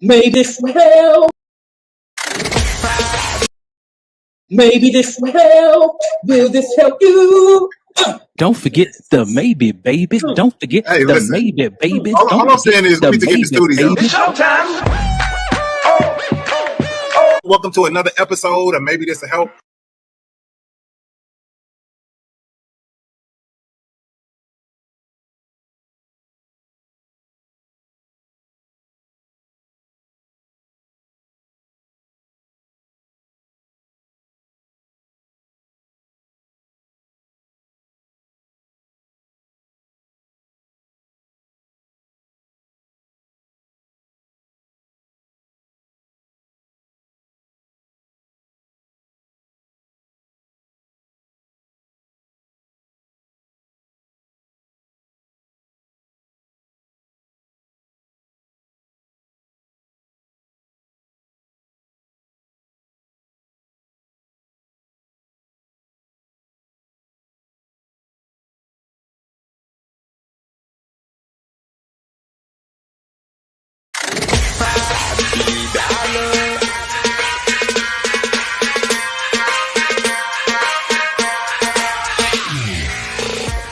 Maybe this will help. Maybe this will help. Will this help you? Don't forget the maybe, baby. Don't forget the maybe, baby. All I'm saying is we need to get in the studio. It's showtime. Welcome to another episode of Maybe This Will Help.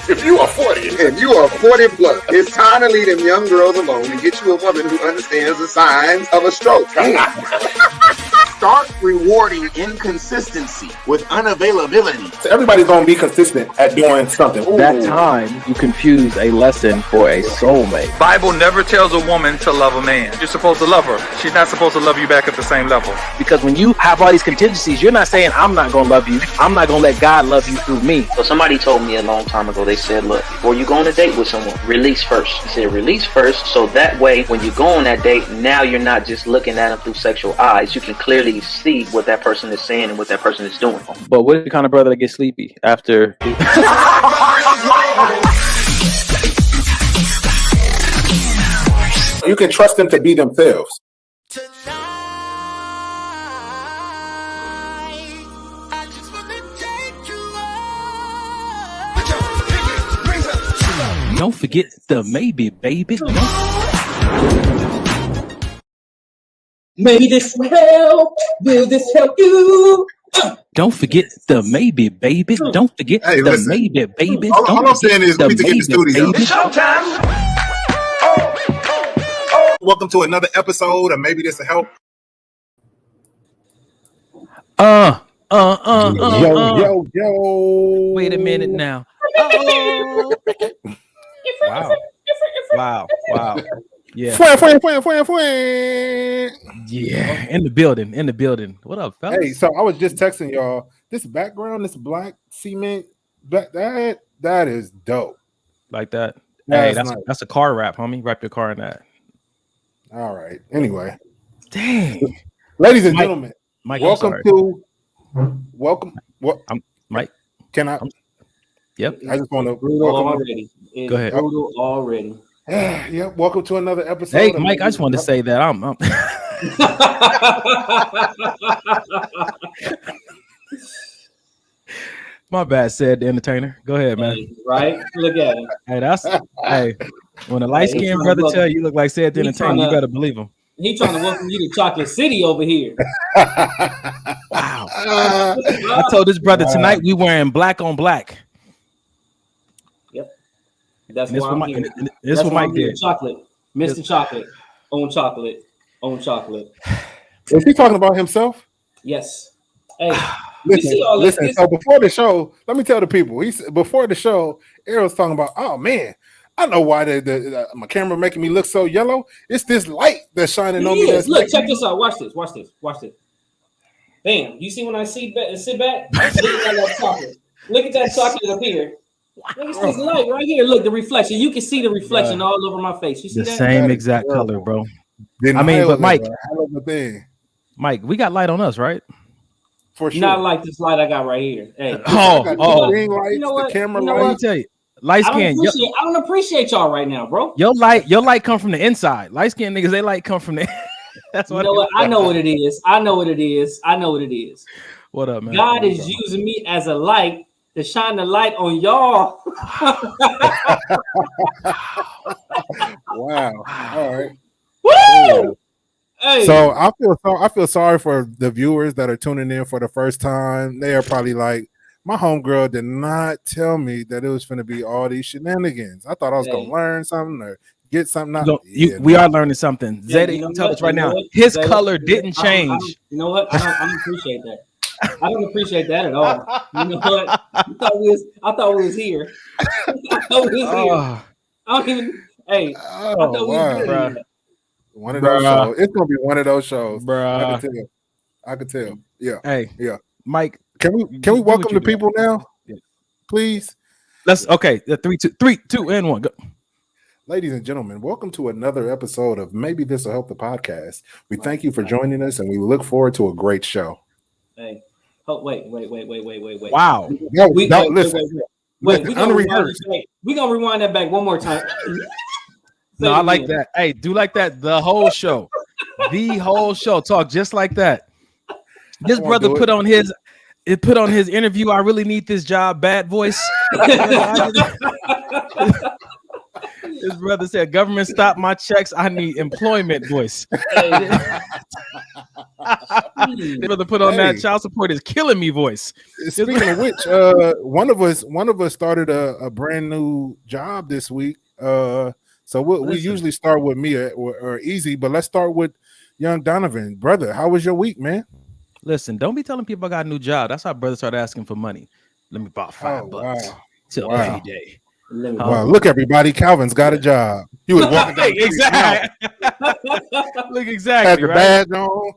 If you are 40 and you are 40 plus, it's time to leave them young girls alone and get you a woman who understands the signs of a stroke. Start rewarding inconsistency with unavailability. So everybody's going to be consistent at doing something. That time you confuse a lesson for a soulmate. Bible never tells a woman to love a man. You're supposed to love her. She's not supposed to love you back at the same level. Because when you have all these contingencies, you're not saying, I'm not going to love you. I'm not going to let God love you through me. So somebody told me a long time ago, they said, look, before you go on a date with someone, release first. He said, release first, so that way when you go on that date, now you're not just looking at them through sexual eyes. You can clearly see what that person is saying and what that person is doing. But what the kind of brother that gets sleepy after? You can trust them to be themselves. Don't forget the maybe, baby. Maybe this will help. Will this help you? Don't forget the maybe, baby. Don't forget the maybe, baby. All I'm saying is we need to get in the studio. It's showtime. Welcome to another episode of Maybe This Will Help. Yo. Wait a minute now. Wow. Yeah. Yeah. In the building. What up, fellas? Hey, so I was just texting y'all. This background, this black cement, that is dope. Like that. That's Hey, nice. that's a car wrap, homie. Wrap your car in that. All right. Anyway, Dang. ladies and Mike, gentlemen, Mike, welcome. What? Mike. Can I? Yep. I just want to Already. Go ahead. Brutal already. Yeah. Welcome to another episode. Hey, Mike, I just wanted to say that I'm my bad, said the entertainer. Go ahead, man. Hey, right? Look at him. Hey, when a light-skinned brother tell you look like said the entertainer, you better believe him. He trying to welcome you to Chocolate City over here. Wow. I told this brother tonight we wearing black on black. Yep. That's And why I'm here. This is what Mike did. Chocolate. Mr. Chocolate. Own chocolate. Is he talking about himself? Yes. Hey. Listen. So before the show, let me tell the people. Before the show, Errol's talking about, oh man, I know why my camera making me look so yellow. It's this light that's shining on me. Look, check this out. Watch this. Bam. You see when I sit back? Look at that chocolate. Look at that chocolate up here. Look at this light right here. Look, the reflection. You can see the reflection all over my face. You see The that? same exact color, bro. I mean, but Mike, we got light on us, right? For sure. Not like this light I got right here. Hey. You know what? The camera light. Let me tell you. Light skin. I don't appreciate y'all right now, bro. Your light come from the inside. Light skinned niggas, they light come from the. That's what. You know what? I know what it is. What up, man? God is using me as a light to shine the light on y'all. Wow. All right. Woo! Hey. So I feel sorry for the viewers that are tuning in for the first time. They are probably like, my homegirl did not tell me that it was going to be all these shenanigans. I thought I was going to learn something or get something out. We are learning something. Zeta, you tell us right now, his color didn't change. You know what? I don't appreciate that. I don't appreciate that at all. You know what? I thought we was here. I thought we was here. I don't even. Hey, I thought we was here. One of those shows. It's gonna be one of those shows, bro. I could tell. Yeah. Hey, yeah. Mike, can we welcome the people now, please? Let's. Okay. 3, 2, and 1. Go. Ladies and gentlemen, welcome to another episode of Maybe This Will Help the Podcast. We thank you for joining us, and we look forward to a great show. Hey, oh wait. Wow. We're gonna rewind that back one more time. No, I like that. Hey, do like that the whole show. The whole show. Talk just like that. This brother put on his interview. I really need this job. Bad voice. His brother said, "Government stop my checks. I need employment." Voice. His brother put on that child support is killing me. Voice. Speaking of which, one of us started a brand new job this week. So we usually start with me or Easy, but let's start with young Donovan. Brother, how was your week, man? Listen, don't be telling people I got a new job. That's how brothers start asking for money. Let me borrow $5 till payday. Wow, look, everybody, Calvin's got a job. He was walking down the street. Look, exactly. Had the badge on.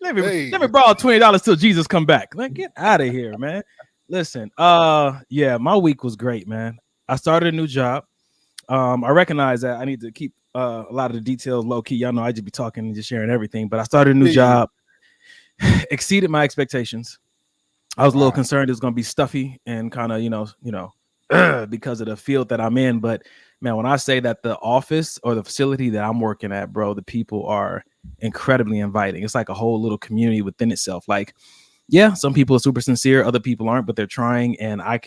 Let me borrow $20 till Jesus come back. Like, get out of here, man. Listen, yeah, my week was great, man. I started a new job. I recognize that I need to keep a lot of the details low key. Y'all know I just be talking and just sharing everything, but I started a new job, exceeded my expectations. I was a little concerned it was going to be stuffy and kind of, because of the field that I'm in. But man, when I say that the office or the facility that I'm working at, bro, the people are incredibly inviting. It's like a whole little community within itself. Like, yeah, some people are super sincere, other people aren't, but they're trying, and I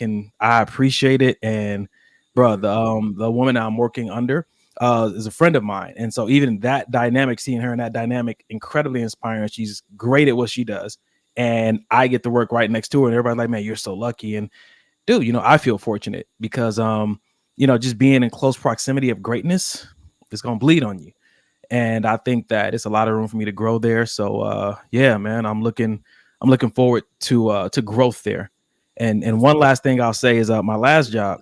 appreciate it. And bro, the woman I'm working under is a friend of mine. And so even that dynamic, seeing her in that dynamic, incredibly inspiring. She's great at what she does. And I get to work right next to her. And everybody's like, man, you're so lucky. And dude, I feel fortunate because, just being in close proximity of greatness is going to bleed on you. And I think that it's a lot of room for me to grow there. So, yeah, man, I'm looking forward to growth there. And one last thing I'll say is my last job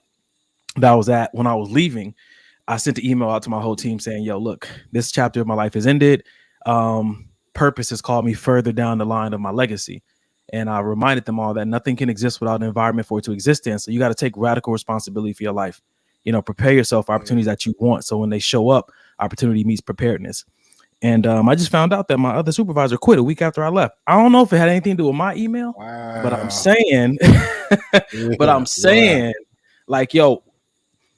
that I was at, when I was leaving, I sent an email out to my whole team saying, yo, look, this chapter of my life has ended. Purpose has called me further down the line of my legacy. And I reminded them all that nothing can exist without an environment for it to exist in. So you got to take radical responsibility for your life. Prepare yourself for opportunities that you want. So when they show up, opportunity meets preparedness. And I just found out that my other supervisor quit a week after I left. I don't know if it had anything to do with my email, but I'm saying, like, yo,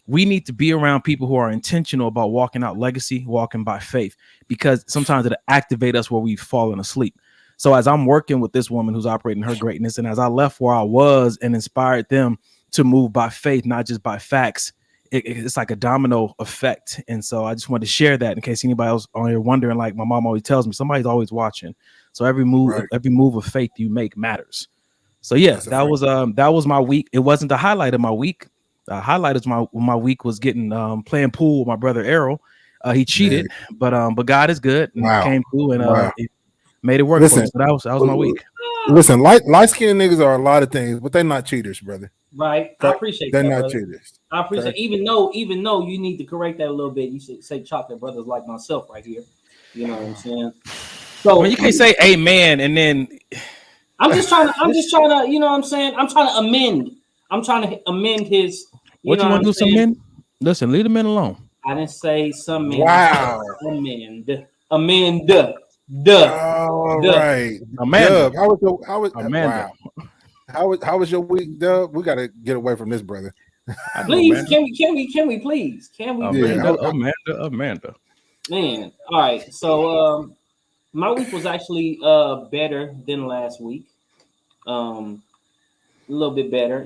we need to be around people who are intentional about walking out legacy, walking by faith, because sometimes it'll activate us where we've fallen asleep. So as I'm working with this woman who's operating her greatness, and as I left where I was and inspired them to move by faith, not just by facts, it's like a domino effect. And so I just wanted to share that in case anybody else on here wondering, like my mom always tells me, somebody's always watching. So every move of faith you make matters. So yes, that was my week. It wasn't the highlight of my week. The highlight of my week was getting playing pool with my brother Errol. He cheated, but God is good and came through and it made it work for me. So that was my week. Listen, light-skinned niggas are a lot of things, but they're not cheaters, brother. Right. I appreciate they're that. They're not brother. cheaters. I appreciate even though you need to correct that a little bit. You should say chocolate brothers like myself right here. You know what I'm saying? So you can't say amen and then I'm just trying to, you know what I'm saying? I'm trying to amend his. What you want to do, some men? Listen, leave the men alone. I didn't say some men. Wow. Amend. All right. Amanda. Amanda. How was your week, Dub? We gotta get away from this, brother. Please, can we please? Amanda. Man, all right. So my week was actually better than last week. A little bit better.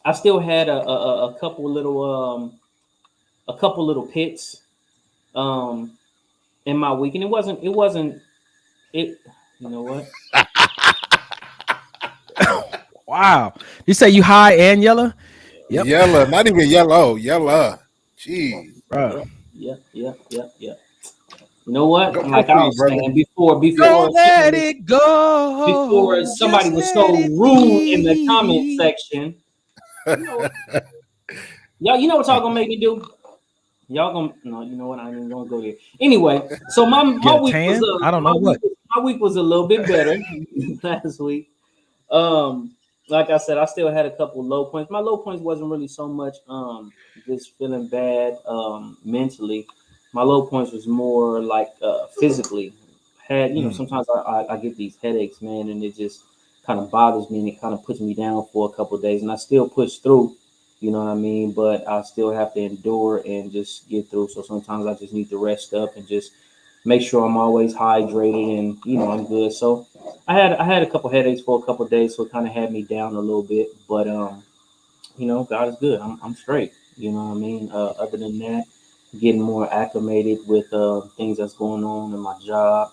I still had a couple little pits. in my week, and it wasn't. You know what? Wow. You say you high and yellow? Yep. Yellow, not even yellow. Yellow. Jeez. Yeah. You know what? Go Like I was brother. saying before, Don't let it go. before somebody was so rude in the comment section. You know, y'all know what y'all gonna make me do? Y'all gonna no, you know what? I ain't even gonna go there. Anyway, so my week was I don't know what. My week was a little bit better last week. Like I said, I still had a couple low points. My low points wasn't really so much just feeling bad mentally. My low points was more like physically. Sometimes I get these headaches, man, and it just kind of bothers me and it kind of puts me down for a couple of days. And I still push through, you know what I mean? But I still have to endure and just get through. So sometimes I just need to rest up and just make sure I'm always hydrated and I'm good. So I had a couple headaches for a couple of days, so it kind of had me down a little bit. But God is good. I'm straight. You know what I mean? Other than that, getting more acclimated with things that's going on in my job.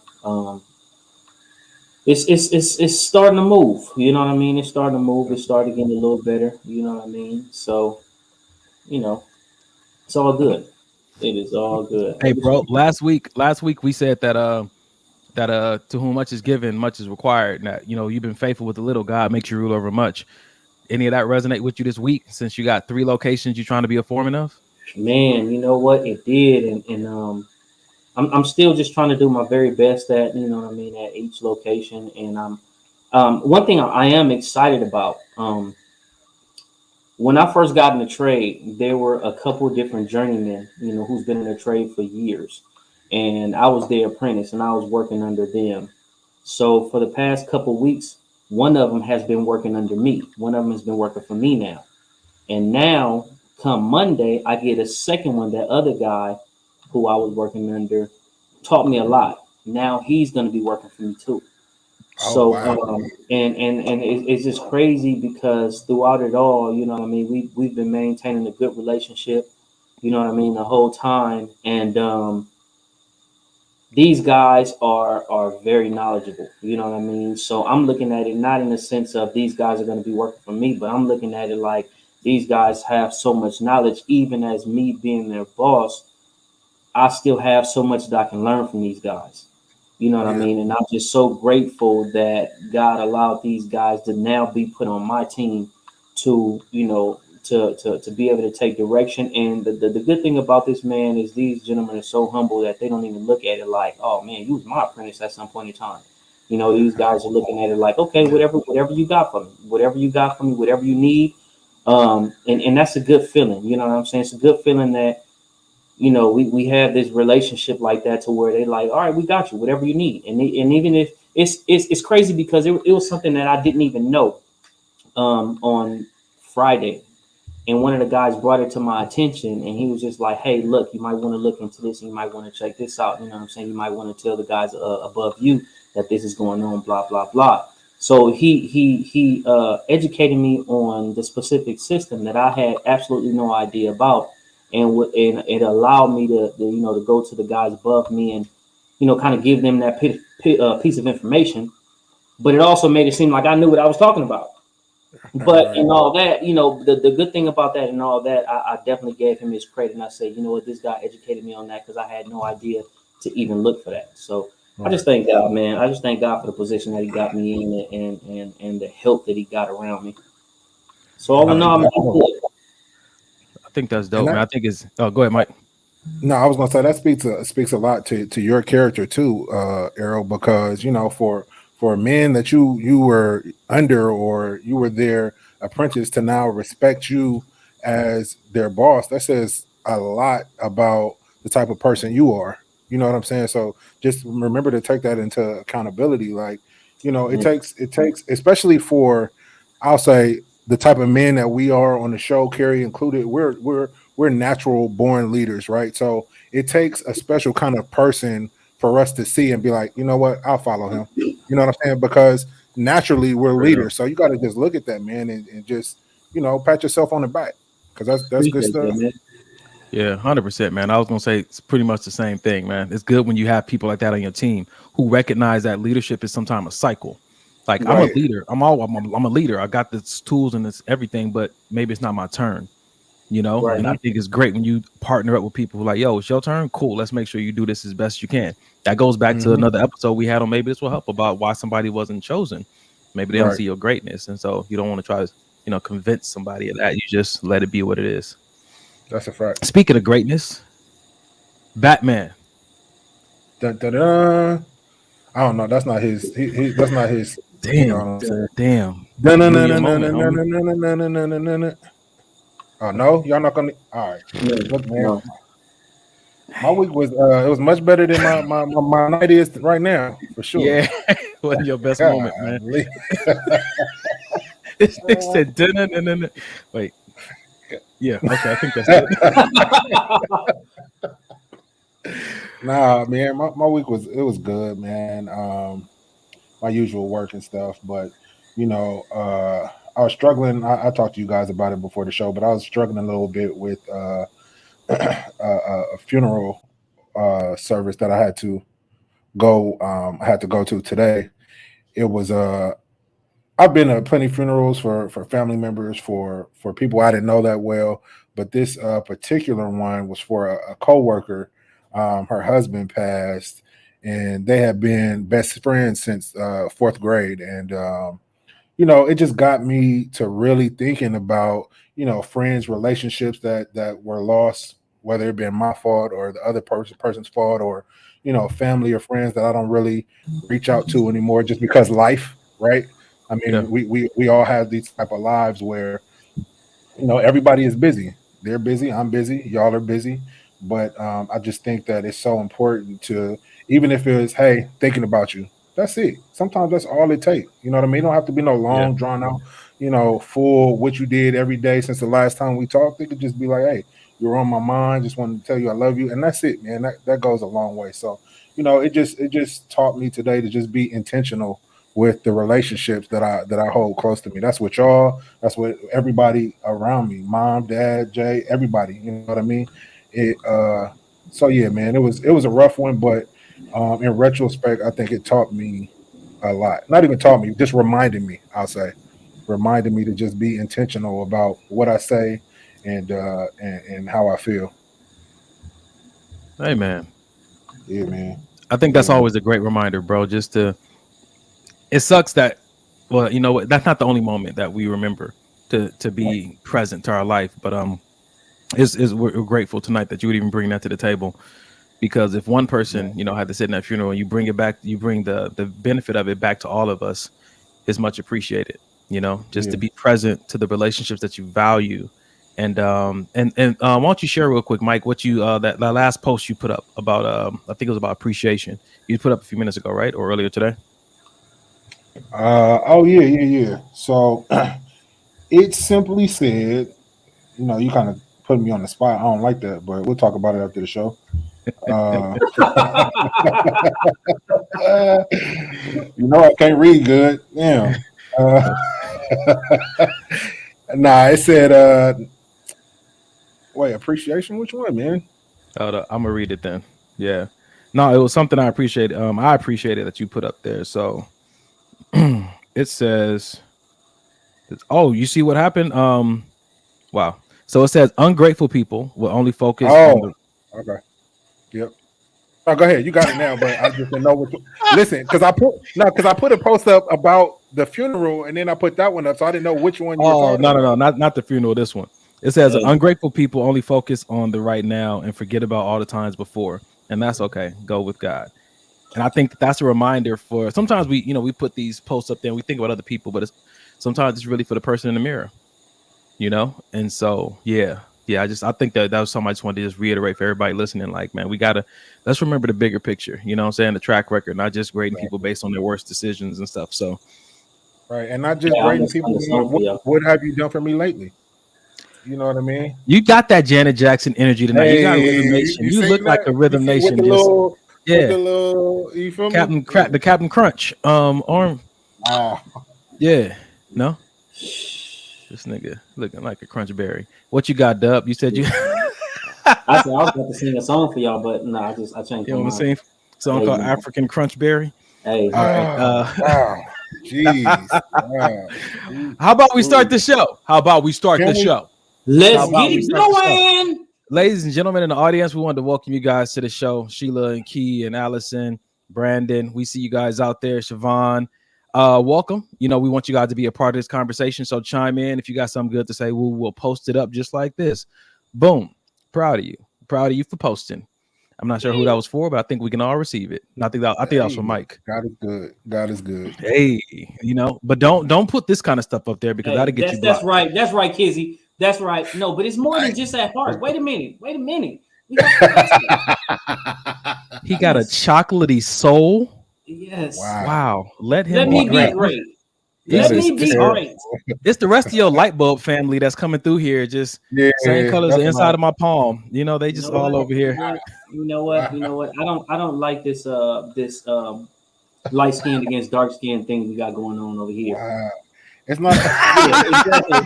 It's starting to move. You know what I mean? It's starting to move. It's starting getting a little better. You know what I mean? So, it's all good. It is all good. Hey, bro. Last week we said that to whom much is given, much is required. Now, you've been faithful with the little. God makes you rule over much. Any of that resonate with you this week? Since you got 3 locations you're trying to be a foreman of? Man, you know what? It did, and I'm still just trying to do my very best at at each location. And one thing I am excited about. When I first got in the trade, there were a couple of different journeymen, who's been in the trade for years, and I was their apprentice, and I was working under them. So for the past couple of weeks, one of them has been working under me. One of them has been working for me now, and now come Monday, I get a second one. That other guy who I was working under taught me a lot. Now he's going to be working for me too. So wow. And it's just crazy because throughout it all, we've been maintaining a good relationship, the whole time. And these guys are very knowledgeable, So I'm looking at it not in the sense of these guys are going to be working for me, but I'm looking at it like these guys have so much knowledge. Even as me being their boss, I still have so much that I can learn from these guys. You know what I mean? And I'm just so grateful that God allowed these guys to now be put on my team to be able to take direction. And the good thing about this, man, is these gentlemen are so humble that they don't even look at it like, oh man, you was my apprentice at some point in time. These guys are looking at it like, okay, whatever you got for me, whatever you need. And that's a good feeling. You know what I'm saying? It's a good feeling that we have this relationship like that to where they like, all right, we got you, whatever you need. And even if it's crazy because it was something that I didn't even know on Friday. And one of the guys brought it to my attention and he was just like, hey, look, you might want to look into this. And you might want to check this out. You know what I'm saying? You might want to tell the guys above you that this is going on, blah, blah, blah. So he educated me on the specific system that I had absolutely no idea about. And it allowed me to go to the guys above me and, kind of give them that piece of information. But it also made it seem like I knew what I was talking about. But in all that, the good thing about that and all that, I definitely gave him his credit. And I said, this guy educated me on that because I had no idea to even look for that. So I just thank God, man. I just thank God for the position that he got me in and the help that he got around me. So all in all, I'm good. I think that's dope, man. I think it's. Oh, go ahead, Mike. No, I was gonna say that speaks a lot to your character too, Errol, because for men that you were under or you were their apprentice to now respect you as their boss, that says a lot about the type of person you are. You know what I'm saying? So just remember to take that into accountability. Like, it takes, especially for, I'll say, the type of men that we are on the show, Carrie included, we're natural born leaders, right? So it takes a special kind of person for us to see and be like, you know what, I'll follow him. You know what I'm saying? Because naturally we're leaders. So you got to just look at that, man, and just, pat yourself on the back because that's good stuff. Yeah, 100%, man. I was gonna say it's pretty much the same thing, man. It's good when you have people like that on your team who recognize that leadership is sometimes a cycle. Like I'm a leader. I'm a leader. I got the tools and this everything, but maybe it's not my turn. You know, Right. and I think it's great when you partner up with people who are like, yo, it's your turn. Cool. Let's make sure you do this as best you can. That goes back to another episode we had on Maybe This Will Help about why somebody wasn't chosen. Maybe they don't see your greatness. And so you don't want to try to, convince somebody of that. You just let it be what it is. That's a fact. Speaking of greatness, Batman. Dun, dun, dun. I don't know. That's not his. That's not his. Damn. You know what I'm saying? Damn. Oh no, y'all not gonna. All right. Look, man. No. My week was it was much better than my night is right now for sure. Yeah, wasn't your best moment, man. This said, wait. Yeah, okay, I think that's it. Nah, man, my week was good, man. My usual work and stuff, but I was struggling. I talked to you guys about it before the show, but I was struggling a little bit with a funeral service that I had to go. I had to go to today. It was I've been to plenty of funerals for family members, for people I didn't know that well, but this particular one was for a coworker. Her husband passed, and they had been best friends since fourth grade, and it just got me to really thinking about friends, relationships that were lost, whether it been my fault or the other person's fault, or family or friends that I don't really reach out to anymore, just because life, right? I mean, we all have these type of lives where everybody is busy. They're busy. I'm busy. Y'all are busy. But I just think that it's so important to, even if it's, hey, thinking about you. That's it. Sometimes that's all it takes. You know what I mean? It don't have to be no long, drawn out, full what you did every day since the last time we talked. It could just be like, hey, you're on my mind. Just wanted to tell you I love you. And that's it, man. That goes a long way. So, it just taught me today to just be intentional with the relationships that I hold close to me. That's what y'all, that's what everybody around me, mom, dad, Jay, everybody, you know what I mean? So yeah, man, it was a rough one, but in retrospect, I think it taught me a lot. Not even taught me, just reminded me, I'll say. Reminded me to just be intentional about what I say and how I feel. Hey man. Yeah, man. I think that's always a great reminder, bro. It sucks that, well, you know what? That's not the only moment that we remember to be present to our life. But we're grateful tonight that you would even bring that to the table, because if one person, had to sit in that funeral and you bring it back, you bring the benefit of it back to all of us, is much appreciated. To be present to the relationships that you value, and why don't you share real quick, Mike, what you that last post you put up about I think it was about appreciation. You put up a few minutes ago, right, or earlier today? Yeah. So it simply said, you kind of put me on the spot. I don't like that, but we'll talk about it after the show. I can't read good. Damn. Nah, it said wait, appreciation? Which one, man? I'm gonna read it then. Yeah. No, it was something I appreciated. I appreciated that you put up there. So it says, oh, you see what happened? Wow. So it says ungrateful people will only focus on the... Okay. Yep. Oh, go ahead. You got it now, but I just didn't know what to... Listen, because I put a post up about the funeral, and then I put that one up, so I didn't know which one you were talking about. No, not the funeral, this one. It says ungrateful people only focus on the right now and forget about all the times before. And that's okay. Go with God. And I think that's a reminder for, sometimes we put these posts up there and we think about other people, but sometimes it's really for the person in the mirror, And so, I think that was something I just wanted to just reiterate for everybody listening. Like, man, let's remember the bigger picture, what I'm saying? The track record, not just grading people based on their worst decisions and stuff. So, right. And not just grading people. What have you done for me lately? You know what I mean? You got that Janet Jackson energy tonight. You got Rhythm Nation. You look like a Rhythm Nation. With the little, you feel me? The Captain Crunch arm. Yeah. No? This nigga looking like a crunch berry. What you got, Dub? You said you I said I was about to sing a song for y'all, but no, I changed You my want to mind. sing a song called African Crunchberry? Hey, all right. Wow. Jeez. Wow. How about we start the show? Show? Let's get it going. Ladies and gentlemen in the audience, we wanted to welcome you guys to the show. Sheila and Key and Allison, Brandon. We see you guys out there. Siobhan, welcome. You know, we want you guys to be a part of this conversation. So chime in. If you got something good to say, we'll post it up just like this. Boom. Proud of you. Proud of you for posting. I'm not sure who that was for, but I think we can all receive it. I think that was for Mike. God is good. God is good. Hey, you know, but don't put this kind of stuff up there because that'll get you blocked. That's right, Kizzy. That's right. No, but it's more than just that heart. Wait a minute. He got a chocolatey soul. Yes. Wow. Let me be great. Let me be great. It's the rest of your light bulb family that's coming through here. Just same colors the inside of my palm. You know, they just all over here. You know what? I don't like this light skinned against dark skinned thing we got going on over here. Wow. It's not exactly.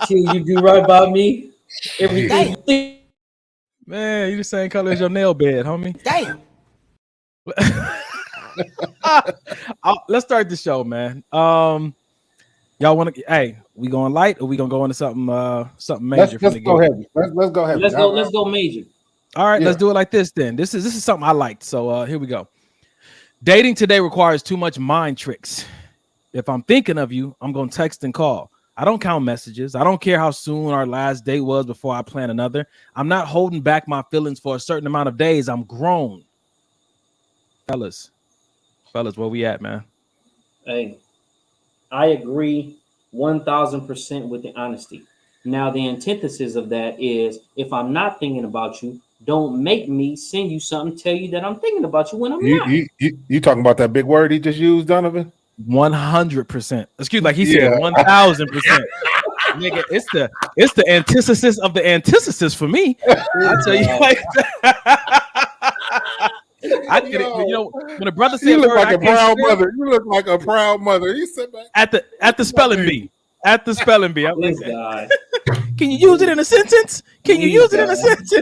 You do right by me. Everything. Man, you the same color as your nail bed, homie. Damn. Let's start the show, man. Y'all want to? Hey, we going light or we gonna go into something major? Let's go heavy. Let's go heavy. Let's go major. All right, let's do it like this then. This is something I liked. So here we go. Dating today requires too much mind tricks. If I'm thinking of you, I'm gonna text and call. I don't count messages. I don't care how soon our last date was before I plan another. I'm not holding back my feelings for a certain amount of days. I'm grown. Fellas, where we at, man? Hey, I agree 1,000% with the honesty. Now, the antithesis of that is if I'm not thinking about you, don't make me send you something, tell you that I'm thinking about you when I'm not. You talking about that big word he just used, Donovan? 100%. Excuse me, like he said 1,000%. Nigga, it's the antithesis of the antithesis for me. I tell you like I get it. You know, when a brother said you look like a proud mother. You look like a proud mother. You sit back at the spelling bee. At the spelling bee. I'm like, guy. Can you use it in a sentence? Can you use it in a sentence?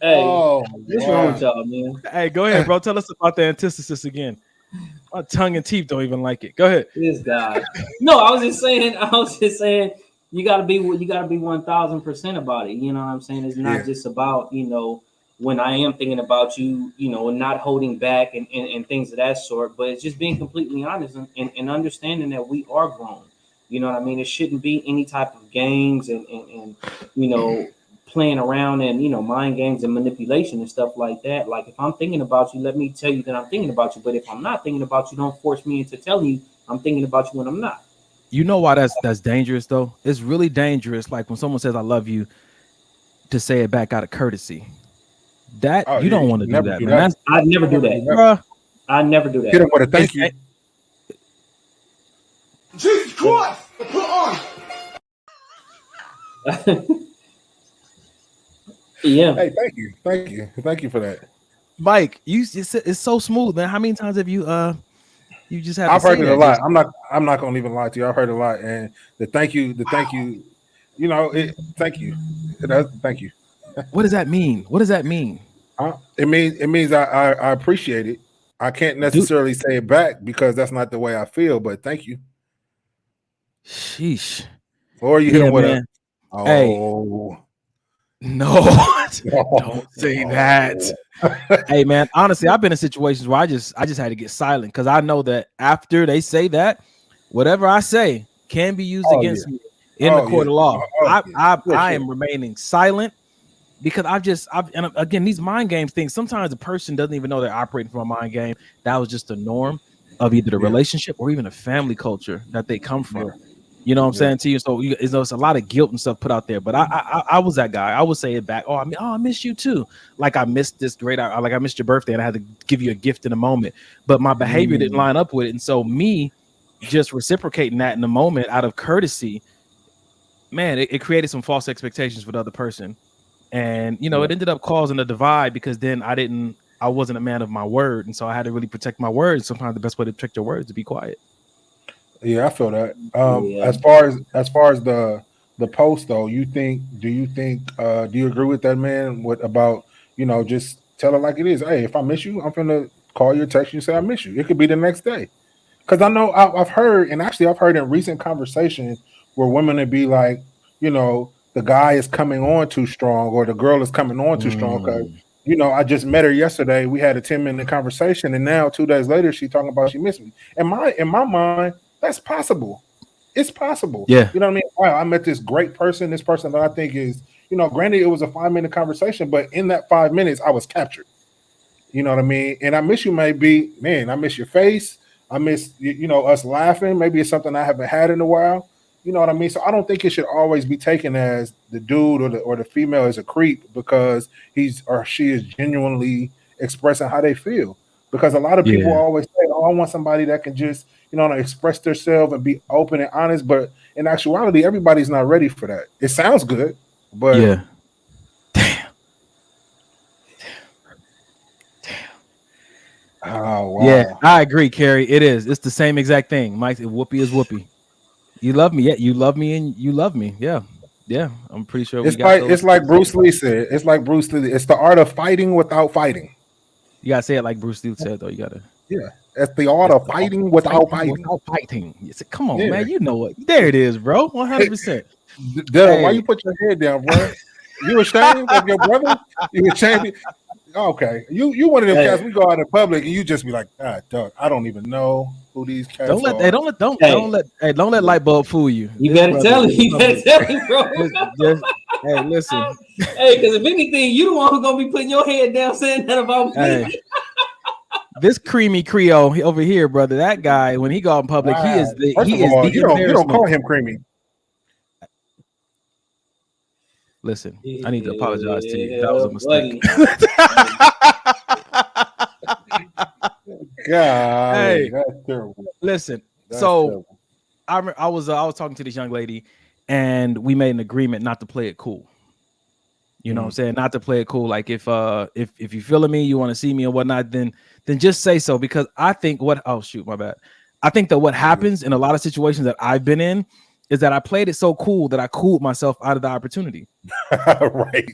Hey, what's wrong with y'all, man? Hey, go ahead, bro. Tell us about the antithesis again. My tongue and teeth don't even like it. Go ahead. This guy. No, I was just saying you gotta be 1,000% about it. You know what I'm saying? It's not just about, you know, when I am thinking about you, you know, and not holding back and things of that sort, but it's just being completely honest and understanding that we are grown. You know what I mean? It shouldn't be any type of games and you know, playing around and, you know, mind games and manipulation and stuff like that. Like, if I'm thinking about you, let me tell you that I'm thinking about you. But if I'm not thinking about you, don't force me into telling you I'm thinking about you when I'm not. You know why that's dangerous though? It's really dangerous. Like when someone says I love you, to say it back out of courtesy. That you don't want to do that, man. I'd never do that, bro. I never do that. Hit him with a thank you. Jesus Christ! Put on. Yeah. Hey, thank you for that, Mike. It's so smooth, man. How many times have you just had? I've heard it a lot. I'm not gonna even lie to you. I've heard it a lot, and the thank you, you know, thank you. Thank you. What does that mean? It means I appreciate it. I can't necessarily say it back because that's not the way I feel, but thank you. Sheesh. Or you hit him with man. Hey. No, don't say that. Hey, man, honestly, I've been in situations where I just had to get silent because I know that after they say that, whatever I say can be used against me in the court of law. I am remaining silent because and again, these mind games things, sometimes the person doesn't even know they're operating from a mind game. That was just the norm of either the relationship or even the family culture that they come from. You know what I'm saying to you? So it's a lot of guilt and stuff put out there. But I was that guy. I would say it back. I miss you too. Like I missed this great. Like I missed your birthday and I had to give you a gift in a moment. But my behavior didn't line up with it. And so me just reciprocating that in the moment out of courtesy, man, it created some false expectations for the other person. And you know, it ended up causing a divide because then I wasn't a man of my word. And so I had to really protect my words. Sometimes the best way to protect your words is to be quiet. Yeah, I feel that. As far as the the post though, do you agree with that man? What about, just tell her like it is? Hey, if I miss you, I'm gonna call you, text you, and say I miss you. It could be the next day. Because I know I've heard, and actually I've heard in recent conversations where women would be like, the guy is coming on too strong, or the girl is coming on too strong. Because I just met her yesterday. We had a 10-minute conversation, and now 2 days later, she's talking about she missed me. In my mind, that's possible. It's possible. Yeah. You know what I mean? Wow, I met this great person, this person that I think is, granted it was a 5-minute conversation, but in that 5 minutes, I was captured. You know what I mean? And I miss you, maybe, man, I miss your face. I miss, us laughing. Maybe it's something I haven't had in a while. You know what I mean? So I don't think it should always be taken as the dude or the female is a creep because he's or she is genuinely expressing how they feel. Because a lot of people always say, "Oh, I want somebody that can just, express themselves and be open and honest." But in actuality, everybody's not ready for that. It sounds good, but damn. Oh wow. Yeah, I agree, Carrie. It is. It's the same exact thing. Mike, Whoopi is Whoopi. You love me, yeah. You love me, and you love me. Yeah. I'm pretty sure it's like Bruce Lee said. It's like Bruce Lee. It's the art of fighting without fighting. You gotta say it like Bruce Lee said, though. You gotta. Yeah, it's the art of fighting without fighting. Come on, man. You know what? There it is, bro. 100%. Why you put your head down, bro? You ashamed of your brother? You ashamed? Okay, you one of them cats. We go out in public and you just be like, God, dog, I don't even know who these cats are. Don't let light bulb fool you. You better tell him. You better tell him, bro. Hey, listen. Hey, because if anything, you the one who's gonna be putting your head down saying that about me. This creamy Creole over here, brother. That guy, when he go out in public, he is the. First of all, you don't call him creamy. Listen, I need to apologize to you. That was a mistake. God, hey, that's terrible. Listen, so terrible. I was talking to this young lady, and we made an agreement not to play it cool. You know what I'm saying? Not to play it cool. Like if you feeling me, you want to see me or whatnot, then just say so. Because I think my bad. I think that what happens in a lot of situations that I've been in is that I played it so cool that I cooled myself out of the opportunity. Right.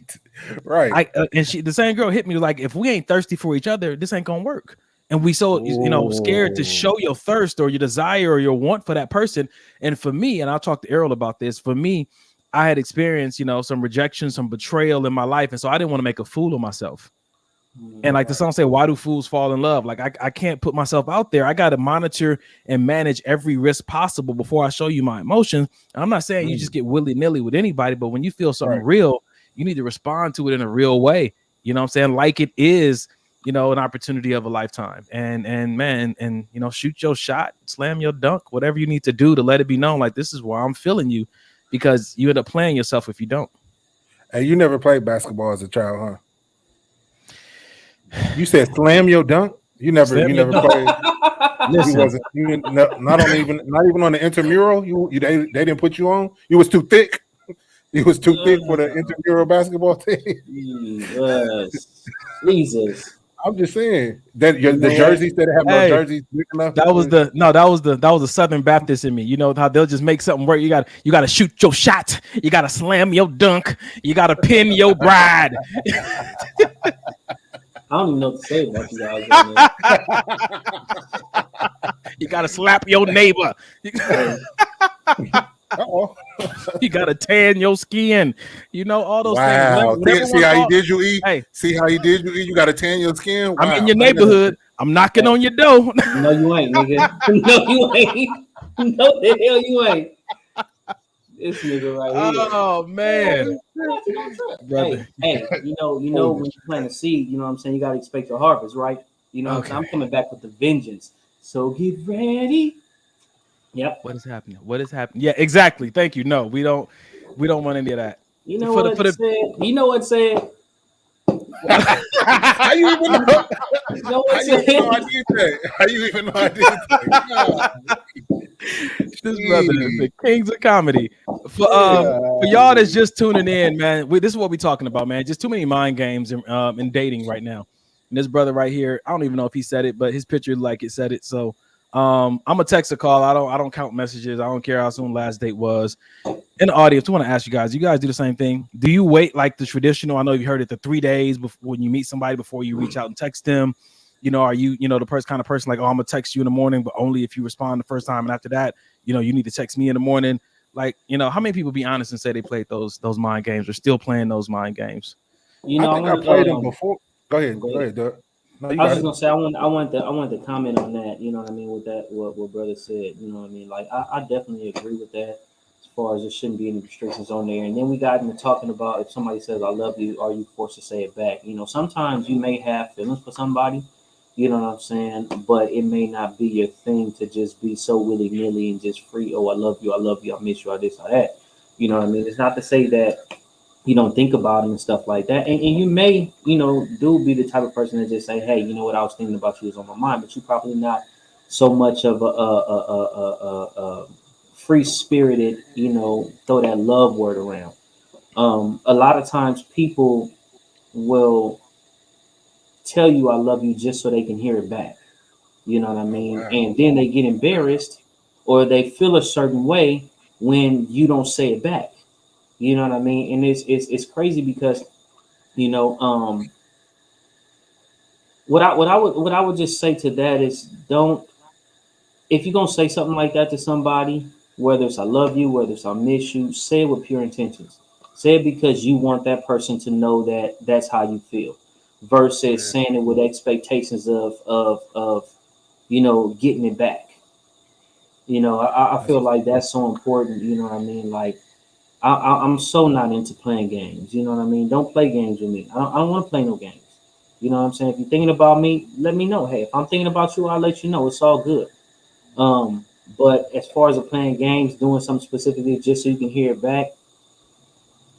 And the same girl hit me like, if we ain't thirsty for each other, this ain't gonna work. And we scared to show your thirst or your desire or your want for that person. And for me, and I'll talk to Errol about this. For me, I had experienced, some rejection, some betrayal in my life, and so I didn't want to make a fool of myself. And like the song say, why do fools fall in love? Like I can't put myself out there. I got to monitor and manage every risk possible before I show you my emotions. And I'm not saying you just get willy-nilly with anybody, but when you feel something real, you need to respond to it in a real way. You know what I'm saying? Like it is, an opportunity of a lifetime. And shoot your shot, slam your dunk, whatever you need to do to let it be known. Like, this is why I'm feeling you, because you end up playing yourself if you don't. Hey, you never played basketball as a child, huh? You said slam your dunk. You never played. Listen, not even on the intramural. They didn't put you on. You was too thick. You was too thick for the intramural basketball team. Jesus. I'm just saying that the jerseys that have no jerseys big enough. That was the Southern Baptist in me. You know how they'll just make something work. You got to shoot your shot. You got to slam your dunk. You got to pin your bride. I don't even know what to say about you guys. You gotta slap your neighbor. You gotta tan your skin. All those things. See how he did you eat? Hey. See how he did you eat? You gotta tan your skin? Wow. I'm in your neighborhood. I'm knocking on your door. No, you ain't, nigga. No, you ain't. No, the hell you ain't. This nigga right here. Oh man. Hey, when you're planting a seed, you know what I'm saying? You gotta expect your harvest, right? I'm coming back with the vengeance. So get ready. Yep. What is happening? Yeah, exactly. Thank you. No, we don't want any of that. You know what said? How you even know? How you even know I did that? This brother is the kings of comedy. For y'all that's just tuning in, man, this is what we're talking about, man. Just too many mind games in dating right now. And this brother right here, I don't even know if he said it, but his picture like it said it. So I'm a text or call. I don't count messages. I don't care how soon last date was. In the audience, I want to ask you guys do the same thing? Do you wait like the traditional? I know you heard it, the 3 days before when you meet somebody before you reach out and text them. Are you the kind of person like, oh, I'm gonna text you in the morning, but only if you respond the first time, and after that, you need to text me in the morning. Like, how many people be honest and say they played those mind games or still playing those mind games? I think I played them before. Go ahead, Doug. No, I was just gonna say I want to comment on that. You know what I mean with that what brother said. You know what I mean. Like I definitely agree with that. As far as there shouldn't be any restrictions on there. And then we got into talking about if somebody says I love you, are you forced to say it back? Sometimes you may have feelings for somebody. You know what I'm saying? But it may not be your thing to just be so willy nilly and just free. Oh, I love you, I miss you, I this, or that. You know what I mean? It's not to say that you don't think about it and stuff like that. And you may, do be the type of person that just say, hey, you know what, I was thinking about you, was on my mind, but you're probably not so much of a free spirited, throw that love word around. A lot of times people will tell you I love you just so they can hear it back. You know what I mean? Wow. And then they get embarrassed or they feel a certain way when you don't say it back. You know what I mean? And it's crazy because, what I would just say to that is if you're gonna say something like that to somebody, whether it's I love you, whether it's I miss you, say it with pure intentions. Say it because you want that person to know that that's how you feel, versus saying it with expectations of getting it back. I feel like that's so important. You know what I mean? Like I'm so not into playing games. You know what I mean? Don't play games with me. I don't want to play no games. You know what I'm saying? If you're thinking about me, let me know. Hey, if I'm thinking about you, I'll let you know. It's all good. But as far as playing games, doing something specifically just so you can hear it back,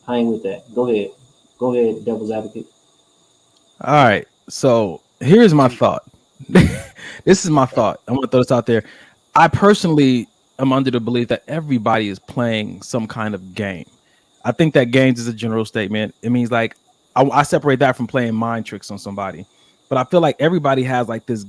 I ain't with that. Go ahead, devil's advocate. All right. So here's my thought. This is my thought. I want to throw this out there. I personally am under the belief that everybody is playing some kind of game. I think that games is a general statement. It means like I separate that from playing mind tricks on somebody. But I feel like everybody has like this.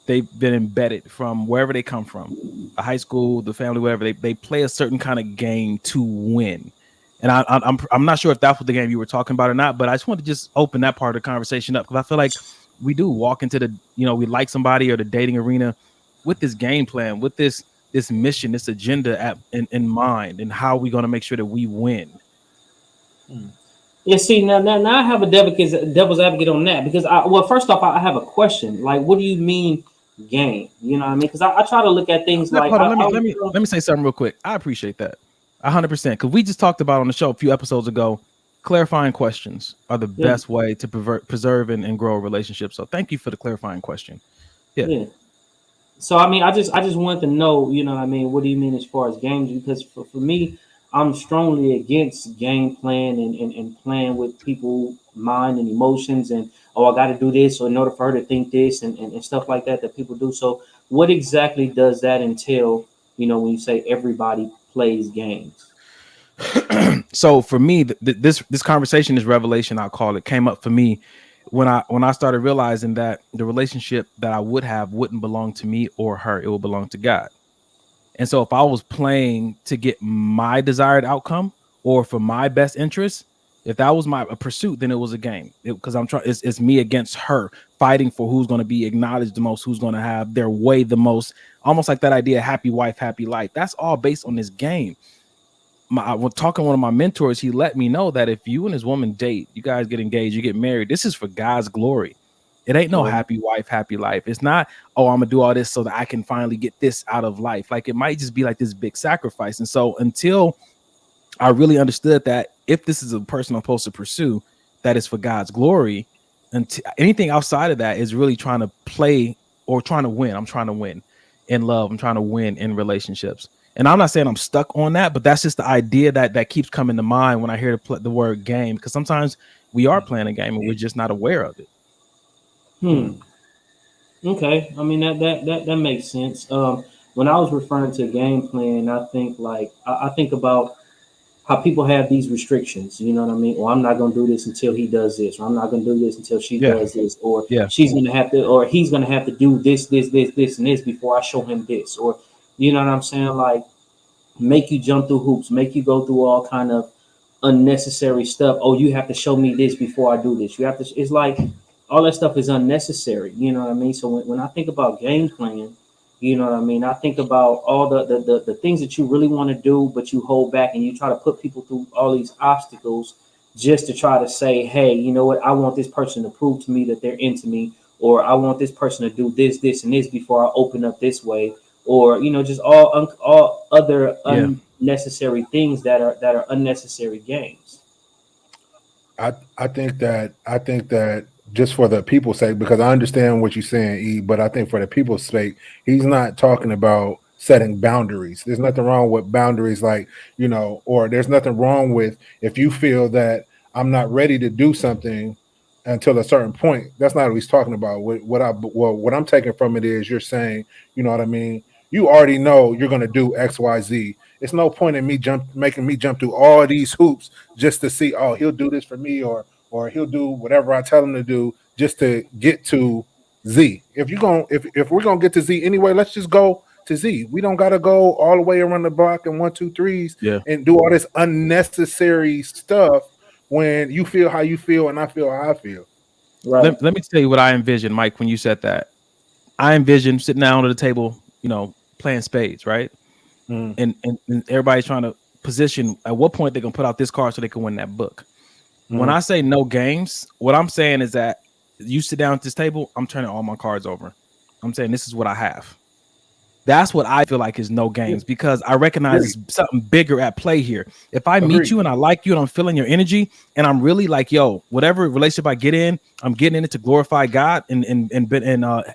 They've been embedded from wherever they come from, the high school, the family, whatever. They play a certain kind of game to win. And I'm not sure if that's what the game you were talking about or not, but I just want to just open that part of the conversation up because I feel like we do walk into the, we like somebody or the dating arena with this game plan, with this mission, this agenda in mind, and how we're going to make sure that we win. Yeah, see, now I have a devil's advocate on that because first off, I have a question. Like, what do you mean game? You know what I mean? Because I try to look at things like. Hold on, let me say something real quick. I appreciate that 100% because we just talked about on the show a few episodes ago. Clarifying questions are the best way to preserve and grow a relationship. So thank you for the clarifying question. Yeah. So I mean, I just wanted to know, you know what I mean? What do you mean as far as games? Because for me, I'm strongly against game playing and playing with people's mind and emotions and I got to do this in order for her to think this and stuff like that people do. So what exactly does that entail? When you say everybody plays games. So for me, this conversation, this revelation, I'll call it, came up for me when I started realizing that the relationship that I would have wouldn't belong to me or her. It would belong to God. And so if I was playing to get my desired outcome or for my best interest, if that was a pursuit, then it was a game because it's me against her fighting for who's going to be acknowledged the most, who's going to have their way the most, almost like that idea, happy wife, happy life. That's all based on this game. I was talking to one of my mentors. He let me know that if you and this woman date, you guys get engaged, you get married, this is for God's glory. It ain't no happy wife, happy life. It's not, oh, I'm gonna do all this so that I can finally get this out of life. Like it might just be like this big sacrifice. And so until I really understood that if this is a person I'm supposed to pursue, that is for God's glory, and anything outside of that is really trying to play or trying to win. I'm trying to win in love. I'm trying to win in relationships. And I'm not saying I'm stuck on that, but that's just the idea that keeps coming to mind when I hear the word game, because sometimes we are playing a game and we're just not aware of it. Okay, I mean that makes sense. When I was referring to game plan, I think like I think about how people have these restrictions, you know what I mean? Or I'm not gonna do this until he does this, or I'm not gonna do this until she does this, or she's gonna have to, or he's gonna have to do this, and this before I show him this, or you know what I'm saying? Like make you jump through hoops, make you go through all kind of unnecessary stuff. Oh, you have to show me this before I do this. You have to. It's like all that stuff is unnecessary. You know what I mean? So when I think about game playing, you know what I mean? I think about all the things that you really want to do, but you hold back and you try to put people through all these obstacles just to try to say, hey, you know what? I want this person to prove to me that they're into me, or I want this person to do this, and this before I open up this way, or you know, just all other unnecessary things that are unnecessary games. I think that just for the people's sake, because I understand what you're saying, E, but I think for the people's sake, he's not talking about setting boundaries. There's nothing wrong with boundaries, like, you know, or there's nothing wrong with if you feel that I'm not ready to do something until a certain point. That's not what he's talking about. What I'm taking from it is you're saying, you know what I mean? You already know you're going to do X, Y, Z. It's no point in making me jump through all these hoops just to see, oh, he'll do this for me, or he'll do whatever I tell him to do just to get to Z. If we're gonna get to Z anyway, let's just go to Z. We don't gotta go all the way around the block and 1, 2, 3s and do all this unnecessary stuff when you feel how you feel and I feel how I feel. Right. Let me tell you what I envisioned, Mike, when you said that. I envisioned sitting down at the table, you know, playing spades, right? And everybody's trying to position at what point they're gonna put out this card so they can win that book. When I say no games, what I'm saying is that you sit down at this table, I'm turning all my cards over. I'm saying this is what I have. That's what I feel like is no games, because I recognize there's something bigger at play here. If I meet you and I like you and I'm feeling your energy and I'm really like, yo, whatever relationship I get in, I'm getting in it to glorify God and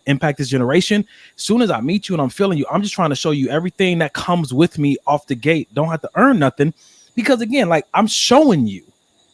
impact this generation. As soon as I meet you and I'm feeling you, I'm just trying to show you everything that comes with me off the gate. Don't have to earn nothing, because again, like I'm showing you.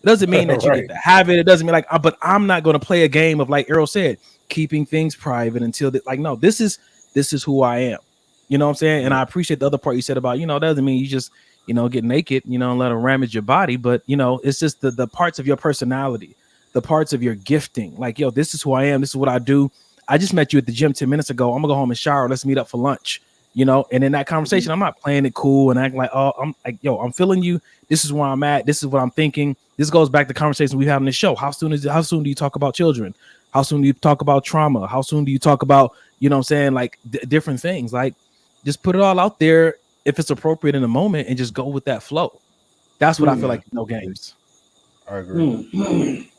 It doesn't mean that you get to have it. It doesn't mean like, but I'm not going to play a game of, like Errol said, keeping things private until like, no, this is who I am. You know what I'm saying? And I appreciate the other part you said about, you know, it doesn't mean you just, you know, get naked, you know, and let them ramage your body. But, you know, it's just the parts of your personality, the parts of your gifting. Like, yo, this is who I am. This is what I do. I just met you at the gym 10 minutes ago. I'm gonna go home and shower. Let's meet up for lunch. You know, and in that conversation, I'm not playing it cool and acting like, oh, I'm like, yo, I'm feeling you. This is where I'm at. This is what I'm thinking. This goes back to conversations we have on this show. How soon do you talk about children? How soon do you talk about trauma? How soon do you talk about, you know what I'm saying, like different things? Like, just put it all out there if it's appropriate in the moment and just go with that flow. That's what I feel like. No games. I agree.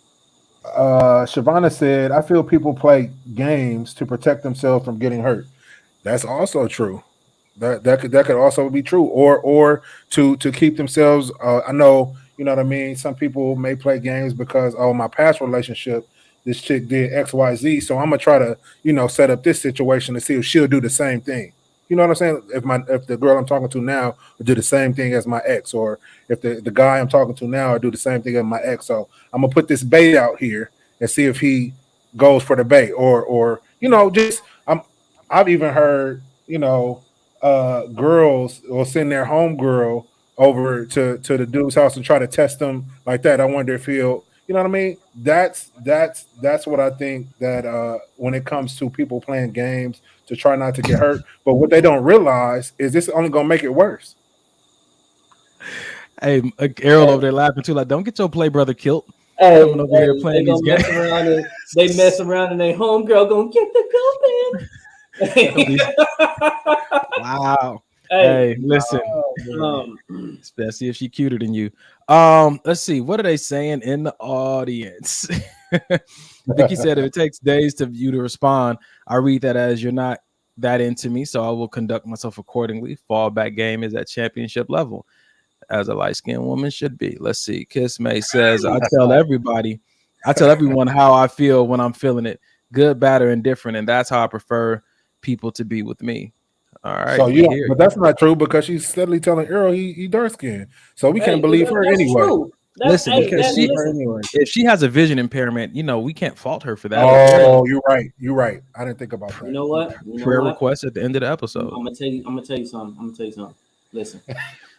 Shavana said, I feel people play games to protect themselves from getting hurt. That's also true. That could also be true, or to keep themselves. I know, you know what I mean. Some people may play games because, oh, my past relationship, this chick did X, Y, Z, so I'm gonna try to, you know, set up this situation to see if she'll do the same thing. You know what I'm saying? If the girl I'm talking to now will do the same thing as my ex, or if the guy I'm talking to now will do the same thing as my ex, so I'm gonna put this bait out here and see if he goes for the bait, or you know, just I've even heard, you know, girls will send their homegirl over to the dude's house and try to test them like that. I wonder if he'll, you know what I mean? That's what I think that when it comes to people playing games to try not to get hurt. But what they don't realize is this only gonna make it worse. Hey, Errol over there laughing too, like, don't get your play brother killed. Hey, coming over here playing these games. They mess around and they homegirl gonna get the go, man. Wow. Hey, listen. Especially if she cuter than you. Let's see. What are they saying in the audience? Vicky said, if it takes days for you to respond, I read that as you're not that into me, so I will conduct myself accordingly. Fallback game is at championship level, as a light-skinned woman should be. Let's see. Kiss May says, I tell everyone how I feel when I'm feeling it, good, bad, or indifferent, and that's how I prefer people to be with me. All right. So but that's not true, because she's steadily telling Earl he dark skinned. So we can't believe her anyway. True. Listen, if she has a vision impairment, you know, we can't fault her for that. Oh, you're right. You're right. I didn't think about that. You know what? Prayer request at the end of the episode. I'm gonna tell you something. Listen.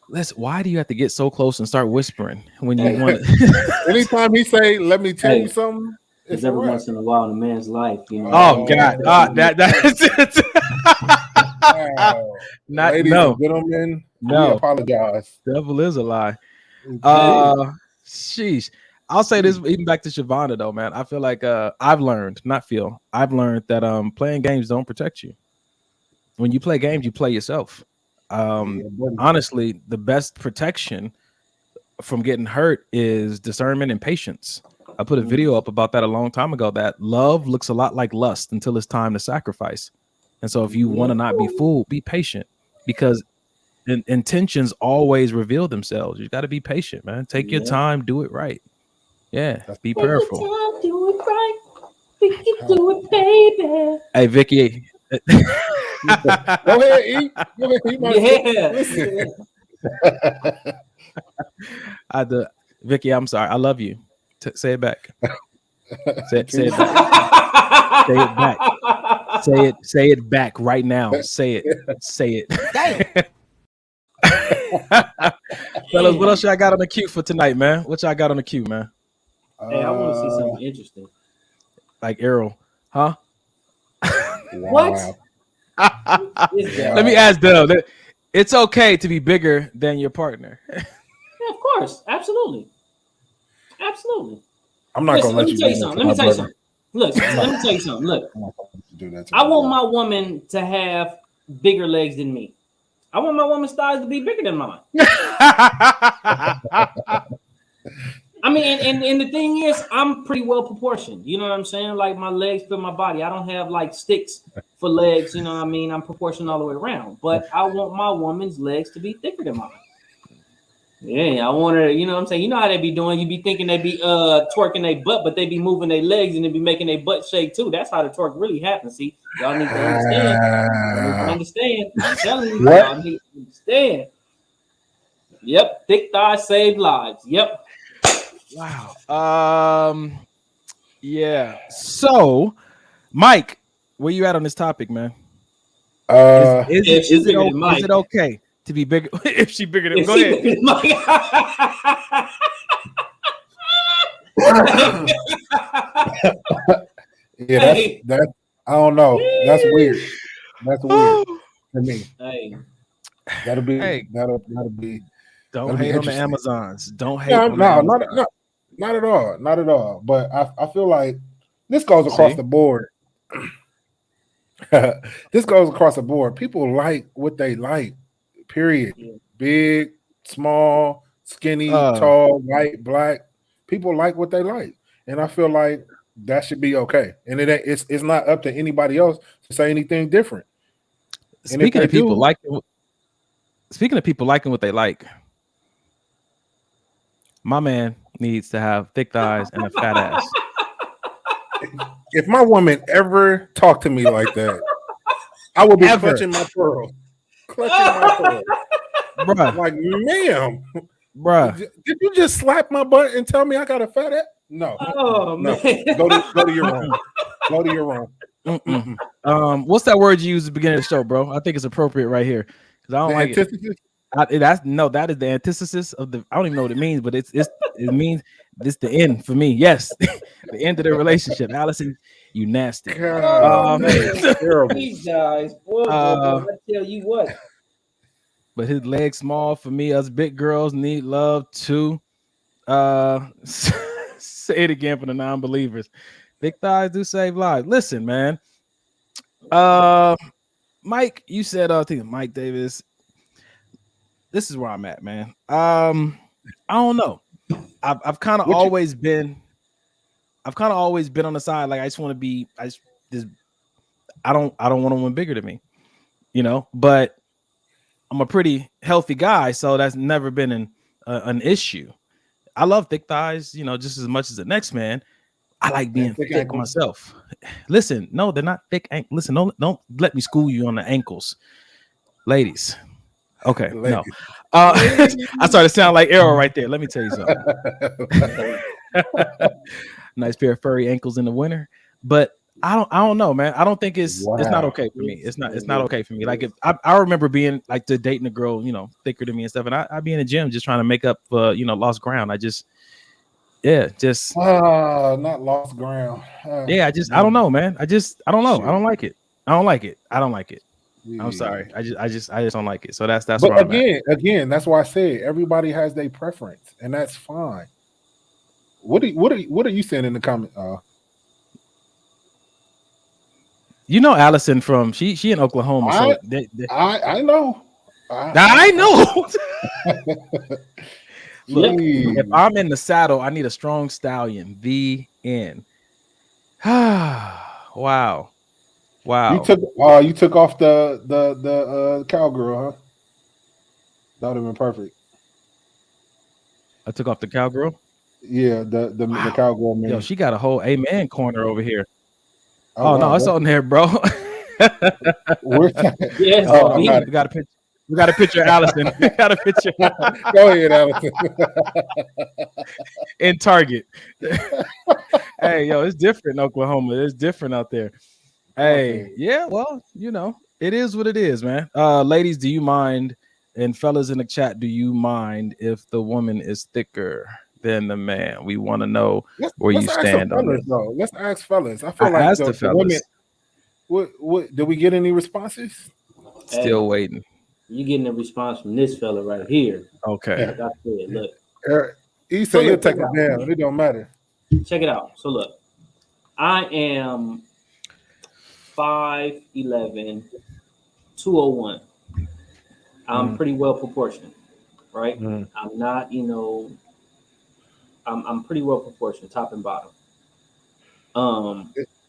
Listen, why do you have to get so close and start whispering when you want to? Anytime he say, "Let me tell you something," because every once in a while in a man's life, you know. Oh God, that's it. Not ladies no, and gentlemen. no. We apologize. Devil is a lie. Sheesh. I'll say this even back to Shavonda though, man. I feel like I've learned that playing games don't protect you. When you play games, you play yourself. Honestly, the best protection from getting hurt is discernment and patience. I put a video up about that a long time ago, that love looks a lot like lust until it's time to sacrifice. And so if you want to not be fooled, be patient, because intentions always reveal themselves. You got to be patient, man. Take your time, do it right. Yeah, be prayerful. Do it right. We can do it, baby. Hey, Vicky. Go ahead, E. Go ahead, Vicky, I'm sorry. I love you. Say it back. Say it back. Say it back. Say it back right now. Say it. Damn. Fellas, what else y'all got on the queue for tonight, man? What y'all got on the queue, man? Hey, I want to see something interesting. Like Errol, huh? What? Let me ask Dell. It's okay to be bigger than your partner. Yeah, of course. Absolutely. I'm not going to let you tell you something. Let me tell you something. Look, let me tell you something. Look, I want my woman to have bigger legs than me. I want my woman's thighs to be bigger than mine. I mean, and the thing is, I'm pretty well proportioned. You know what I'm saying? Like, my legs fit my body. I don't have like sticks for legs. You know what I mean? I'm proportioned all the way around. But I want my woman's legs to be thicker than mine. Yeah, I want her. You know what I'm saying? You know how they be doing? You be thinking they be twerking their butt, but they be moving their legs and they be making their butt shake too. That's how the twerk really happens. See, y'all need to understand. I'm telling you, y'all need to understand. Yep, thick thighs save lives. Yep. Wow. Yeah. So, Mike, where you at on this topic, man? Is it okay to be bigger if she bigger than? Go ahead. Yeah, that's I don't know. That's weird. That's weird to me. Hey, that'll be. Don't hate on the Amazons. Don't hate. Not at all. Not at all. But I feel like this goes across the board. This goes across the board. People like what they like. Period. Yeah. Big, small, skinny, tall, white, black. People like what they like, and I feel like that should be okay. And it's not up to anybody else to say anything different. Speaking of people liking what they like, my man needs to have thick thighs and a fat ass. If my woman ever talked to me like that, I would be clutching my pearls. Bruh. Like, ma'am. Bruh. Did you just slap my butt and tell me I got a fat ass? No. Oh, no. Man. Go to your room. Go to your room. What's that word you used at the beginning of the show, bro? I think it's appropriate right here. Because I don't like it. That is the antithesis of the. I don't even know what it means, but it means it's the end for me. Yes, the end of the relationship. Allison, you nasty. These guys, boy, I tell you what. But his legs small for me. Us big girls need love too. Say it again for the non-believers. Big thighs do save lives. Listen, man. Mike, you said Mike Davis. This is where I'm at, man. I don't know. I've kind of always been on the side. Like, I just want to be. I don't want a woman bigger than me, you know. But I'm a pretty healthy guy, so that's never been an issue. I love thick thighs, you know, just as much as the next man. I like being thick myself. Listen, no, they're not thick. Listen, don't let me school you on the ankles, ladies. Okay, no. I started to sound like Arrow right there. Let me tell you something. Nice pair of furry ankles in the winter. But I don't know, man. I don't think it's not okay for me. It's not okay for me. Like if I remember being like dating a girl, you know, thicker than me and stuff, and I'd be in the gym just trying to make up for lost ground. not lost ground. I don't know, man. I don't know. I don't like it. I don't like it. Yeah. I'm sorry. I just don't like it. So that's But where I'm at. again, that's why I said everybody has their preference, and that's fine. What are you saying in the comment? You know Allison from she in Oklahoma. So I know. I know. Look, if I'm in the saddle, I need a strong stallion. The end. Wow. You took off the cowgirl, huh? That would have been perfect. I took off the cowgirl. Yeah, the cowgirl man. Yo, she got a whole amen corner over here. Oh, no, it's on there, bro. Yes, we got a picture. We got a picture of Allison. We got a picture. Go ahead, Allison. In Target. Hey, yo, it's different in Oklahoma. It's different out there. Hey, yeah, well, you know, it is what it is, man. Ladies, do you mind? And fellas in the chat, do you mind if the woman is thicker than the man? We want to know where you stand on it. Let's ask fellas. I feel like the women. What did we get any responses? Still waiting. You getting a response from this fella right here. Okay. Like I said, look. He said he'll take it down. It don't matter. Check it out. So look, I am 5'11", 201. I'm pretty well proportioned, right? I'm not, I'm pretty well proportioned, top and bottom.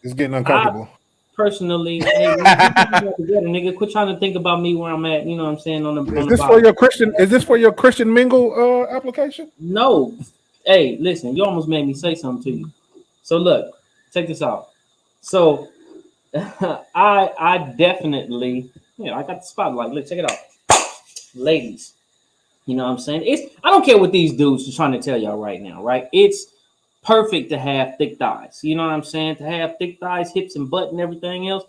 It's getting uncomfortable. Personally, hey, nigga, quit trying to think about me where I'm at. You know what I'm saying? Is this for your Christian mingle application? No. Hey, listen, you almost made me say something to you. So look, check this out. So I definitely, I got the spotlight. Look, check it out. Ladies, you know what I'm saying? I don't care what these dudes are trying to tell y'all right now, right? It's perfect to have thick thighs. You know what I'm saying? To have thick thighs, hips and butt and everything else.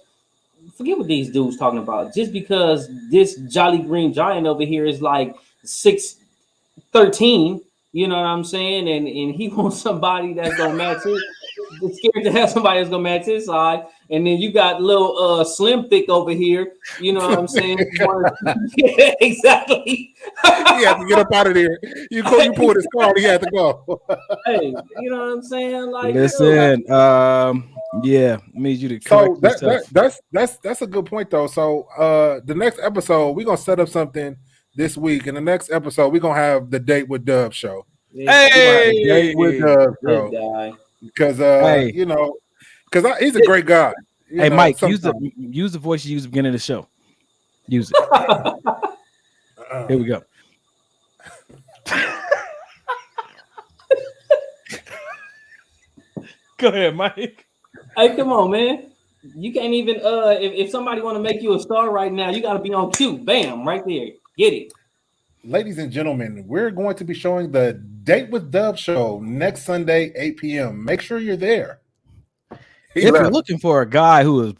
Forget what these dudes talking about. Just because this jolly green giant over here is like 6'13", you know what I'm saying? And he wants somebody that's gonna match his. He's scared to have somebody that's gonna match his size. And then you got little slim thick over here. You know what I'm saying? Yeah, exactly. He had to get up out of there. You pulled his car. He had to go. Hey, you know what I'm saying? Like, listen, yeah, need you to correct yourself. That's a good point though. So the next episode we're gonna set up something this week. In the next episode we're gonna have the Date with Dub show. Hey, Date with Dub show. Because because he's a great guy. Hey, Mike, use the voice you used at the beginning of the show. Use it. Here we go. Go ahead, Mike. Hey, come on, man. You can't even if somebody want to make you a star right now, you got to be on cue. Bam, right there. Get it. Ladies and gentlemen, we're going to be showing the Date with Dub show next Sunday, 8 p.m. Make sure you're there. If you're looking for a guy who is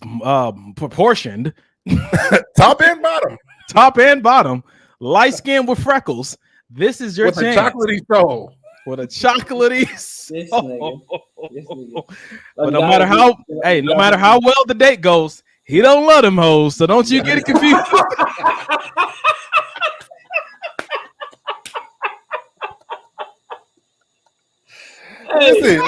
proportioned, top and bottom, light skin with freckles, this is your chance. With a chocolatey soul. With a chocolatey soul. This nigga. But no matter how well the date goes, he don't love them hoes. So don't you get it confused. Listen,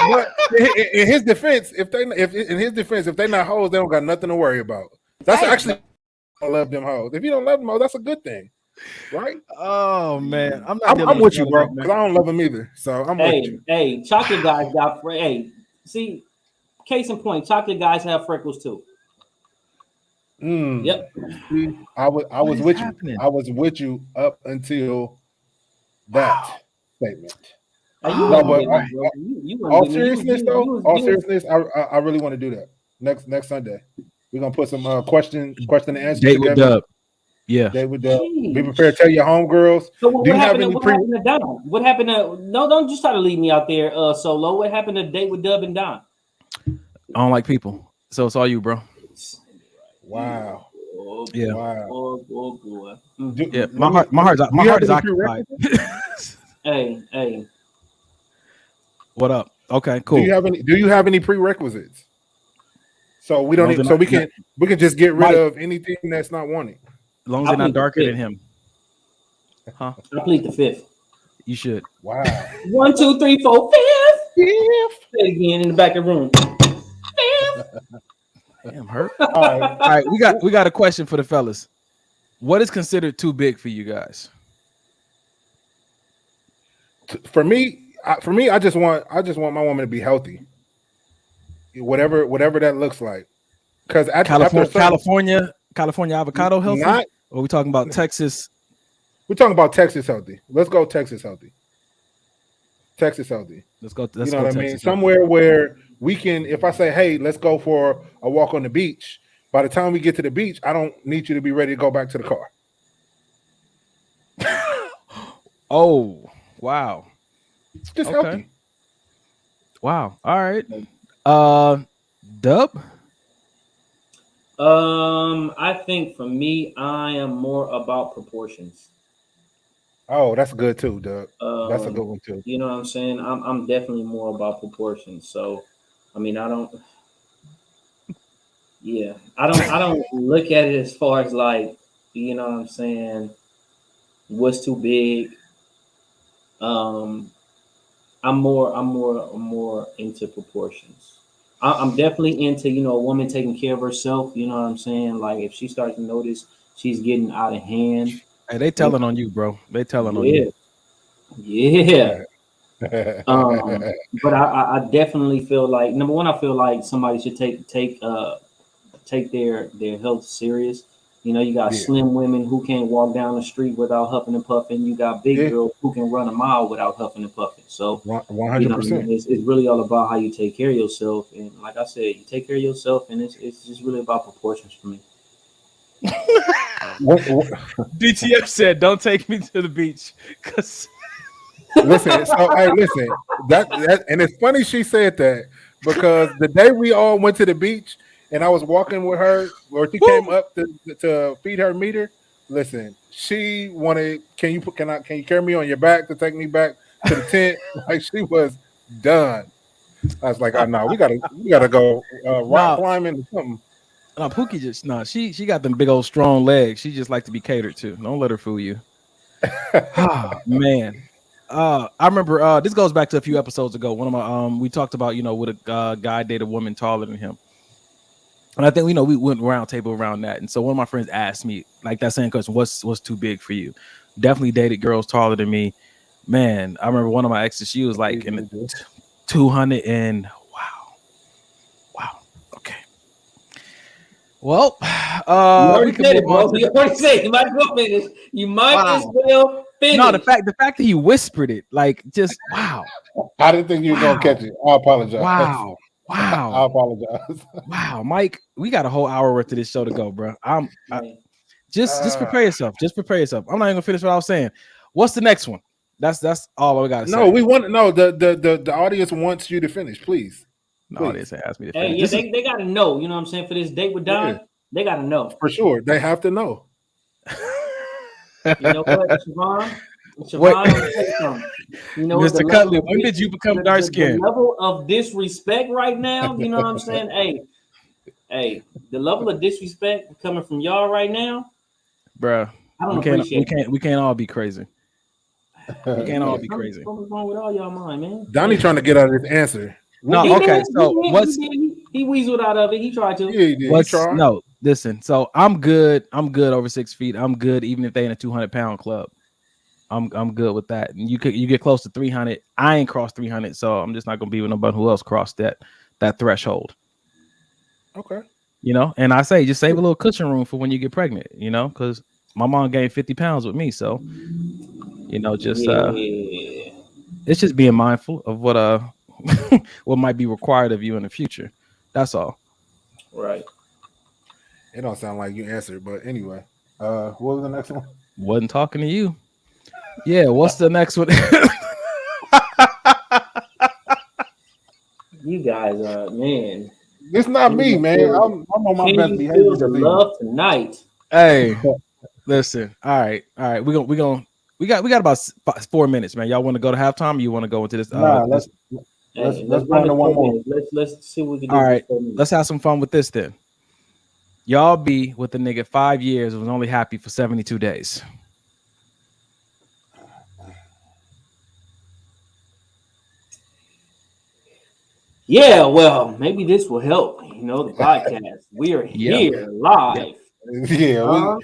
in his defense, if they're not hoes, they don't got nothing to worry about. That's actually I love them hoes. If you don't love them hoes, that's a good thing, right? Oh man, I'm with you, bro, because I don't love them either. So I'm with you. Hey, chocolate guys got see, case in point, chocolate guys have freckles too. Yep. I was with you. I was with you up until that statement. All seriousness, I really want to do that next Sunday. We're gonna put some question and answer Date together. With Dub. Yeah. Date with Dub. Be prepared to tell your homegirls. So what happened to Don? What happened to don't just try to leave me out there, Solo. What happened to Date with Dub and Don? I don't like people. So it's all you, bro. Wow. Oh, Yeah. Wow. oh, boy. Yeah. My heart is occupied. Hey. What up? Okay, cool. Do you have any prerequisites? So we don't. As long We as can just get rid of anything that's not wanted. as long as they're not darker than him. Huh? I plead the fifth. You should. Wow. 1, 2, 3, 4, fifth. Say it again in the back of the room. Damn, hurt. All right. We got a question for the fellas. What is considered too big for you guys? For me, I just want my woman to be healthy. Whatever that looks like. Because California avocado healthy? Or are we talking about Texas? We're talking about Texas healthy. Let's go Texas healthy. Texas healthy. Let's go. You know what I mean? Somewhere where we can, if I say, hey, let's go for a walk on the beach, by the time we get to the beach, I don't need you to be ready to go back to the car. Oh, wow. Just healthy. Wow. All right. Dub? I think for me, I am more about proportions. Oh, that's good too, Doug. That's a good one too. You know what I'm saying? I'm definitely more about proportions. So, I mean, I don't look at it as far as like, you know what I'm saying, what's too big. I'm more into proportions. I'm definitely into, you know, a woman taking care of herself. You know what I'm saying? Like if she starts to notice she's getting out of hand. Hey, they telling on you, bro. They telling on you. Yeah. But I definitely feel like, number one, I feel like somebody should take their health serious. You know, you got slim women who can't walk down the street without huffing and puffing. You got big girls who can run a mile without huffing and puffing. So 100%. You know, it's really all about how you take care of yourself. And like I said, you take care of yourself, and it's just really about proportions for me. DTF said, "Don't take me to the beach." Cause listen, that and it's funny she said that because the day we all went to the beach and I was walking with her, or she came up to feed her meter. Listen, she wanted, can you carry me on your back to take me back to the tent? Like she was done. I was like, oh no, we gotta go rock climbing or something. No, Pookie she got them big old strong legs. She just like to be catered to. Don't let her fool you. Oh, man. I remember this goes back to a few episodes ago. One of my we talked about, you know, would a guy date a woman taller than him? And I think, you know, we went round table around that. And so one of my friends asked me like that same question, what's too big for you? Definitely dated girls taller than me. Man, I remember one of my exes, she was like in the 200 and wow. Okay. Well, you already said it, bro. You already said it. You might as well finish. You might as well finish. No, the fact that he whispered it, like, just wow. I didn't think you were gonna catch it. I apologize. Wow. I apologize. Wow, Mike, we got a whole hour worth of this show to go, bro. Just prepare yourself. Just prepare yourself. I'm not even gonna finish what I was saying. What's the next one? That's all we gotta say. No, the audience wants you to finish, please. The audience asked me to finish. Hey, they gotta know, you know what I'm saying? For this date with Don, they gotta know. For sure. They have to know. You know what, Siobhan, you know, Mr. Cutley, when did you become dark skinned? The level of disrespect right now, you know what I'm saying? Hey, the level of disrespect coming from y'all right now, bruh. I don't appreciate it. We can't all be crazy. We can't all be crazy. What's wrong with all y'all mind, man? Donnie trying to get out of this answer. No, okay. So he weaseled out of it. He tried to. Yeah, he did. No, listen. So I'm good. I'm good over 6 feet. I'm good even if they in a 200-pound club. I'm good with that. And you get close to 300. I ain't crossed 300, so I'm just not gonna be with nobody who else crossed that threshold. Okay. You know, and I say just save a little cushion room for when you get pregnant. You know, because my mom gained 50 pounds with me, so you know, just it's just being mindful of what what might be required of you in the future. That's all. Right. It don't sound like you answered, but anyway. What was the next one? Wasn't talking to you. Yeah, what's the next one? You guys are, man. It's not me, man. I'm on my Can best you behavior feel the this evening. love tonight? Hey, listen. All right. We got about 4 minutes, man. Y'all want to go to halftime? Or you want to go into this? Nah, This. let's Let's go run into it one 4 more. minutes. Let's see what we can do. All for right. 4 minutes. Let's have some fun with this then. Y'all be with the nigga 5 years and was only happy for 72 days. Yeah, well, maybe this will help. You know, the podcast. We are here live. Yeah,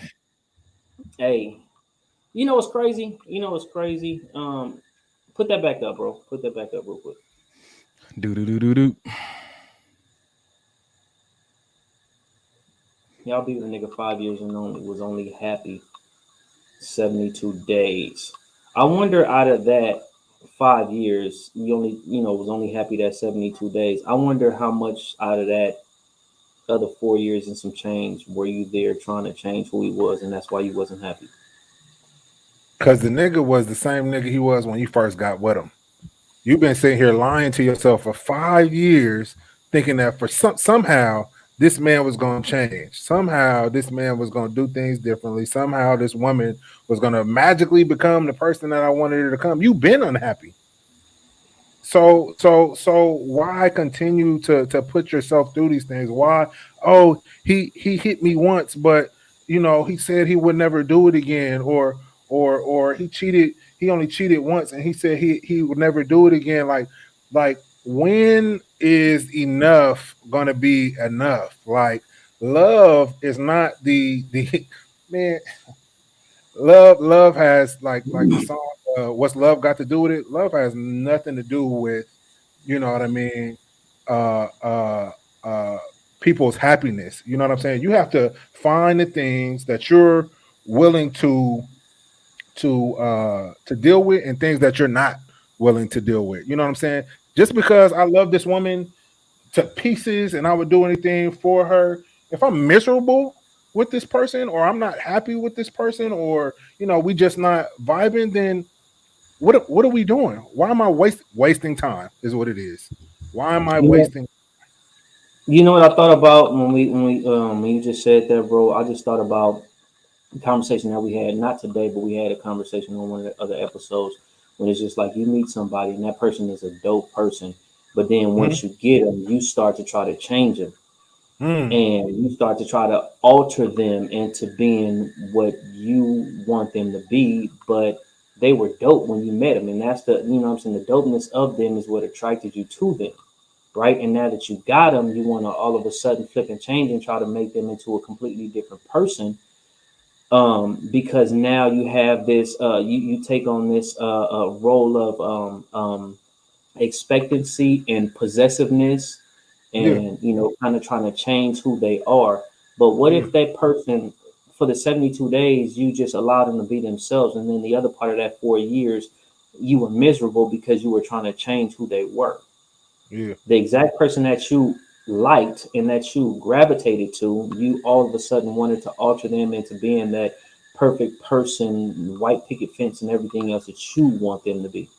Hey, you know what's crazy? Put that back up, bro. Put that back up real quick. Do. Y'all be with a nigga 5 years and was only happy 72 days. I wonder out of that 5 years, you was only happy that 72 days. I wonder how much out of that other 4 years and some change were you there trying to change who he was, and that's why you wasn't happy. because the nigga was the same nigga he was when you first got with him. You've been sitting here lying to yourself for 5 years, thinking that for somehow this man was going to change. Somehow this man was going to do things differently. Somehow this woman was going to magically become the person that I wanted her to come. You've been unhappy. So why continue to put yourself through these things? Why? Oh, he hit me once, but he said he would never do it again, or he cheated. He only cheated once, and he said he would never do it again. Like when is enough gonna be enough? Like love is not the man. Love has like the song. What's love got to do with it? Love has nothing to do with, you know what I mean, people's happiness. You know what I'm saying? You have to find the things that you're willing to deal with and things that you're not willing to deal with. You know what I'm saying? Just because I love this woman to pieces and I would do anything for her, if I'm miserable with this person or I'm not happy with this person or we just not vibing, then what are we doing? Why am I wasting time is what it is. Why am I wasting? You know what I thought about when you just said that, bro? I just thought about the conversation that we had, not today, but we had a conversation on one of the other episodes when it's just like you meet somebody and that person is a dope person, but then once you get them, you start to try to change them. And you start to try to alter them into being what you want them to be, but they were dope when you met them. And that's the dopeness of them is what attracted you to them, right? And now that you got them, you want to all of a sudden flip and change and try to make them into a completely different person, because now you have this you take on this role of expectancy and possessiveness and kind of trying to change who they are. But what if that person for the 72 days you just allowed them to be themselves, and then the other part of that 4 years you were miserable because you were trying to change who they were? The exact person that you liked and that you gravitated to, you all of a sudden wanted to alter them into being that perfect person, white picket fence and everything else that you want them to be.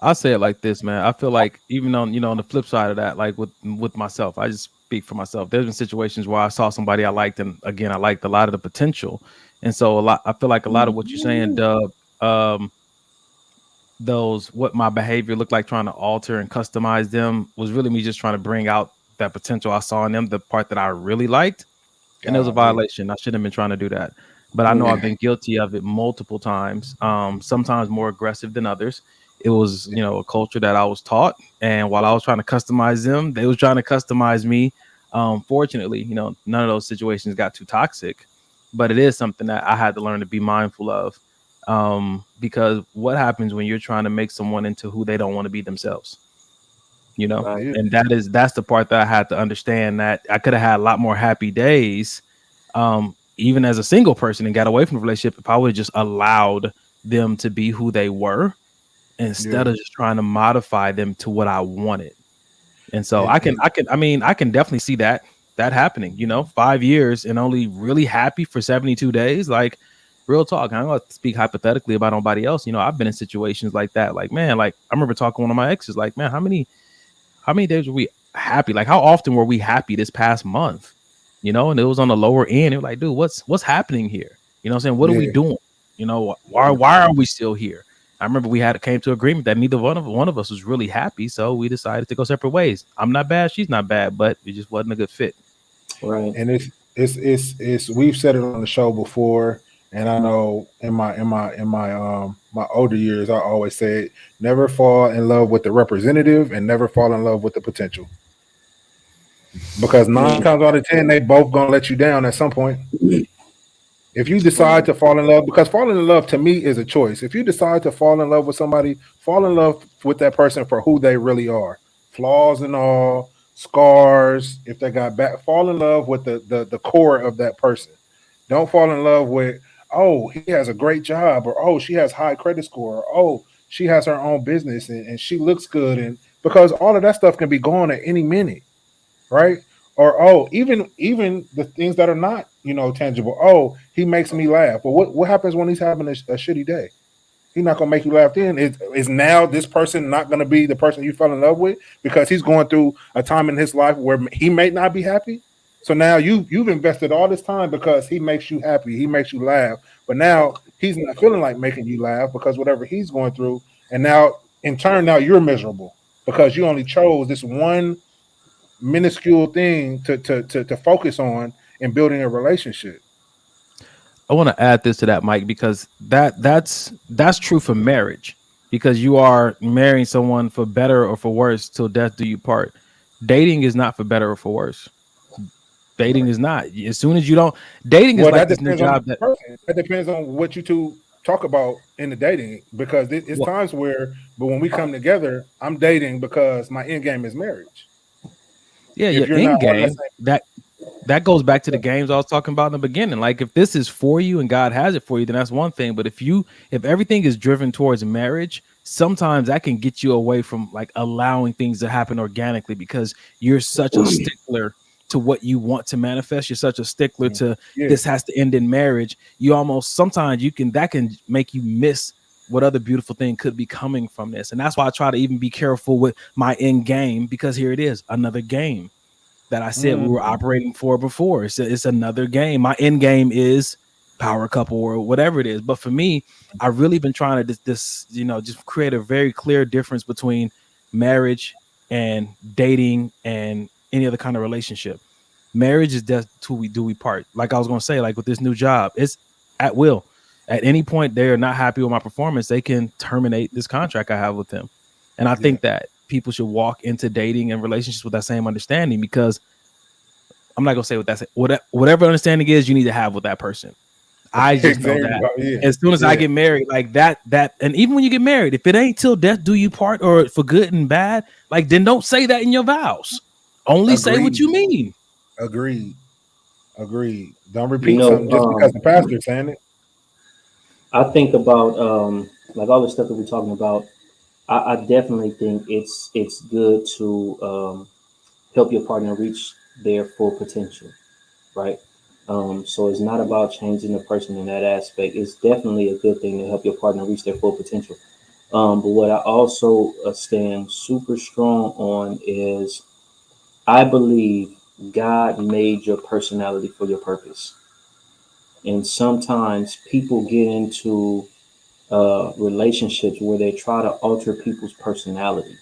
I'll say it like this, man. I feel like even on on the flip side of that, like with myself, I just speak for myself. There's been situations where I saw somebody I liked, and again, I liked a lot of the potential, and so I feel like a lot of what you're saying, Dub, what my behavior looked like trying to alter and customize them was really me just trying to bring out that potential I saw in them, the part that I really liked, and it was a violation. I shouldn't have been trying to do that, but I know I've been guilty of it multiple times. Sometimes more aggressive than others. It was, a culture that I was taught, and while I was trying to customize them, they was trying to customize me. Fortunately, none of those situations got too toxic, but it is something that I had to learn to be mindful of, because what happens when you're trying to make someone into who they don't want to be themselves, and that's the part that I had to understand, that I could have had a lot more happy days, even as a single person, and got away from the relationship if I would have just allowed them to be who they were, instead of just trying to modify them to what I wanted. And so I can definitely see that happening, 5 years and only really happy for 72 days. Like, real talk. I'm going to speak hypothetically about nobody else. I've been in situations like that. Like, man, like I remember talking to one of my exes, like, man, how many days were we happy. Like, how often were we happy this past month? You know, and it was on the lower end. It was like, dude, what's happening here? You know what I'm saying? What are we doing? You know, why are we still here? I remember we came to agreement that neither one of us was really happy, so we decided to go separate ways. I'm not bad, she's not bad, but it just wasn't a good fit. Right. And it's we've said it on the show before, and I know in my my older years I always said never fall in love with the representative and never fall in love with the potential. Because 9 times out of 10 they both gonna let you down at some point. If you decide to fall in love, because falling in love to me is a choice. If you decide to fall in love with somebody, fall in love with that person for who they really are, flaws and all, scars. If they got back, fall in love with the core of that person. Don't fall in love with, oh, he has a great job, or oh, she has high credit score, or oh, she has her own business and she looks good, and because all of that stuff can be gone at any minute, right? Or oh, even the things that are not, you know, tangible. Oh, he makes me laugh. But what happens when he's having a shitty day? He's not gonna make you laugh then. Is now this person not gonna be the person you fell in love with because he's going through a time in his life where he may not be happy? So now you've invested all this time because he makes you happy, he makes you laugh, but now he's not feeling like making you laugh because whatever he's going through, and now in turn now you're miserable because you only chose this one minuscule thing to focus on in building a relationship. I want to add this to that, Mike, because that's true for marriage, because you are marrying someone for better or for worse till death do you part. Dating is not for better or for worse. Dating is not. As soon as you don't, dating is like this new job that depends on what you two talk about in the dating, because it's times where, but when we come together, I'm dating because my end game is marriage. Yeah, your end game, that goes back to the games I was talking about in the beginning. Like, if this is for you and God has it for you, then that's one thing. But if everything is driven towards marriage, sometimes that can get you away from like allowing things to happen organically, because you're such a stickler to what you want to manifest. You're such a stickler to this has to end in marriage. You almost sometimes that can make you miss what other beautiful thing could be coming from this. And that's why I try to even be careful with my end game, because here it is, another game that I said we were operating for before. It's another game. My end game is power couple or whatever it is. But for me, I've really been trying to just create a very clear difference between marriage and dating and any other kind of relationship. Marriage is death till we do we part. Like I was going to say, like with this new job, it's at will. At any point they are not happy with my performance, they can terminate this contract I have with them. And I think that people should walk into dating and relationships with that same understanding, because I'm not gonna say whatever understanding is you need to have with that person. I just know that as soon as I get married, like that, and even when you get married, if it ain't till death do you part, or for good and bad, like then don't say that in your vows. Only say what you mean. Agreed. Don't repeat something just because the pastor's saying it. I think about like all the stuff that we're talking about. I definitely think it's good to help your partner reach their full potential, right? So it's not about changing the person in that aspect. It's definitely a good thing to help your partner reach their full potential. But what I also stand super strong on is I believe God made your personality for your purpose. And sometimes people get into relationships where they try to alter people's personality.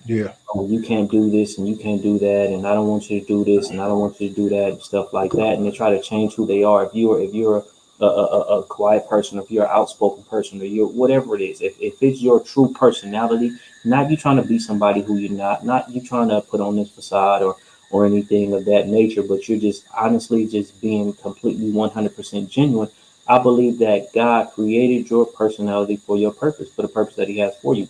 Yeah. Oh, you can't do this and you can't do that, and I don't want you to do this and I don't want you to do that, and stuff like that. And they try to change who they are. If you're a quiet person, if you're an outspoken person, or you're whatever it is, if it's your true personality, not you trying to be somebody who you're not you trying to put on this facade or anything of that nature, but you're just honestly just being completely 100% genuine. I believe that God created your personality for your purpose, for the purpose that He has for you.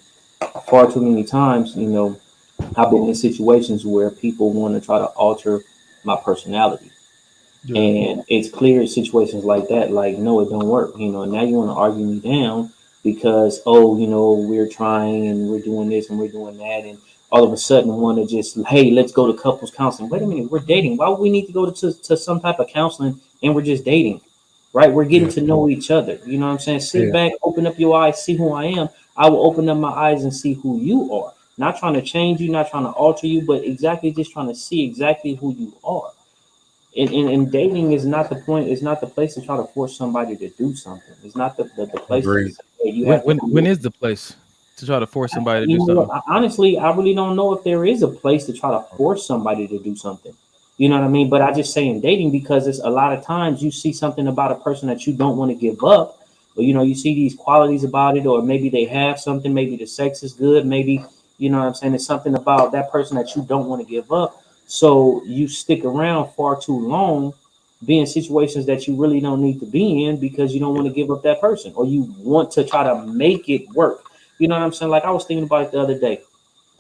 Far too many times, I've been in situations where people want to try to alter my personality. Yeah. And it's clear situations like that, like, no, it don't work. Now you want to argue me down because, we're trying and we're doing this and we're doing that. And all of a sudden want to just, hey, let's go to couples counseling. Wait a minute, we're dating. Why would we need to go to some type of counseling and we're just dating? Right? We're getting to know each other. You know what I'm saying? Sit back, open up your eyes, see who I am. I will open up my eyes and see who you are. not trying to change you, not trying to alter you, but exactly just trying to see exactly who you are. And dating is not the point. It's not the place to try to force somebody to do something. It's not the place to say, hey, you have to. When is the place to try to force somebody to You do know something? what? Honestly, I really don't know if there is a place to try to force somebody to do something. You know what I mean? But I just say in dating, because it's a lot of times you see something about a person that you don't want to give up, or you see these qualities about it, or maybe they have something, maybe the sex is good, maybe you know what I'm saying, it's something about that person that you don't want to give up. So you stick around far too long, be in situations that you really don't need to be in because you don't want to give up that person, or you want to try to make it work. You know what I'm saying? Like I was thinking about it the other day.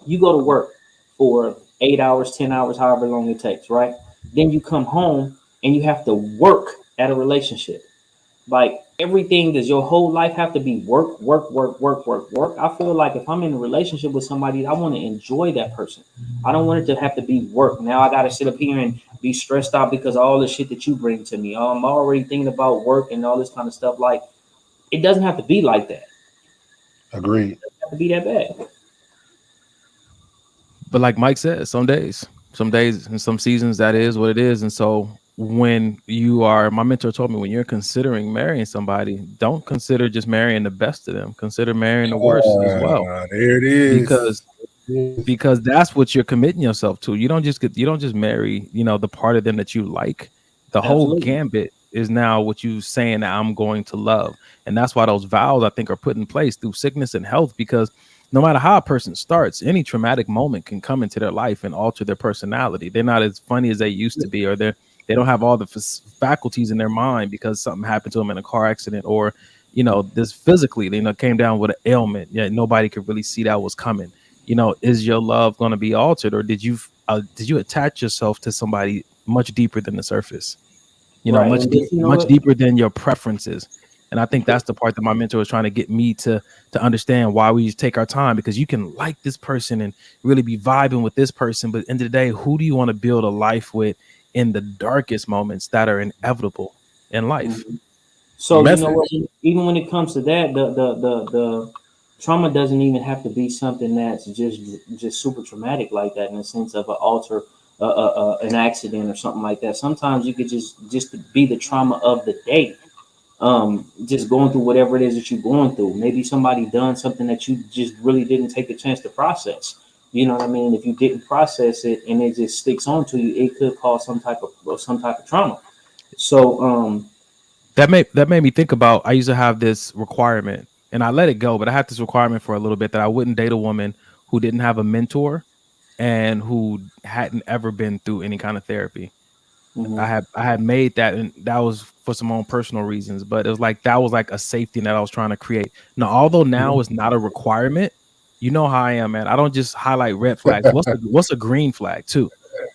You go to work for 8 hours, 10 hours, however long it takes, right? Then you come home and you have to work at a relationship. Like everything, does your whole life have to be work, work, work, work, work, work? I feel like if I'm in a relationship with somebody, I want to enjoy that person. I don't want it to have to be work. Now I got to sit up here and be stressed out because of all the shit that you bring to me. I'm already thinking about work and all this kind of stuff. Like it doesn't have to be like that. Agreed. It doesn't have to be that bad. But like Mike said, some days and some seasons, that is what it is. And so when my mentor told me, when you're considering marrying somebody, don't consider just marrying the best of them. Consider marrying the worst as well. There it is. Because that's what you're committing yourself to. You don't just marry, the part of them that you like. The whole gambit is now what you saying that I'm going to love. And that's why those vows, I think, are put in place through sickness and health, because no matter how a person starts, any traumatic moment can come into their life and alter their personality. They're not as funny as they used to be, or they don't have all the faculties in their mind because something happened to them in a car accident, or this physically, came down with an ailment. Yeah, nobody could really see that was coming. Is your love going to be altered, or did you attach yourself to somebody much deeper than the surface? Much deeper than your preferences. And I think that's the part that my mentor was trying to get me to understand, why we take our time, because you can like this person and really be vibing with this person, but at the end of the day, who do you want to build a life with in the darkest moments that are inevitable in life? Mm-hmm. So you know what? Even when it comes to that, the trauma doesn't even have to be something that's just super traumatic like that, in the sense of an accident or something like that. Sometimes you could just be the trauma of the day. Just going through whatever it is that you're going through. Maybe somebody done something that you just really didn't take a chance to process. You know what I mean? If you didn't process it and it just sticks onto you, it could cause some type of trauma. So that made me think about, I used to have this requirement and I let it go, but I had this requirement for a little bit, that I wouldn't date a woman who didn't have a mentor and who hadn't ever been through any kind of therapy. Mm-hmm. I had made that, and that was for some own personal reasons, but it was like, that was like a safety net I was trying to create. Now, although now it's not a requirement, you know how I am, man. I don't just highlight red flags. What's a green flag too?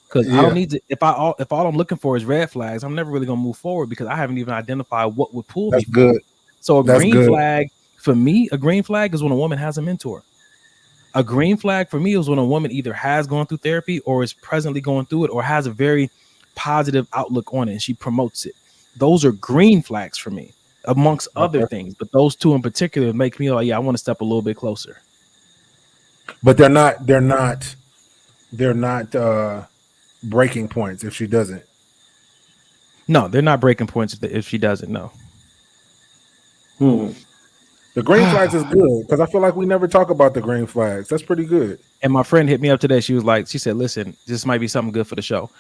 Because I don't need to. If all I'm looking for is red flags, I'm never really gonna move forward, because I haven't even identified what would pull me forward. So a green flag for me, a green flag is when a woman has a mentor. A green flag for me is when a woman either has gone through therapy or is presently going through it, or has a very positive outlook on it and she promotes it. Those are green flags for me, amongst other things, but those two in particular make me like, yeah, I want to step a little bit closer. But they're not breaking points if she doesn't. No, they're not breaking points if she doesn't. No. The green flags is good, because I feel like we never talk about the green flags. That's pretty good. And my friend hit me up today. She said, listen, this might be something good for the show.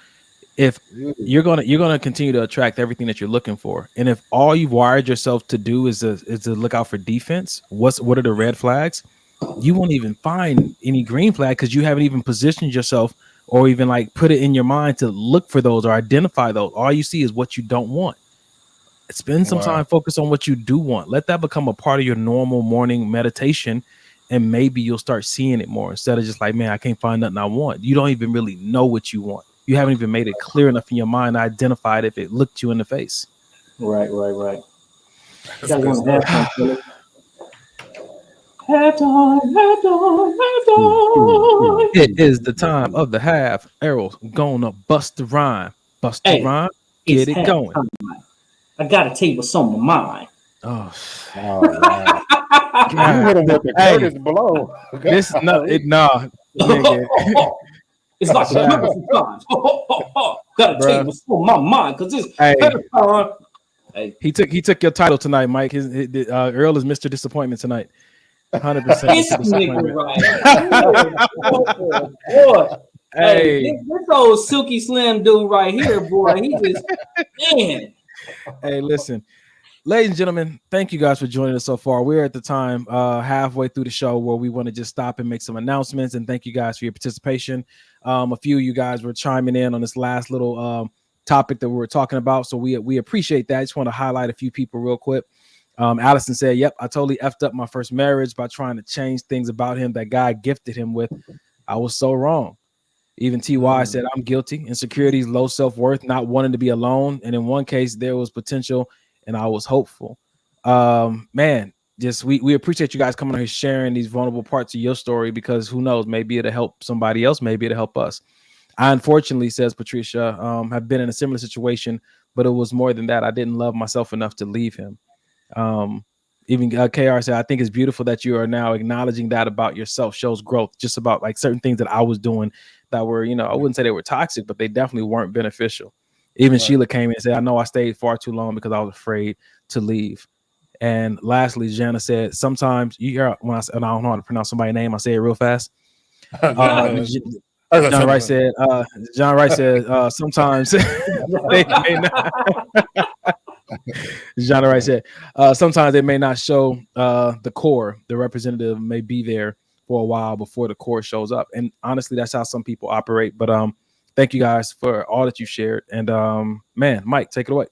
If you're gonna continue to attract everything that you're looking for, and if all you've wired yourself to do is to look out for defense, what are the red flags? You won't even find any green flag, because you haven't even positioned yourself or even like put it in your mind to look for those or identify those. All you see is what you don't want. Spend some time, focus on what you do want. Let that become a part of your normal morning meditation, and maybe you'll start seeing it more, instead of just like, man, I can't find nothing I want. You don't even really know what you want. You haven't even made it clear enough in your mind to identify it if it looked you in the face. Right. Half time. It is the time of the half. Errol's gonna bust the rhyme. Rhyme. Get it going. I gotta tell you what's on my mind. Oh wow. hit him with the Curtis blow. This nigga. It's like a number sometimes. Gotta take what's on my mind because it's time. Hey. He took your title tonight, Mike. Earl is Mr. Disappointment tonight. 100%. This nigga right. Boy. Hey, this old silky slim dude right here, boy. He just man. Hey, listen. Ladies and gentlemen, thank you guys for joining us so far. We're at the time halfway through the show where we want to just stop and make some announcements, and thank you guys for your participation. A few of you guys were chiming in on this last little topic that we were talking about, so we appreciate that. I just want to highlight a few people real quick. Allison said, yep, I totally effed up my first marriage by trying to change things about him that God gifted him with. I was so wrong. Even TY said, I'm guilty. Insecurities, low self-worth, not wanting to be alone. And in one case, there was potential and I was hopeful. Man, just we appreciate you guys coming on here sharing these vulnerable parts of your story, because who knows, maybe it'll help somebody else, maybe it'll help us. I unfortunately, says Patricia, have been in a similar situation, but it was more than that. I didn't love myself enough to leave him. Even KR said, I think it's beautiful that you are now acknowledging that about yourself. Shows growth, just about like certain things that I was doing that were, I wouldn't say they were toxic, but they definitely weren't beneficial. Even Sheila came in and said, I know I stayed far too long because I was afraid to leave. And lastly, Jana said, sometimes you hear when I don't know how to pronounce somebody's name, I say it real fast. John Wright said, sometimes they may not. John Wright said, sometimes they may not show the core. The representative may be there for a while before the core shows up. And honestly, that's how some people operate. But thank you guys for all that you shared. And man, Mike, take it away.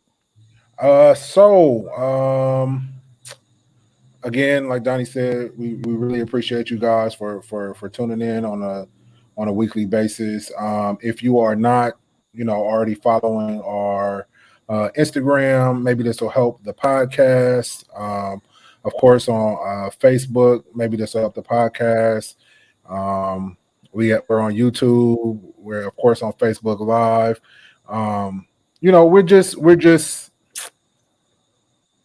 Again, like Donnie said, we really appreciate you guys for tuning in on a weekly basis. If you are not, already following our Instagram, maybe this will help the podcast. Of course, on Facebook, maybe this will help the podcast. We're on YouTube. We're of course on Facebook Live.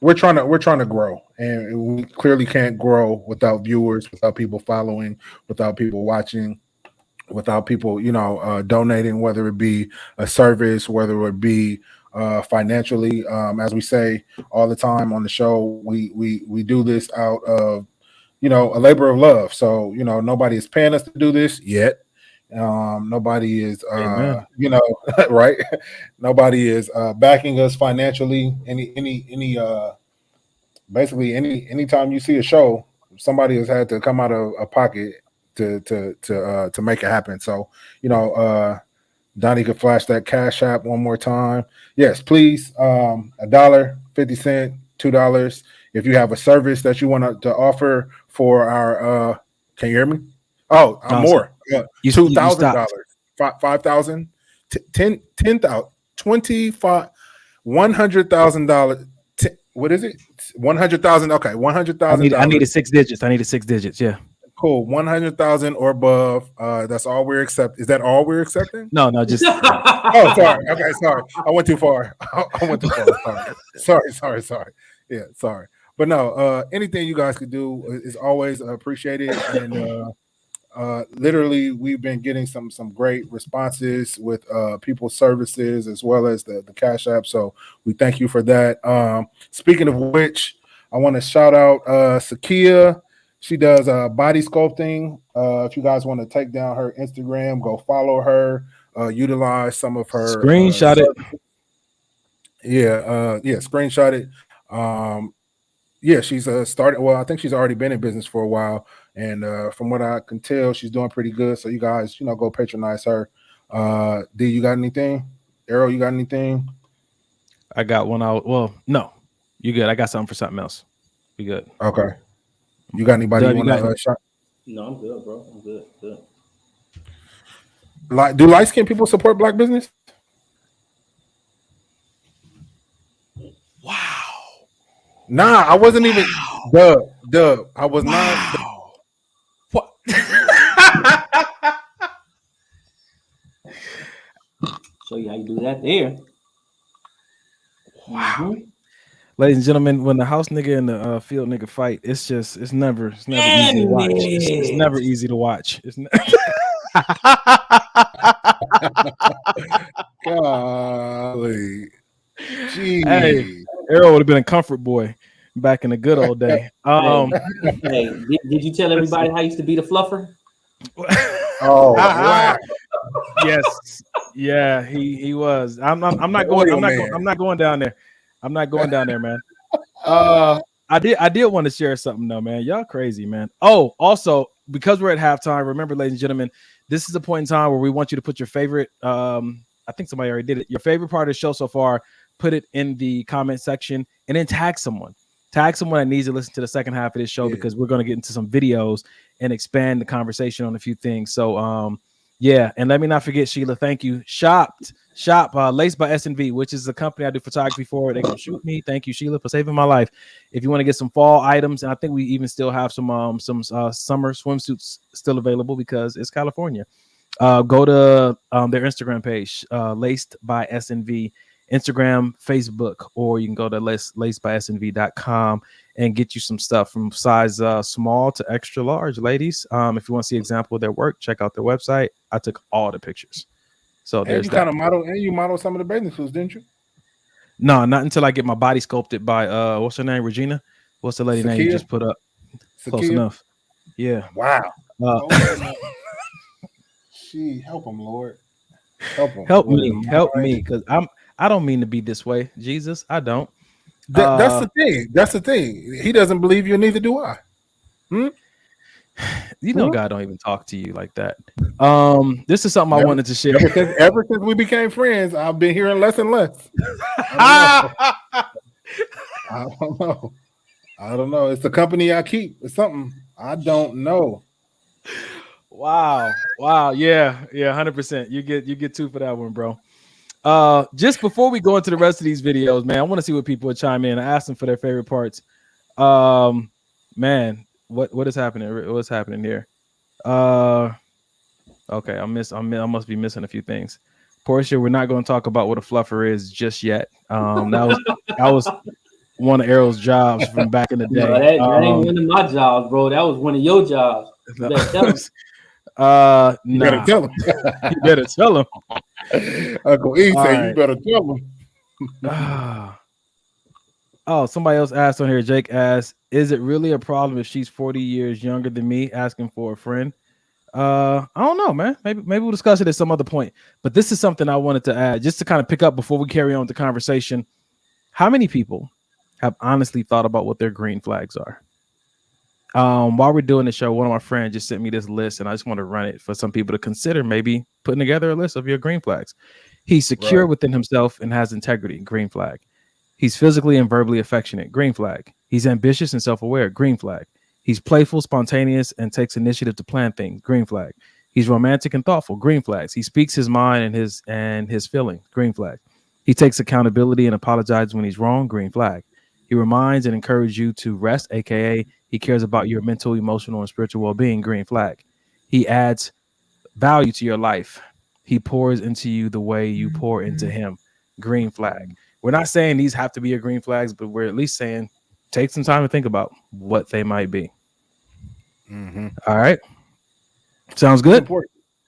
We're trying to grow, and we clearly can't grow without viewers, without people following, without people watching, without people, donating, whether it be a service, whether it be financially. As we say all the time on the show, we do this out of, a labor of love. So, nobody is paying us to do this yet. Nobody is, right. Nobody is backing us financially. Basically anytime you see a show, somebody has had to come out of a pocket to make it happen. So, Donnie could flash that Cash App one more time. Yes, please. $1, 50 cents, $2. If you have a service that you want to offer for our, can you hear me? Oh, more. $2,000, $5,000, $10,000, $25,000, $100,000. What is it? 100,000. Okay, 100,000. I needed 6 digits. Yeah. Cool. 100,000 or above. That's all we're accepting. Is that all we're accepting? No, just. Oh, sorry. Okay, sorry. I went too far. Sorry. Yeah, sorry. But no, anything you guys could do is always appreciated. And literally, we've been getting some great responses with people's services as well as the Cash App. So we thank you for that. Speaking of which, I want to shout out Sakia. She does body sculpting. If you guys want to take down her Instagram, go follow her. Utilize some of her. Screenshot it. Screenshot it. She's started. Well, I think she's already been in business for a while, and from what I can tell, she's doing pretty good. So you guys, go patronize her. D, you got anything? Arrow, you got anything? I got one out. Well, no, you good. I got something for something else. Be good. Okay. You got anybody you want to shot? No, I'm good, bro. I'm good. Do light-skinned people support black business? Wow. Nah, I wasn't even. Dub. I was not. What? Show you how you do that there. Wow. Ladies and gentlemen, when the house nigga and the field nigga fight, it's never easy to watch. It's never easy to watch. Golly. Jeez. Hey, Arrow would have been a comfort boy back in the good old day. Hey, did you tell everybody how I used to be the fluffer? Oh, wow. Yes, yeah, he was. I'm not going down there. I'm not going down there, man. I did want to share something though, man. Y'all crazy, man. Oh, also, because we're at halftime, remember, ladies and gentlemen, this is a point in time where we want you to put your favorite. I think somebody already did it. Your favorite part of the show so far. Put it in the comment section and then tag someone. Tag someone that needs to listen to the second half of this show because we're going to get into some videos and expand the conversation on a few things. So, yeah, and let me not forget, Sheila. Thank you. Shop, Laced by SNV, which is the company I do photography for. They're gonna shoot me. Thank you, Sheila, for saving my life. If you want to get some fall items, and I think we even still have some summer swimsuits still available because it's California. Go to their Instagram page, Laced by SNV, Instagram, Facebook, or you can go to lacedbysnv.com and get you some stuff from size small to extra large, ladies. If you want to see an example of their work, check out their website. I took all the pictures. So there's you kind of model some of the bathing suits, didn't you? No, not until I get my body sculpted by what's her name, Regina? What's the lady name you just put up? Close enough. Yeah. Wow. She help him, Lord. Help me, because I don't mean to be this way, Jesus. I don't. That's the thing. That's the thing. He doesn't believe you, neither do I. You know, God don't even talk to you like that. This is something I wanted to share. Ever since we became friends, I've been hearing less and less. I don't know. It's the company I keep. It's something. I don't know. Wow. Yeah, 100%. You get two for that one, bro. Just before we go into the rest of these videos, man, I want to see what people would chime in. I asked them for their favorite parts. Man, what is happening? What's happening here? Okay, I must be missing a few things. Portia, we're not going to talk about what a fluffer is just yet. That was one of Errol's jobs from back in the day. No, that ain't one of my jobs, bro. That was one of your jobs. You better tell him. You better tell him. You better tell him. Uncle E say you better tell him. Oh, somebody else asked on here. Jake asked, "Is it really a problem if she's 40 years younger than me, asking for a friend?" I don't know, man. Maybe we'll discuss it at some other point. But this is something I wanted to add, just to kind of pick up before we carry on with the conversation. How many people have honestly thought about what their green flags are? While we're doing the show, one of my friends just sent me this list, and I just want to run it for some people to consider maybe putting together a list of your green flags. He's secure within himself and has integrity, green flag. He's physically and verbally affectionate, green flag. He's ambitious and self-aware, green flag. He's playful, spontaneous, and takes initiative to plan things, green flag. He's romantic and thoughtful, green flags. He speaks his mind and his feelings, green flag. He takes accountability and apologizes when he's wrong, green flag. He reminds and encourages you to rest, aka he cares about your mental, emotional, and spiritual well-being, green flag. He adds value to your life. He pours into you the way you pour into him, green flag. We're not saying these have to be your green flags, but we're at least saying take some time to think about what they might be. All right. Sounds good.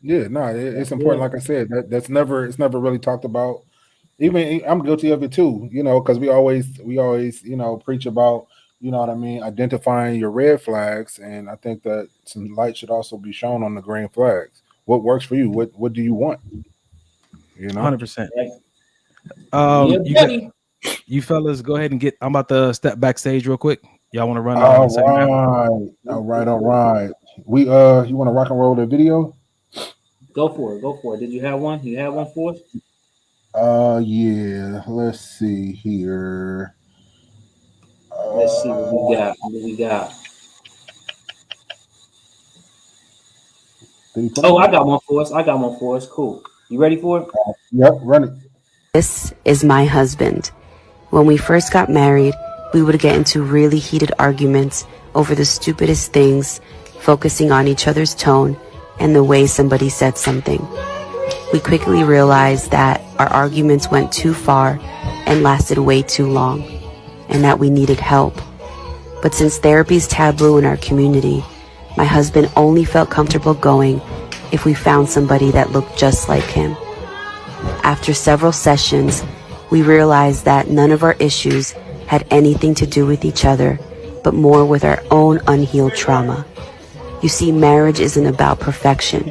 Yeah, no, it's important. Like I said, it's never really talked about. Even I'm guilty of it too, because we always, preach about, what I mean, identifying your red flags. And I think that some light should also be shown on the green flags. What works for you? What do you want? 100%. You fellas, go ahead and I'm about to step backstage real quick. Y'all want to run? All right. We you want to rock and roll the video? Go for it. Did you have one? You have one for us? Yeah. Let's see here. Let's see what we got. Oh, I got one for us. Cool. You ready for it? Yep, run it. This is my husband. When we first got married, we would get into really heated arguments over the stupidest things, focusing on each other's tone and the way somebody said something. We quickly realized that our arguments went too far and lasted way too long. and that we needed help. But since therapy's taboo in our community, my husband only felt comfortable going if we found somebody that looked just like him. After several sessions, we realized that none of our issues had anything to do with each other, but more with our own unhealed trauma. You see, marriage isn't about perfection.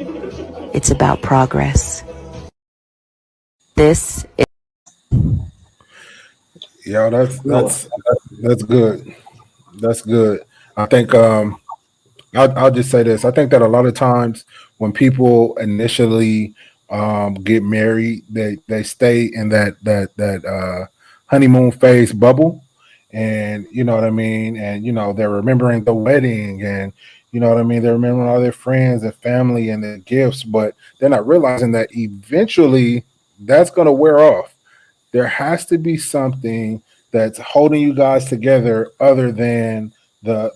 It's about progress. This is... Yeah, that's good. That's good. I think I'll just say this. I think that a lot of times when people initially get married, they stay in that honeymoon phase bubble, and you know what I mean. And you know they're remembering the wedding, and you know what I mean. They're remembering all their friends and family and their gifts, but they're not realizing that eventually that's going to wear off. There has to be something that's holding you guys together other than the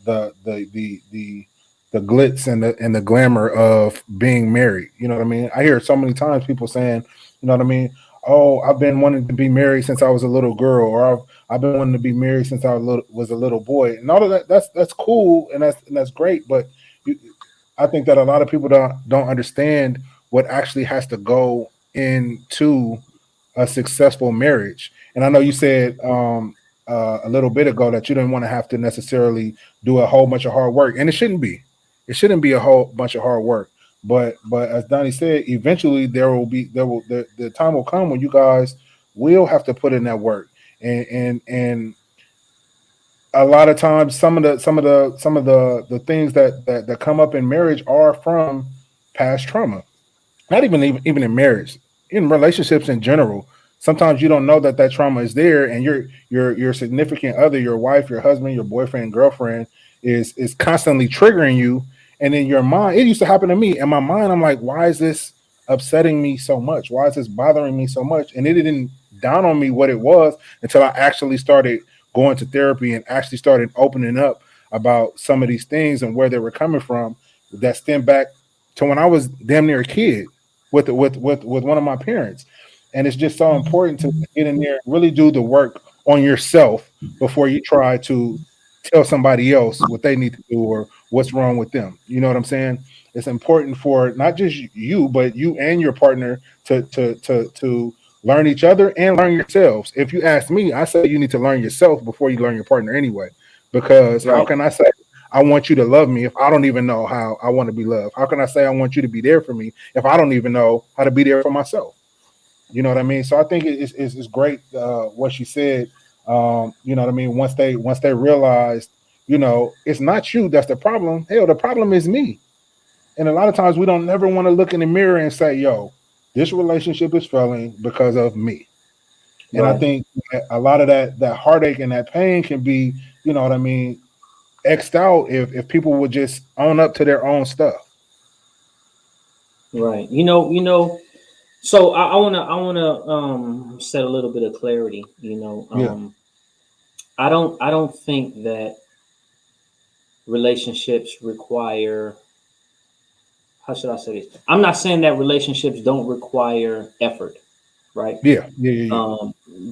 glitz and the glamour of being married. You know what I mean? I hear so many times people saying, you know what I mean? Oh, I've been wanting to be married since I was a little girl, or I've been wanting to be married since I was a little boy. And all of that, that's cool and that's great. But I think that a lot of people don't understand what actually has to go into a successful marriage. And I know you said a little bit ago that you didn't want to have to necessarily do a whole bunch of hard work, and it shouldn't be. It shouldn't be a whole bunch of hard work. But as Donnie said, eventually the time will come when you guys will have to put in that work. And a lot of times some of the things that come up in marriage are from past trauma. Not even in marriage, in relationships in general. Sometimes you don't know that trauma is there, and your significant other, your wife, your husband, your boyfriend, girlfriend is constantly triggering you. And in your mind, it used to happen to me. In my mind, I'm like, why is this upsetting me so much? Why is this bothering me so much? And it didn't dawn on me what it was until I actually started going to therapy and actually started opening up about some of these things and where they were coming from that stem back to when I was damn near a kid with one of my parents. And it's just so important to get in there and really do the work on yourself before you try to tell somebody else what they need to do or what's wrong with them. You know what I'm saying? It's important for not just you, but you and your partner to learn each other and learn yourselves. If you ask me, I say you need to learn yourself before you learn your partner anyway. Because how can I say I want you to love me if I don't even know how I want to be loved? How can I say I want you to be there for me if I don't even know how to be there for myself? You know what I mean? So I think it's great what she said. You know what I mean? Once they realized, you know, it's not you that's the problem. Hell, the problem is me. And a lot of times we don't never want to look in the mirror and say, yo, this relationship is failing because of me. And Right. I think a lot of that heartache and that pain can be, you know what I mean, X'd out if people would just own up to their own stuff. Right. So I wanna set a little bit of clarity. I don't think that relationships require, how should I say this? I'm not saying that relationships don't require effort, right? Yeah.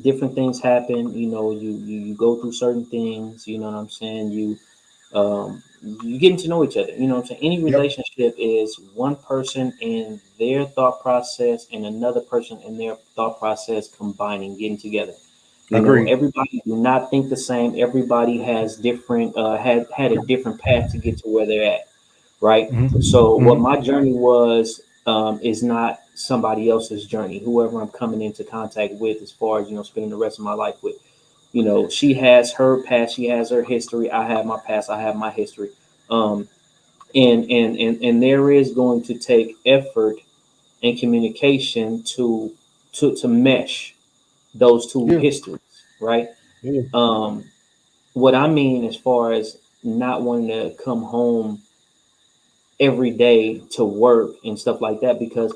Different things happen, you go through certain things, you know what I'm saying? You getting to know each other, you know what I'm saying? Any relationship is one person and their thought process and another person and their thought process combining, getting together. Everybody do not think the same. Everybody has different had a different path to get to where they're at, right? So what my journey was is not somebody else's journey. Whoever I'm coming into contact with, as far as spending the rest of my life with, she has her past, she has her history. I have my past, I have my history. And there is going to take effort and communication to mesh those two histories, right? What I mean, as far as not wanting to come home every day to work and stuff like that, because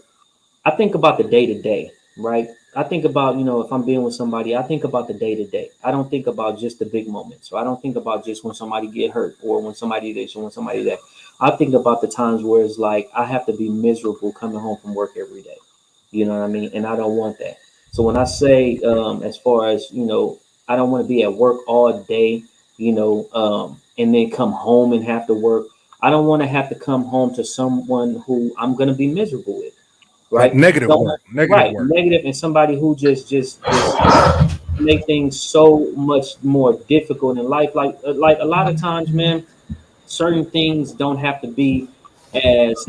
I think about the day to day, right? I think about, if I'm being with somebody, I think about the day to day. I don't think about just the big moments. So I don't think about just when somebody get hurt or when somebody this or when somebody that. I think about the times where it's like I have to be miserable coming home from work every day. You know what I mean? And I don't want that. So when I say, as far as, I don't want to be at work all day, and then come home and have to work. I don't want to have to come home to someone who I'm going to be miserable with, right? Negative work, right, negative, and somebody who just make things so much more difficult in life. Like a lot of times, man, certain things don't have to be as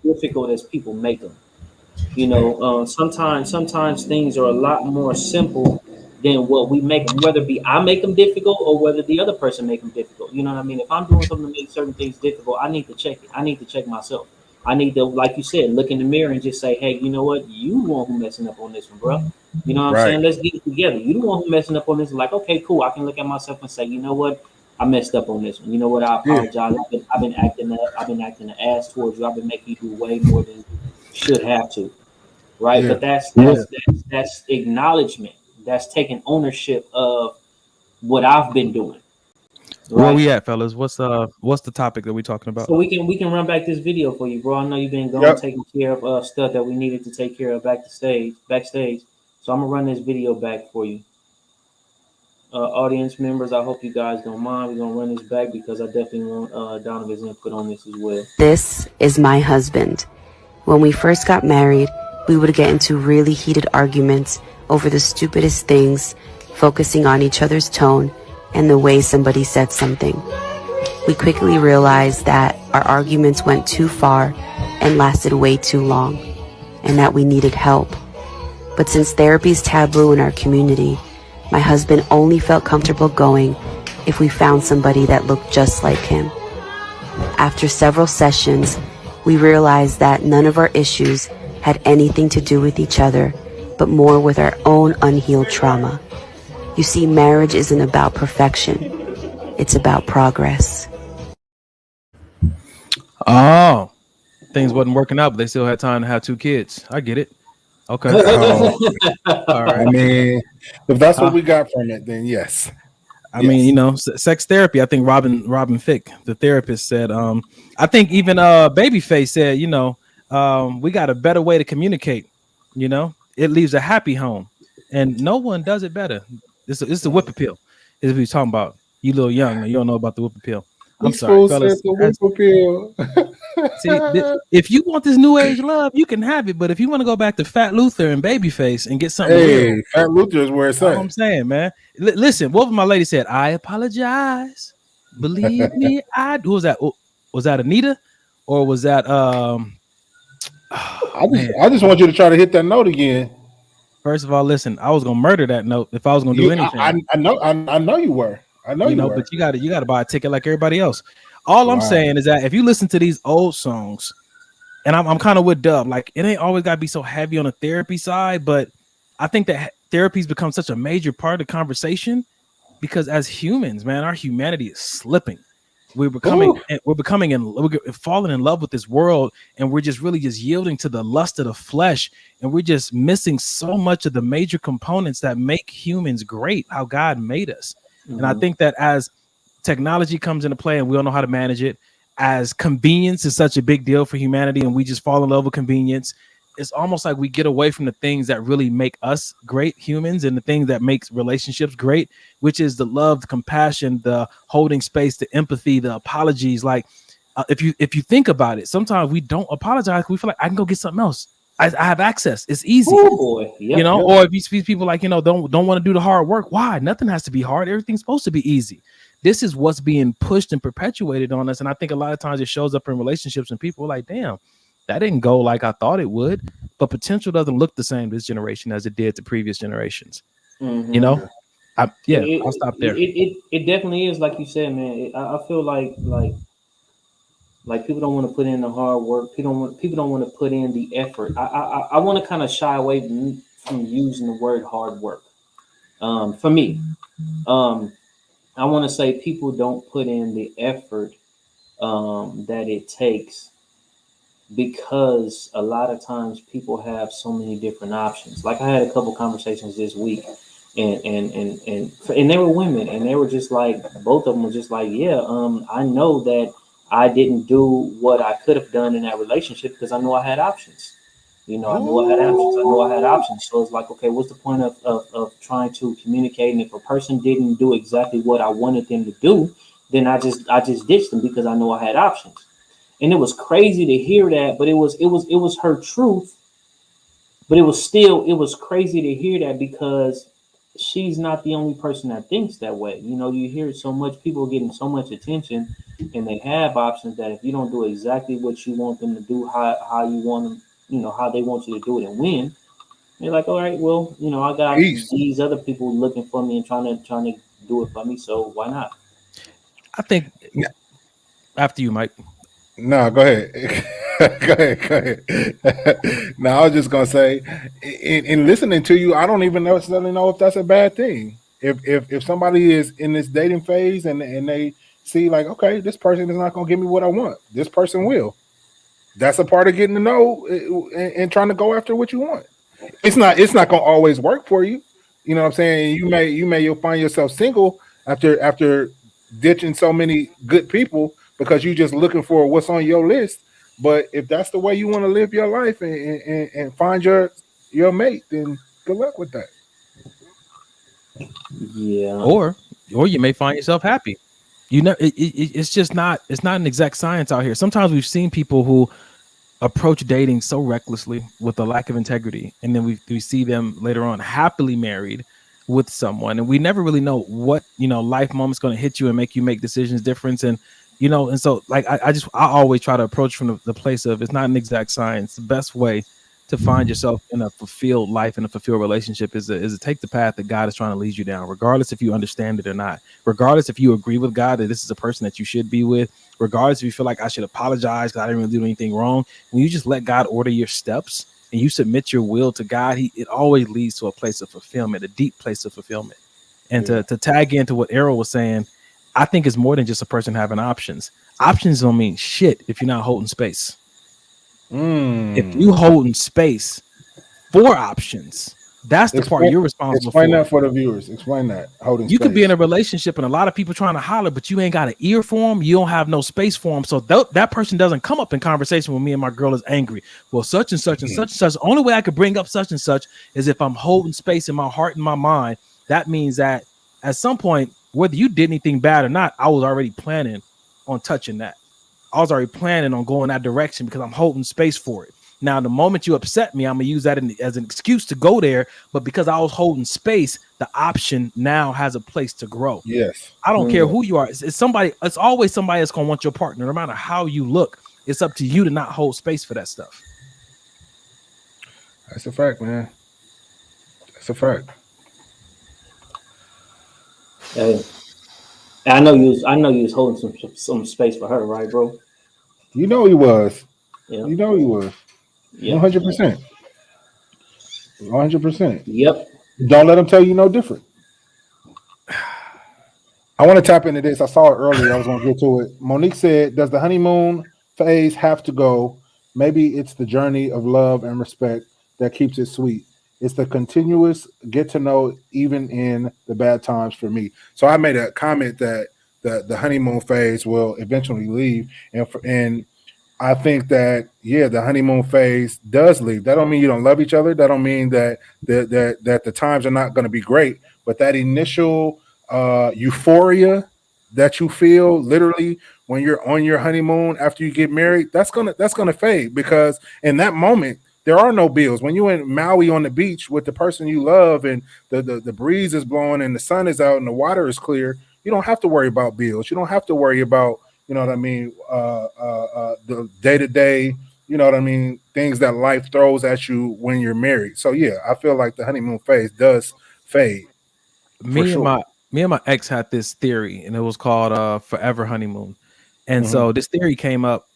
difficult as people make them. Sometimes things are a lot more simple than what we make them. Whether it be I make them difficult or whether the other person make them difficult. You know what I mean? If I'm doing something to make certain things difficult, I need to check it. I need to check myself. I need to, like you said, look in the mirror and just say, hey, you know what? You the one who messing up on this one, bro. You know what I'm saying? Let's get it together. You the one who messing up on this. Like, okay, cool. I can look at myself and say, you know what? I messed up on this one. You know what? I apologize. I've been acting up. I've been acting an ass towards you. I've been making you do way more than you should have to. Right. But that's acknowledgement. That's taking ownership of what I've been doing. Right? Where we at, fellas? What's the topic that we're talking about? So we can run back this video for you, bro. I know you've been going taking care of stuff that we needed to take care of backstage. So I'm gonna run this video back for you. Audience members, I hope you guys don't mind. We're gonna run this back because I definitely want Donovan's input on this as well. This is my husband. When we first got married, we would get into really heated arguments over the stupidest things, focusing on each other's tone and the way somebody said something. We quickly realized that our arguments went too far and lasted way too long, and that we needed help. But since therapy's taboo in our community, my husband only felt comfortable going if we found somebody that looked just like him. After several sessions, we realized that none of our issues had anything to do with each other, but more with our own unhealed trauma. You see, marriage isn't about perfection. It's about progress. Oh, things wasn't working out, but they still had time to have 2 kids. I get it. Okay. All right. I mean, if that's what we got from it, then yes. I mean, sex therapy. I think Robin Thicke, the therapist, said. I think even Babyface said, we got a better way to communicate. It leaves a happy home, and no one does it better. It's the whip appeal. Is what we're talking about. You little young, you don't know about the whip appeal. I'm sorry, fellas. See, if you want this new age love, you can have it. But if you want to go back to Fat Luther and Babyface and get something real, Fat Luther is where it's at. I'm saying, man. Listen, what my lady said? I apologize. Believe me, who was that? Was that Anita, or was that? I just want you to try to hit that note again. First of all, listen, I was gonna murder that note if I was gonna do anything. I know you were. I know you were. But you gotta buy a ticket like everybody else. All I'm saying is that if you listen to these old songs, and I'm kind of with Dub, like it ain't always gotta be so heavy on the therapy side, but I think that therapy's become such a major part of the conversation because as humans, man, our humanity is slipping. We're falling in love with this world, and we're just really yielding to the lust of the flesh, and we're just missing so much of the major components that make humans great, how God made us. Mm-hmm. And I think that as technology comes into play and we don't know how to manage it, as convenience is such a big deal for humanity and we just fall in love with convenience, it's almost like we get away from the things that really make us great humans and the things that makes relationships great, which is the love, the compassion, the holding space, the empathy, the apologies. Like if you think about it, sometimes we don't apologize. We feel like I can go get something else. I have access. It's easy. Oh boy. Yep, or if you see people like, don't want to do the hard work. Why? Nothing has to be hard. Everything's supposed to be easy. This is what's being pushed and perpetuated on us. And I think a lot of times it shows up in relationships and people are like, damn, that didn't go like I thought it would. But potential doesn't look the same this generation as it did to previous generations. Mm-hmm. I'll stop there. It definitely is, like you said, man. I feel like people don't want to put in the hard work. People don't want to put in the effort. I want to kind of shy away from using the word hard work. For me, I want to say people don't put in the effort that it takes, because a lot of times people have so many different options. Like I had a couple conversations this week, and they were women, and they were just like, both of them were just like, I know that I didn't do what I could have done in that relationship because I know I had options. You know, I knew I had options. I knew I had options. So it's like, okay, what's the point of trying to communicate? And if a person didn't do exactly what I wanted them to do, then I just ditched them because I know I had options. And it was crazy to hear that, but it was her truth. But it was crazy to hear that because she's not the only person that thinks that way. You know, you hear so much, people getting so much attention, and they have options that if you don't do exactly what you want them to do, how you want them, you know, how they want you to do it and win, you're like, all right, well, you know, I got these other people looking for me and trying to do it for me, so why not? I think after you, Mike. No, go ahead. go ahead. Now, I was just gonna say, in listening to you, I don't even necessarily know if that's a bad thing. If somebody is in this dating phase and they see like, okay, this person is not gonna give me what I want, this person will. That's a part of getting to know and trying to go after what you want. It's not gonna always work for you. You know what I'm saying? You'll find yourself single after ditching so many good people because you're just looking for what's on your list. But if that's the way you want to live your life and find your mate, then good luck with that. Yeah. Or you may find yourself happy. You know, it's just not. It's not an exact science out here. Sometimes we've seen people who approach dating so recklessly with a lack of integrity, and then we see them later on happily married with someone, and we never really know what, you know, life moment's going to hit you and make you make decisions different. And you know, and so like I always try to approach from the place of it's not an exact science. The best way to find yourself in a fulfilled life and a fulfilled relationship is to take the path that God is trying to lead you down, regardless if you understand it or not, regardless if you agree with God that this is a person that you should be with, regardless if you feel like I should apologize because I didn't really do anything wrong. When you just let God order your steps and you submit your will to God, it always leads to a place of fulfillment, a deep place of fulfillment. And to tag into what Errol was saying, I think it's more than just a person having options. Options don't mean shit if you're not holding space. If you holding space for options, that's the part you're responsible for. Explain that for the viewers. Explain that. Holding you space. Could be in a relationship and a lot of people trying to holler, but you ain't got an ear for them. You don't have no space for them. So that person doesn't come up in conversation with me and my girl is angry. Well, such and such and such and such. The only way I could bring up such and such is if I'm holding space in my heart and my mind. That means that at some point, whether you did anything bad or not, I was already planning on touching that. I was already planning on going that direction because I'm holding space for it. Now, the moment you upset me, I'm going to use that as an excuse to go there. But because I was holding space, the option now has a place to grow. Yes. I don't care who you are. It's somebody. It's always somebody that's going to want your partner, no matter how you look. It's up to you to not hold space for that stuff. That's a fact, man. That's a fact. Hey, I know you was holding some space for her, right, bro? You know he was. Yeah. You know he was. 100%. 100%. Yep. Don't let him tell you no different. I want to tap into this. I saw it earlier. I was going to get to it. Monique said, does the honeymoon phase have to go? Maybe it's the journey of love and respect that keeps it sweet. It's the continuous get to know, even in the bad times for me. So I made a comment that the honeymoon phase will eventually leave. And I think that, yeah, the honeymoon phase does leave. That don't mean you don't love each other. That don't mean that the times are not going to be great. But that initial euphoria that you feel literally when you're on your honeymoon after you get married, that's gonna fade, because in that moment there are no bills. When you're in Maui on the beach with the person you love and the breeze is blowing and the sun is out and the water is clear, you don't have to worry about bills. You don't have to worry about, you know what I mean, the day-to-day, you know what I mean, things that life throws at you when you're married. So yeah, I feel like the honeymoon phase does fade. Me and my ex had this theory, and it was called forever honeymoon. And so this theory came up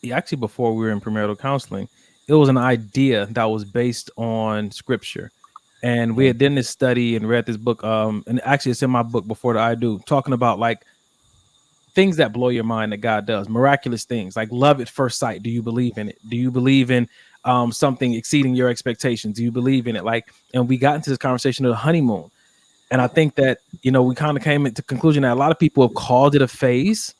actually before we were in premarital counseling. It was an idea that was based on scripture. And we had done this study and read this book. And actually it's in my book Before the I Do, talking about like things that blow your mind that God does, miraculous things like love at first sight. Do you believe in it? Do you believe in something exceeding your expectations? Do you believe in it? Like, and we got into this conversation of the honeymoon. And I think that, you know, we kind of came into the conclusion that a lot of people have called it a phase,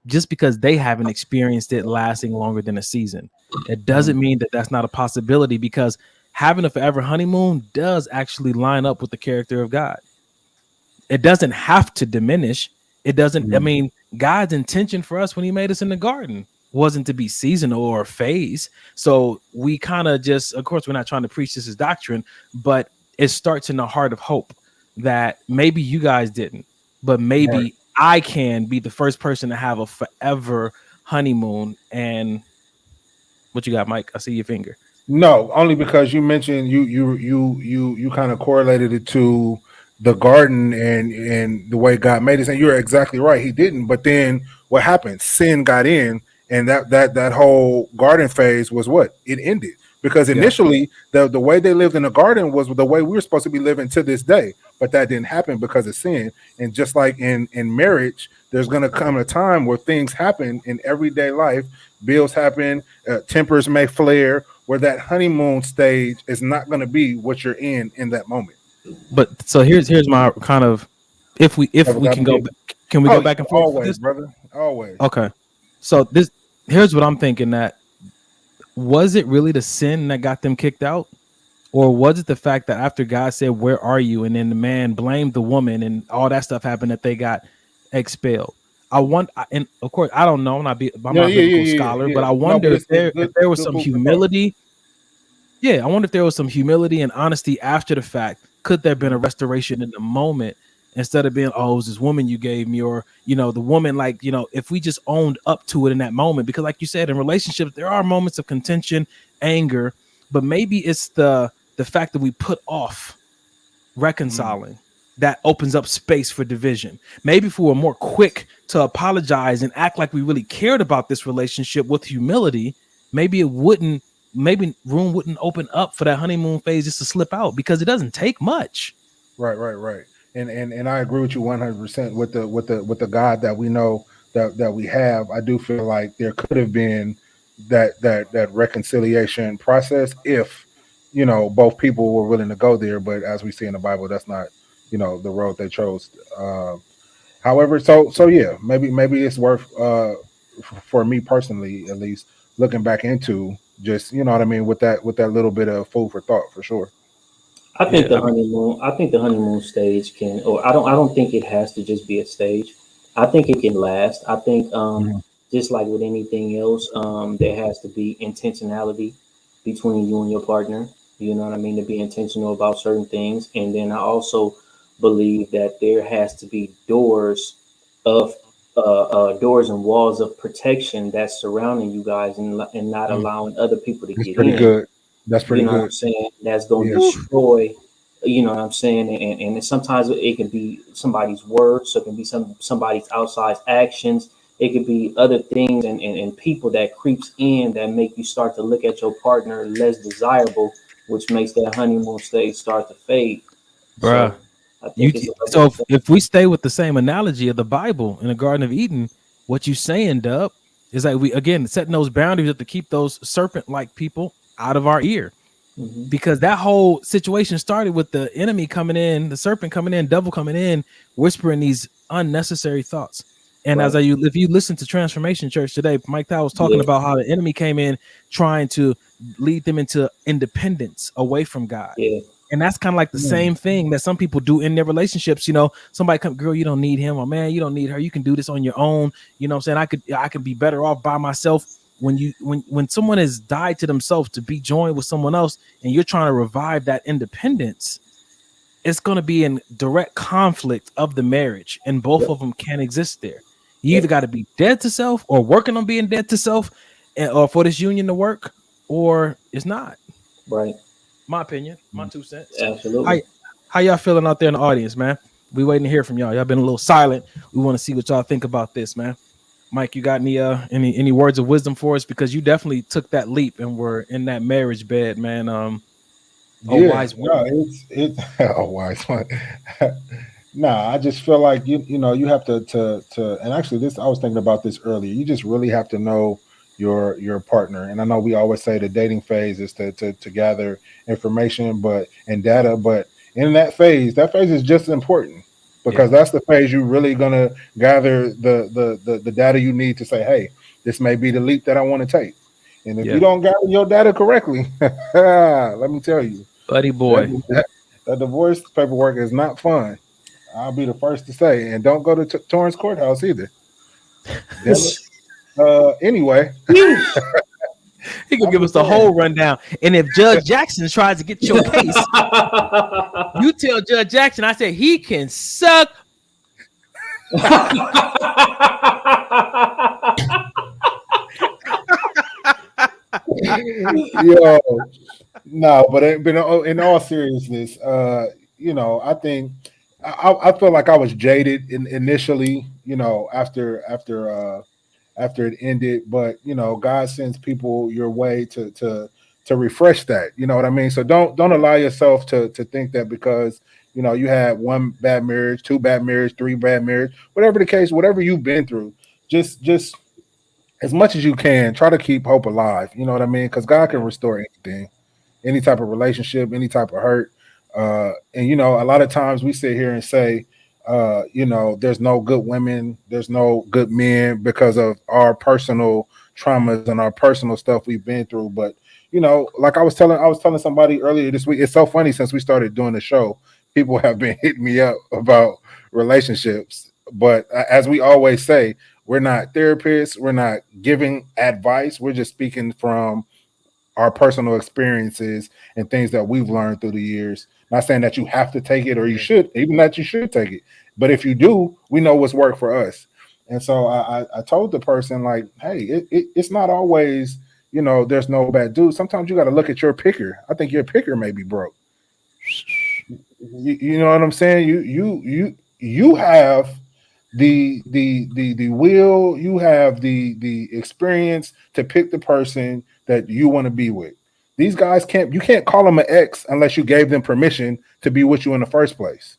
just because they haven't experienced it lasting longer than a season. It doesn't mean that that's not a possibility, because having a forever honeymoon does actually line up with the character of God. It doesn't have to diminish. It doesn't. I mean, God's intention for us when he made us in the garden wasn't to be seasonal or a phase. So we kind of just, of course, we're not trying to preach this as doctrine, but it starts in the heart of hope that maybe you guys didn't, but maybe I can be the first person to have a forever honeymoon. And what you got, Mike? I see your finger. No, only because you mentioned you kind of correlated it to the garden and the way God made it, and you're exactly right. He didn't, but then what happened? Sin got in, and that whole garden phase was what? It ended. Because initially the way they lived in the garden was the way we're supposed to be living to this day, but that didn't happen because of sin. And just like in marriage, there's going to come a time where things happen in everyday life. Bills happen, tempers may flare, where that honeymoon stage is not going to be what you're in that moment. But so here's my kind of, if we can go back, can we go back and forth? Always, brother. Always. Okay. So here's what I'm thinking, that was it really the sin that got them kicked out? Or was it the fact that after God said, "Where are you?" and then the man blamed the woman and all that stuff happened, that they got expelled? And of course, I don't know. I'm not a biblical scholar, but I wonder if there was some humility. Yeah, I wonder if there was some humility and honesty after the fact. Could there have been a restoration in the moment, instead of being, "Oh, it was this woman you gave me," or, the woman, like, if we just owned up to it in that moment? Because like you said, in relationships, there are moments of contention, anger, but maybe it's the fact that we put off reconciling that opens up space for division. Maybe if we were more quick to apologize and act like we really cared about this relationship with humility, maybe room wouldn't open up for that honeymoon phase just to slip out, because it doesn't take much. Right. And I agree with you 100% with the God that we know that we have. I do feel like there could have been that reconciliation process if both people were willing to go there. But as we see in the Bible, that's not the road they chose. However, so yeah, maybe it's worth for me personally, at least, looking back into, just what I mean, with that little bit of food for thought, for sure. I think the honeymoon stage can, or I don't think it has to just be a stage. I think it can last. I think just like with anything else, there has to be intentionality between you and your partner. You know what I mean? To be intentional about certain things. And then I also believe that there has to be doors and walls of protection that's surrounding you guys, and not allowing other people to get in. Good. That's pretty good. What I'm saying? That's going to destroy, what I'm saying? And sometimes it can be somebody's words, so it can be somebody's outside actions. It could be other things and people that creeps in that make you start to look at your partner less desirable, which makes that honeymoon stage start to fade. Bruh. So if we stay with the same analogy of the Bible in the Garden of Eden, what you saying, Dub, is like we again setting those boundaries up to keep those serpent-like people out of our ear. Because that whole situation started with the enemy coming in, the serpent coming in, devil coming in, whispering these unnecessary thoughts. And if you listen to Transformation Church today, Mike Tower was talking about how the enemy came in trying to lead them into independence away from God. And that's kind of like the same thing that some people do in their relationships. Somebody come, "Girl, you don't need him," or "Man, you don't need her. You can do this on your own." You know what I'm saying? I could be better off by myself. When someone has died to themselves to be joined with someone else, and you're trying to revive that independence, it's going to be in direct conflict of the marriage, and both of them can't exist there. You either got to be dead to self or working on being dead to self, or for this union to work, or it's not. Right. My opinion, my 2 cents. Absolutely. How y'all feeling out there in the audience, man? We waiting to hear from y'all. Y'all been a little silent. We want to see what y'all think about this, man. Mike, you got any words of wisdom for us? Because you definitely took that leap and were in that marriage bed, man. Wise one. It's a wise one. I just feel like you have to and actually I was thinking about this earlier. You just really have to know your partner. And I know we always say the dating phase is to gather information and data, but in that phase is just as important. because that's the phase you're really gonna gather the data you need to say, hey, this may be the leap that I want to take. And if you don't gather your data correctly, let me tell you, buddy boy, that divorce paperwork is not fun. I'll be the first to say, and don't go to Torrance Courthouse either. Anyway, he could give us the whole rundown. And if Judge Jackson tries to get your case, you tell Judge Jackson, I said he can suck. Yo, no, but in all seriousness, I think I feel like I was jaded initially, after it ended, but God sends people your way to refresh that. You know what I mean? So don't allow yourself to think that because you had one bad marriage, two bad marriage, three bad marriage, whatever the case, whatever you've been through, just as much as you can, try to keep hope alive. You know what I mean? Because God can restore anything, any type of relationship, any type of hurt. And a lot of times we sit here and say, there's no good women, there's no good men because of our personal traumas and our personal stuff we've been through. But like I was telling somebody earlier this week, it's so funny since we started doing the show, people have been hitting me up about relationships. But as we always say, we're not therapists, we're not giving advice, we're just speaking from our personal experiences and things that we've learned through the years. Not saying that you have to take it or you should, even that you should take it. But if you do, we know what's worked for us. And so I told the person, like, hey, it's not always, there's no bad dude. Sometimes you got to look at your picker. I think your picker may be broke. You know what I'm saying? You have the will, you have the experience to pick the person that you want to be with. These guys you can't call them an ex unless you gave them permission to be with you in the first place.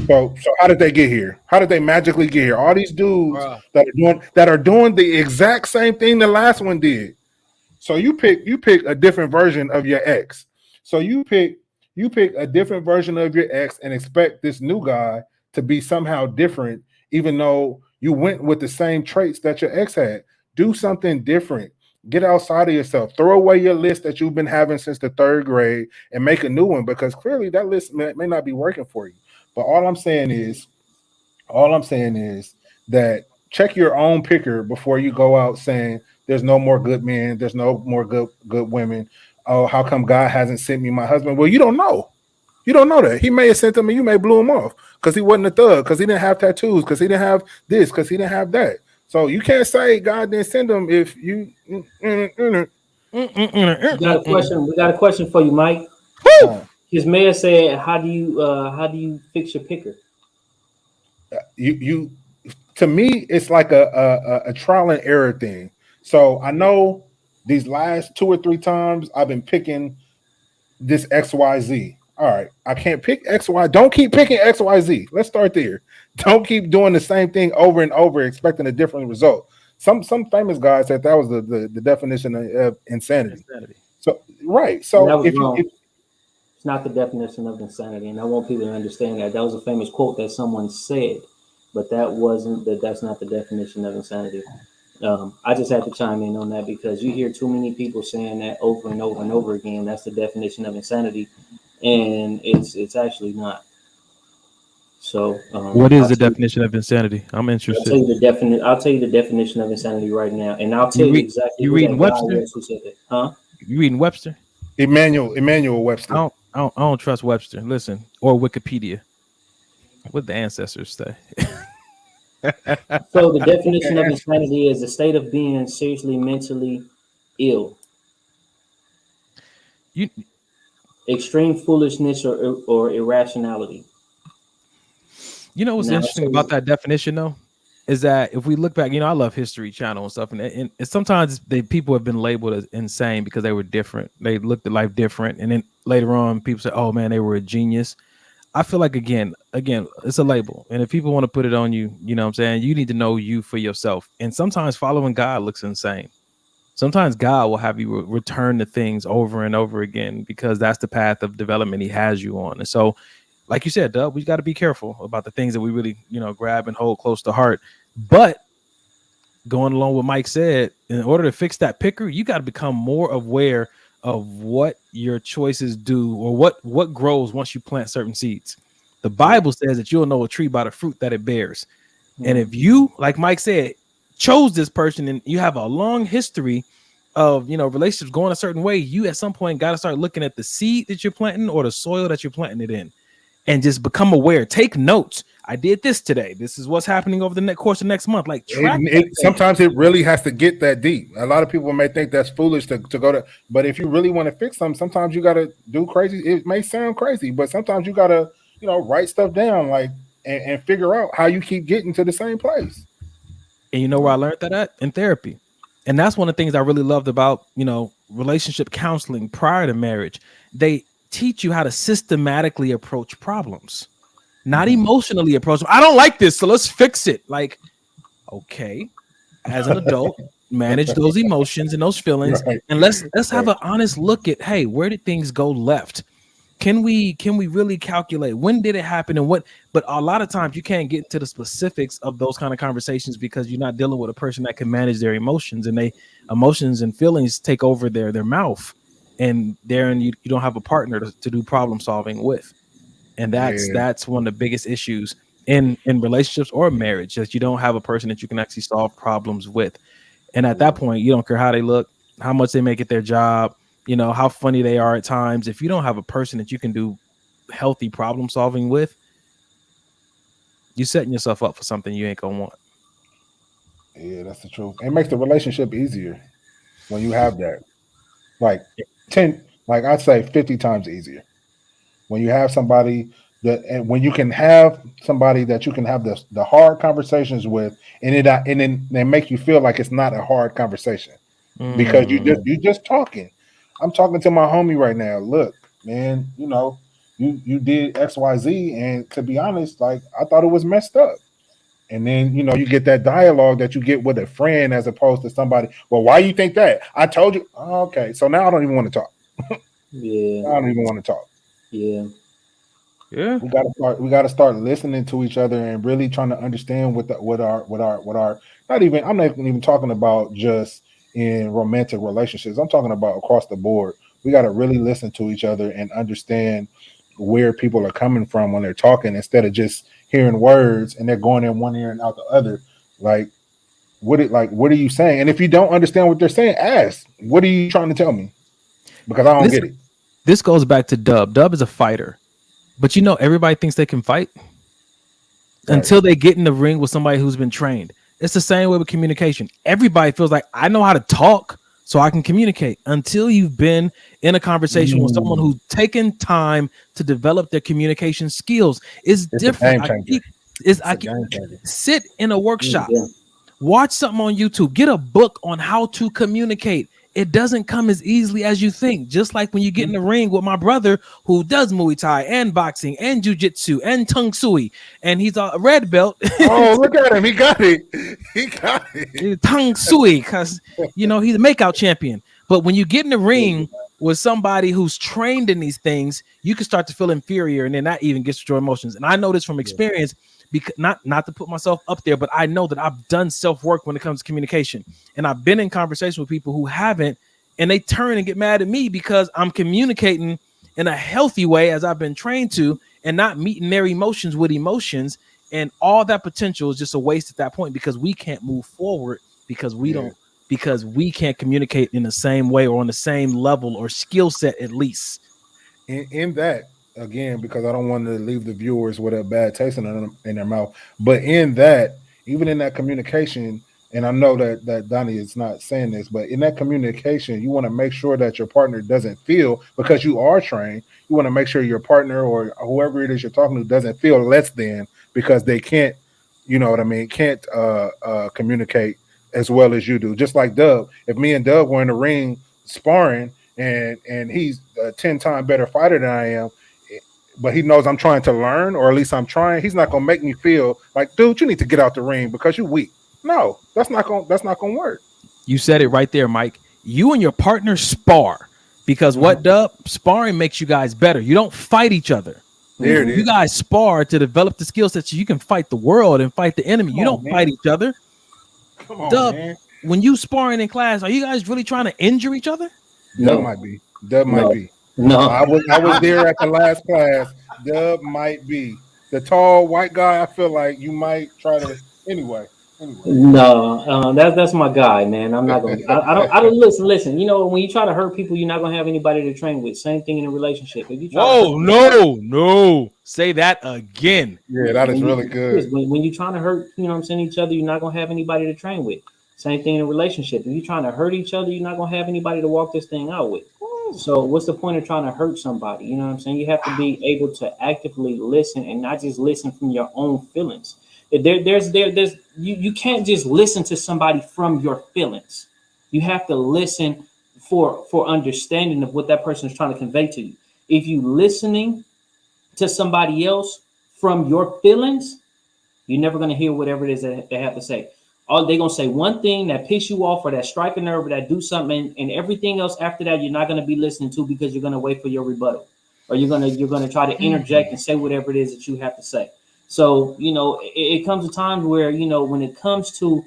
So how did they get here? How did they magically get here? All these dudes that are doing the exact same thing the last one did. So you pick a different version of your ex. So you pick a different version of your ex and expect this new guy to be somehow different, even though you went with the same traits that your ex had. Do something different. Get outside of yourself. Throw away your list that you've been having since the 3rd grade and make a new one, because clearly that list may not be working for you. But all I'm saying is that check your own picker before you go out saying there's no more good men, there's no more good women. Oh, how come God hasn't sent me my husband? Well, you don't know. You don't know that. He may have sent him and you may blew him off because he wasn't a thug, because he didn't have tattoos, because he didn't have this, because he didn't have that. So you can't say God didn't send him if you. We got a question for you, Mike. His mayor said, "How do you fix your picker?" You to me, it's like a trial and error thing. So I know these last 2 or 3 times I've been picking this XYZ. All right, I can't pick XY. Don't keep picking XYZ. Let's start there. Don't keep doing the same thing over and over, expecting a different result. Some famous guy said that was the definition of insanity. So right. So if it's not the definition of insanity, and I want people to understand that was a famous quote that someone said, but that's not the definition of insanity. I just had to chime in on that because you hear too many people saying that over and over and over again. That's the definition of insanity, and it's actually not. So, what is the definition of insanity? I'm interested. I'll tell you the definition of insanity right now, and I'll tell you exactly. You reading Webster? Who said that? Huh? You reading Webster? Emmanuel Webster. I don't trust Webster. Listen, or Wikipedia. What the ancestors say. So the definition of insanity is a state of being seriously mentally ill. Extreme foolishness or irrationality. You know what's interesting about that definition, though, is that if we look back, I love History Channel and stuff, and sometimes people have been labeled as insane because they were different. They looked at life different, and then later on, people say, "Oh man, they were a genius." I feel like again, it's a label, and if people want to put it on you, you know what I'm saying, you need to know you for yourself. And sometimes following God looks insane. Sometimes God will have you return to things over and over again because that's the path of development He has you on. And so, like you said, Dub, we got to be careful about the things that we really, grab and hold close to heart. But going along with Mike said, in order to fix that picker, you got to become more aware of what your choices do or what grows once you plant certain seeds. The Bible says that you'll know a tree by the fruit that it bears. And if you, like Mike said, chose this person and you have a long history of, relationships going a certain way, you at some point got to start looking at the seed that you're planting or the soil that you're planting it in and just become aware. Take notes. I did this today. This is what's happening over the course of next month. Like sometimes it really has to get that deep. A lot of people may think that's foolish to go to, but if you really want to fix something, sometimes you got to do crazy. It may sound crazy, but sometimes you got to, write stuff down and figure out how you keep getting to the same place. And you know where I learned that at? In therapy. And that's one of the things I really loved about, relationship counseling prior to marriage. They teach you how to systematically approach problems, not emotionally approach them. I don't like this, so let's fix it. Like, okay, as an adult, manage those emotions and those feelings, and let's have an honest look at, hey, where did things go left? Can we really calculate when did it happen and what? But a lot of times you can't get into the specifics of those kind of conversations because you're not dealing with a person that can manage their emotions, and emotions and feelings take over their mouth, and therein you don't have a partner to do problem solving with. And that's one of the biggest issues in relationships or marriage, that you don't have a person that you can actually solve problems with. And at that point, you don't care how they look, how much they make it their job, how funny they are at times. If you don't have a person that you can do healthy problem solving with, you're setting yourself up for something you ain't gonna want. Yeah, that's the truth. It makes the relationship easier when you have that. Like 10, like I'd say 50 times easier. When you have somebody and when you can have somebody that you can have the hard conversations with, and then they make you feel like it's not a hard conversation because you just talking. I'm talking to my homie right now. Look, man, you did XYZ, and to be honest, like I thought it was messed up. And then you get that dialogue that you get with a friend as opposed to somebody. Well, why you think that? I told you. Oh, okay, so now I don't even want to talk. Yeah, I don't even want to talk. Yeah. We gotta start listening to each other and really trying to understand what our I'm not even talking about just in romantic relationships. I'm talking about across the board. We got to really listen to each other and understand where people are coming from when they're talking, instead of just hearing words and they're going in one ear and out the other. What are you saying? And if you don't understand what they're saying, ask, what are you trying to tell me? Because I don't get it. This goes back to Dub. Dub is a fighter, but everybody thinks they can fight until they get in the ring with somebody who's been trained. It's the same way with communication. Everybody feels like I know how to talk, so I can communicate, until you've been in a conversation with someone who's taken time to develop their communication skills. It's different. I can sit in a workshop, watch something on YouTube, get a book on how to communicate. It doesn't come as easily as you think. Just like when you get in the ring with my brother who does Muay Thai and boxing and jiu-jitsu and Tung Sui, and he's a red belt. Oh, look at him. He got it. Tung Sui, because, he's a makeout champion. But when you get in the ring with somebody who's trained in these things, you can start to feel inferior, and then that even gets to your emotions. And I know this from experience, because not to put myself up there, but I know that I've done self-work when it comes to communication, and I've been in conversation with people who haven't, and they turn and get mad at me because I'm communicating in a healthy way as I've been trained to, and not meeting their emotions with emotions, and all that potential is just a waste at that point, because we can't move forward because we can't communicate in the same way or on the same level or skill set, at least. In that, again, because I don't want to leave the viewers with a bad taste in their mouth, but in that, even in that communication, and I know that Donnie is not saying this, but in that communication, you want to make sure that your partner doesn't feel, because you are trained, you want to make sure your partner or whoever it is you're talking to doesn't feel less than because they can't, can't communicate as well as you do. Just like Dub, if me and Dub were in the ring sparring and he's a 10-time better fighter than I am, but he knows I'm trying to learn, or at least I'm trying, he's not gonna make me feel like, dude, you need to get out the ring because you're weak. No, that's not gonna work. You said it right there, Mike. You and your partner spar, because what, Dub? Sparring makes you guys better. You don't fight each other. There it You is. guys spar to develop the skill set so you can fight the world and fight the enemy. You don't fight each other. Come on, Dub, man. when you sparring in class, are you guys really trying to injure each other? Dub might be. Dub might be. No. I was there at the last class. Dub might be. The tall white guy, I feel like you might try to anyway. No, that's my guy, man. I'm not gonna. I don't listen. You know, when you try to hurt people, you're not gonna have anybody to train with. Same thing in a relationship. If you try no. Say that again. Yeah, that is really good. When you're trying to hurt, you know what I'm saying, each other, you're not gonna have anybody to train with. Same thing in a relationship. If you're trying to hurt each other, you're not gonna have anybody to walk this thing out with. So what's the point of trying to hurt somebody? You know what I'm saying? You have to be able to actively listen and not just listen from your own feelings. You can't just listen to somebody from your feelings. You have to listen for understanding of what that person is trying to convey to you. If you listening to somebody else from your feelings, you're never going to hear whatever it is that they have to say. They're going to say one thing that piss you off or that strike a nerve or that do something, and everything else after that you're not going to be listening to because you're going to wait for your rebuttal, or you're going to try to interject and say whatever it is that you have to say. So, you know, it comes a time where, you know, when it comes to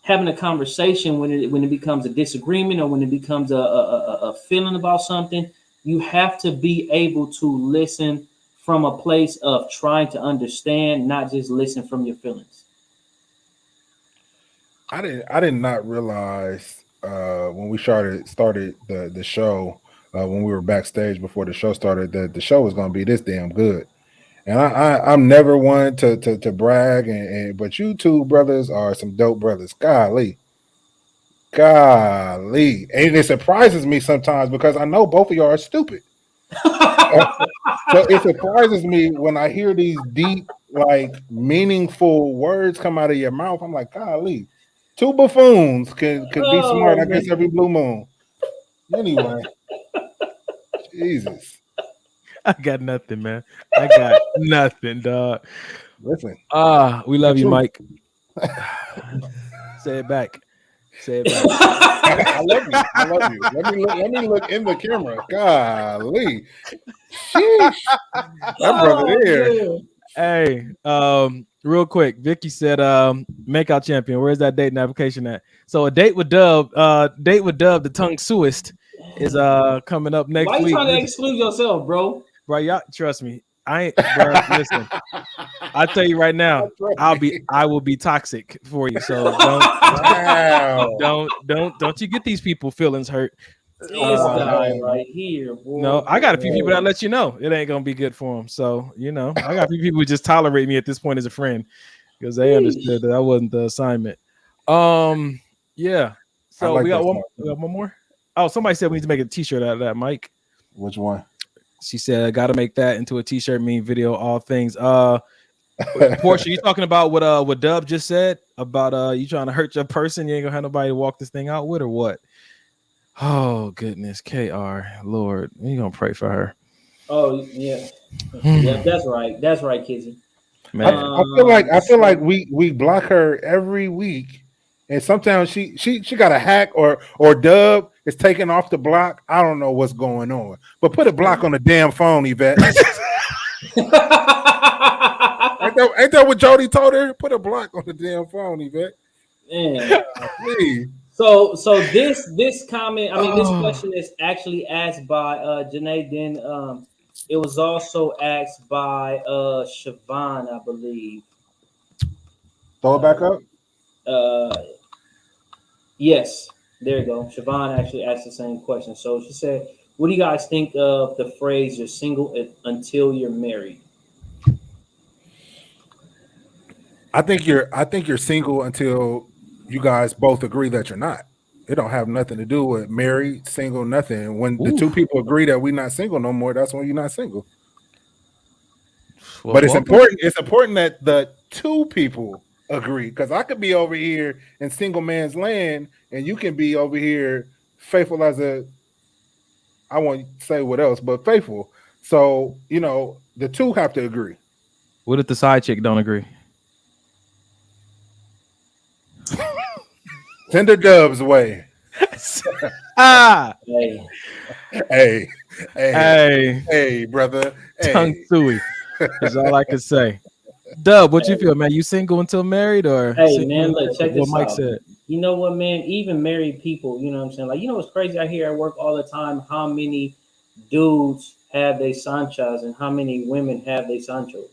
having a conversation, when it becomes a disagreement or when it becomes a feeling about something, you have to be able to listen from a place of trying to understand, not just listen from your feelings. I did not realize when we started the show, when we were backstage before the show started, that the show was going to be this damn good. And I'm never one to brag, but you two brothers are some dope brothers. Golly. And it surprises me sometimes because I know both of y'all are stupid. So it surprises me when I hear these deep, like meaningful words come out of your mouth. I'm like, golly, two buffoons can be smart, I guess, every blue moon. Anyway, Jesus. I got nothing, man. I got nothing, dog. Listen. We love you, Mike. Say it back. I love you. Let me look in the camera. Golly. Sheesh. That brother there. Hey, real quick, Vicky said, "Makeout champion. Where's that date and application at?" So a date with Dub, the tongue suist, is coming up next week. Why you trying to exclude yourself, bro? Bro, y'all trust me. I ain't, bro. Listen, I tell you right now, I will be toxic for you. So don't you get these people feelings hurt. This guy right here, boy. No, I got a few people that let you know it ain't gonna be good for them. So you know, I got a few people who just tolerate me at this point as a friend because they understood that I wasn't the assignment. Yeah. So like we got one more. Oh, somebody said we need to make a T-shirt out of that, Mike. Which one? She said, I got to make that into a T-shirt, meme, video, all things. Portia, you talking about what Dub just said about you trying to hurt your person? You ain't gonna have nobody to walk this thing out with, or what? Oh goodness, KR, Lord, you gonna pray for her? Oh yeah, yeah, that's right, Kizzy. Man, I feel like we block her every week, and sometimes she got a hack or Dub is taking off the block. I don't know what's going on, but put a block on the damn phone, Yvette. ain't that what Jody told her? Put a block on the damn phone, Yvette. Yeah. Please. So this comment, I mean, this question is actually asked by Janae. Then it was also asked by Siobhan, I believe. Throw it back up. Yes, there you go. Siobhan actually asked the same question. So she said, "What do you guys think of the phrase 'you're single until you're married'?" I think you're single until you guys both agree that you're not. It don't have nothing to do with married, single, nothing. When the two people agree that we're not single no more, that's when you're not single. Well, but it's important. It's important that the two people agree, because I could be over here in single man's land, and you can be over here faithful as a. I won't say what else, but faithful. So you know, the two have to agree. What if the side chick don't agree? Send her Dub's way. Ah, hey, Hey, brother. Tongue Hey. suey. That's all I can say. Dub, what you feel, man? You single until married, or Hey man, look, check what this Mike out. said? You know what, man? Even married people, you know what I'm saying? Like, you know what's crazy? I hear at work all the time how many dudes have they Sanchas and how many women have they Sanchos.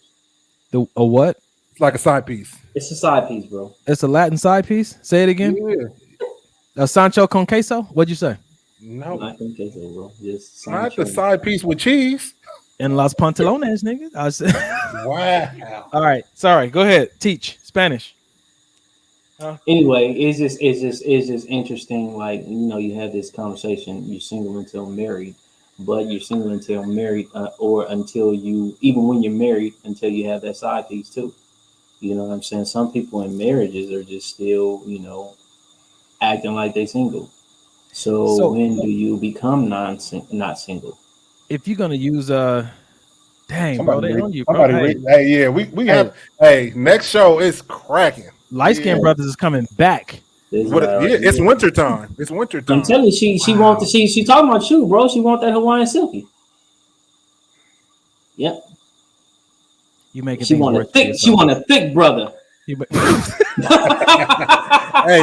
A what? It's like a side piece. It's a side piece, bro. It's a Latin side piece. Say it again. Yeah. A Sancho con queso. What'd you say? No, Not con queso, bro. Just not Sancho. the side piece with cheese. And las pantalones, nigga. I said. Wow. All right, sorry. Go ahead. Teach Spanish. Anyway, it's just interesting. Like, you know, you have this conversation. You're single until married, but you're single until married, or until you, even when you're married, until you have that side piece too. You know what I'm saying? Some people in marriages are just still, you know, acting like they single. So when do you become not single? If you're gonna use dang, bro, they on you, bro. Hey, yeah, we have. Hey, next show is cracking. Light Skin Brothers is coming back. It's winter time. It's winter time. I'm telling you, she want she talking about you, bro. She want that Hawaiian silky. Yep. You making she want a thick. She want a thick brother. Hey,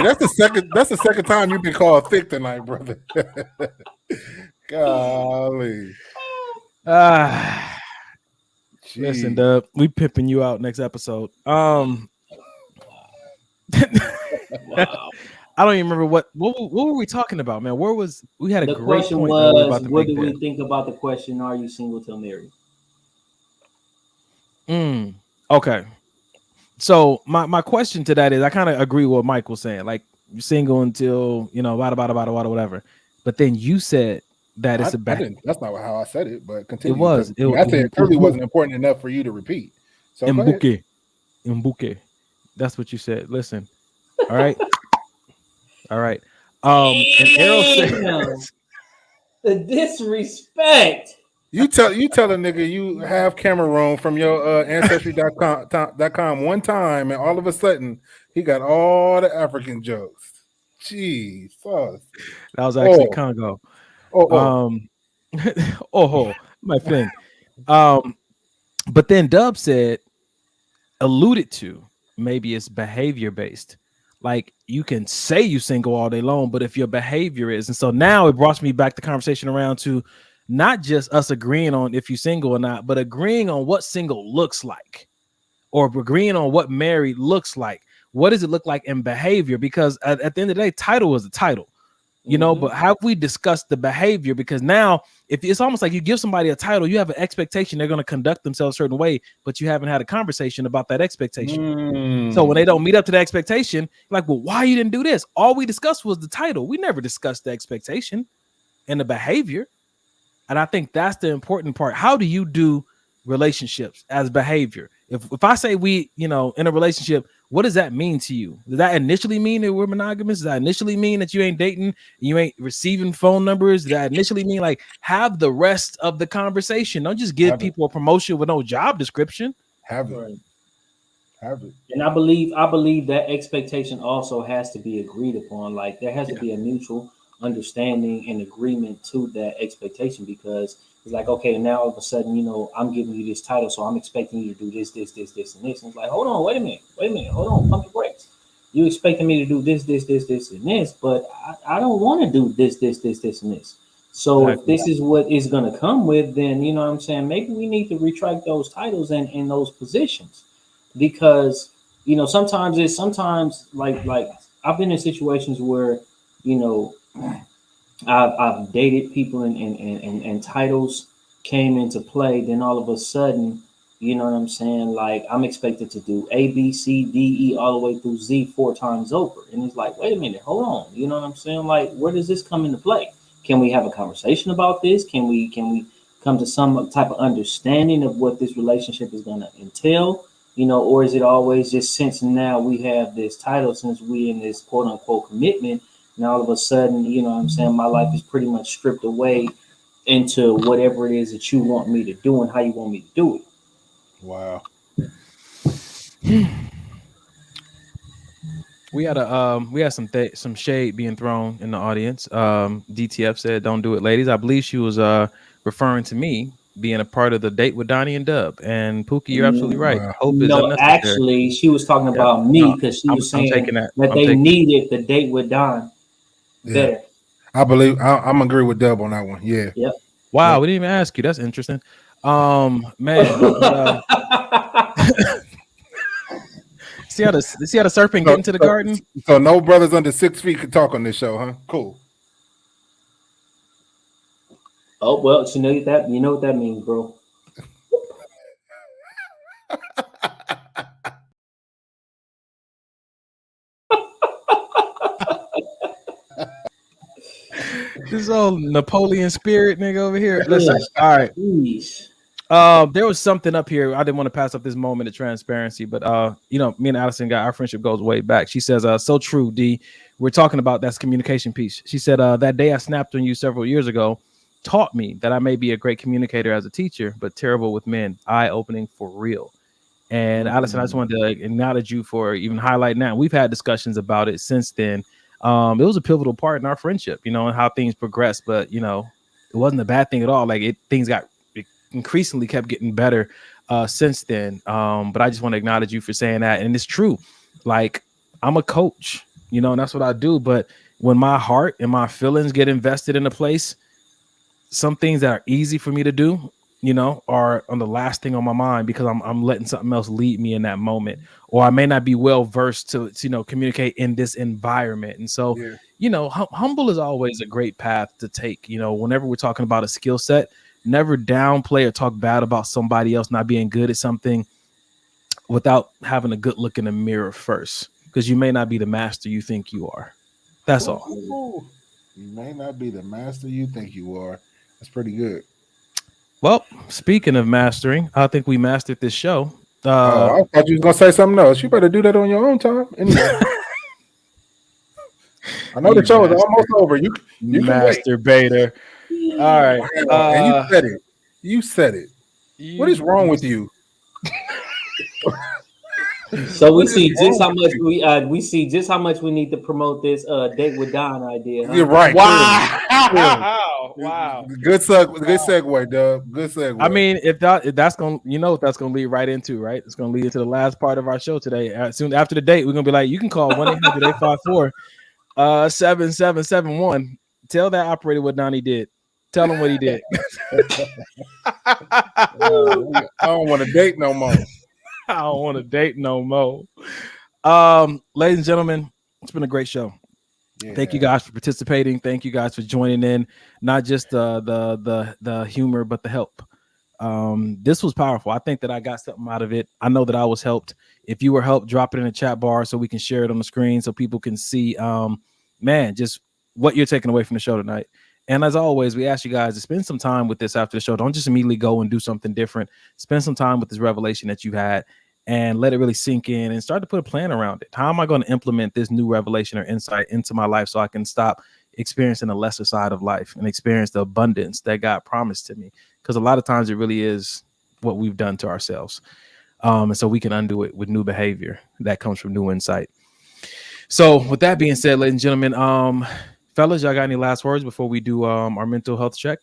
that's the second time you've been called thick tonight, brother. Golly. Listen, Dub, we pimping you out next episode. Wow. I don't even remember what were we talking about, man. We had a the great question point. Was what do we think about the question? Are you single till married? Okay. So my question to that is, I kind of agree with what Mike was saying. Like, you're single until, you know, whatever. But then you said that it's that's not how I said it, but continue. It was. I said it clearly wasn't important enough for you to repeat. So Mbuke. That's what you said. Listen. All right. All right. And Errol says the disrespect. You tell a nigga you have camera room from your ancestry.com one time, and all of a sudden he got all the African jokes. Jeez, that was actually Congo. My thing. But then Dub alluded to, maybe it's behavior based. Like, you can say you single all day long, but if your behavior is, and so now it brought me back the conversation around to not just us agreeing on if you single or not, but agreeing on what single looks like, or agreeing on what married looks like. What does it look like in behavior? Because at the end of the day, title is a title, you know, but have we discussed the behavior? Because now, if it's almost like you give somebody a title, you have an expectation they're going to conduct themselves a certain way, but you haven't had a conversation about that expectation. So when they don't meet up to the expectation, like, well, why you didn't do this? All we discussed was the title. We never discussed the expectation and the behavior. And I think that's the important part. How do you do relationships as behavior? If I say we, you know, in a relationship, what does that mean to you? Does that initially mean that we're monogamous? Does that initially mean that you ain't dating, you ain't receiving phone numbers? Does that initially mean, like, have the rest of the conversation? Don't just give people a promotion with no job description. Have it. And I believe that expectation also has to be agreed upon. Like, there has to be a mutual understanding and agreement to that expectation, because it's like, okay, now all of a sudden, you know, I'm giving you this title, so I'm expecting you to do this, and this. And it's like, hold on, wait a minute, hold on, pump your brakes. You expecting me to do this, and this, but I don't want to do this, and this. So if this is what is going to come with, then, you know what I'm saying, maybe we need to retract those titles and in those positions, because, you know, sometimes like I've been in situations where, you know, I've dated people and titles came into play. Then all of a sudden, you know what I'm saying, like, I'm expected to do A, B, C, D, E, all the way through Z 4 times over. And it's like, wait a minute, hold on. You know what I'm saying? Like, where does this come into play? Can we have a conversation about this? Can we come to some type of understanding of what this relationship is going to entail? You know, or is it always just, since now we have this title, since we in this quote unquote commitment, and all of a sudden, you know what I'm saying, my life is pretty much stripped away into whatever it is that you want me to do and how you want me to do it. Wow. We had some shade being thrown in the audience. DTF said, "Don't do it, ladies." I believe she was referring to me being a part of the date with Donnie and Dub. And Pookie, you're absolutely right. Hope is No, unnecessary. actually, she was talking about me because she was saying that they needed the date with Don better. I believe I'm agree with Dub on that one. Yeah. Yep. Wow, we didn't even ask you. That's interesting. Man. See how the serpent get into the garden? So no brothers under 6 feet can talk on this show, huh? Cool. Oh well, you know what that means, bro. This old Napoleon spirit nigga over here. Listen, all right. There was something up here. I didn't want to pass up this moment of transparency, but me and Allison our friendship goes way back. She says, so true, D. We're talking about that's communication piece. She said, that day I snapped on you several years ago taught me that I may be a great communicator as a teacher, but terrible with men. Eye-opening for real. And Allison, I just wanted to acknowledge you for even highlighting that. We've had discussions about it since then. It was a pivotal part in our friendship, and how things progressed, but it wasn't a bad thing at all. Like things got increasingly kept getting better since then. But I just want to acknowledge you for saying that. And it's true. Like I'm a coach, and that's what I do. But when my heart and my feelings get invested in a place, some things that are easy for me to do, are on the last thing on my mind because I'm letting something else lead me in that moment, or I may not be well versed to communicate in this environment. And so, humble is always a great path to take. Whenever we're talking about a skill set, never downplay or talk bad about somebody else not being good at something without having a good look in the mirror first, because you may not be the master you think you are. That's all. You may not be the master you think you are. That's pretty good. Well, speaking of mastering, I think we mastered this show. I thought you was gonna say something else. You better do that on your own time. Anyway. I know the show is almost over. You masturbator. All right. And you said it. What is wrong with you? So we see just how much we need to promote this date with Don idea. Huh? You're right. Wow. Good segue, Dub. Good segue. I mean, if that's gonna lead right into, right? It's gonna lead into the last part of our show today. Soon after the date, we're gonna be like, you can call 1-800-854-7771. Tell that operator what Donnie did. Tell him what he did. I don't want to date no more. I don't want to date no more. Ladies and gentlemen, it's been a great show. Yeah. Thank you guys for participating. Thank you guys for joining in. Not just the humor, but the help. This was powerful. I think that I got something out of it. I know that I was helped. If you were helped, drop it in the chat bar so we can share it on the screen so people can see, just what you're taking away from the show tonight. And as always, we ask you guys to spend some time with this after the show. Don't just immediately go and do something different. Spend some time with this revelation that you had and let it really sink in and start to put a plan around it. How am I going to implement this new revelation or insight into my life so I can stop experiencing the lesser side of life and experience the abundance that God promised to me? Because a lot of times it really is what we've done to ourselves. And so we can undo it with new behavior that comes from new insight. So with that being said, ladies and gentlemen, fellas, y'all got any last words before we do our mental health check?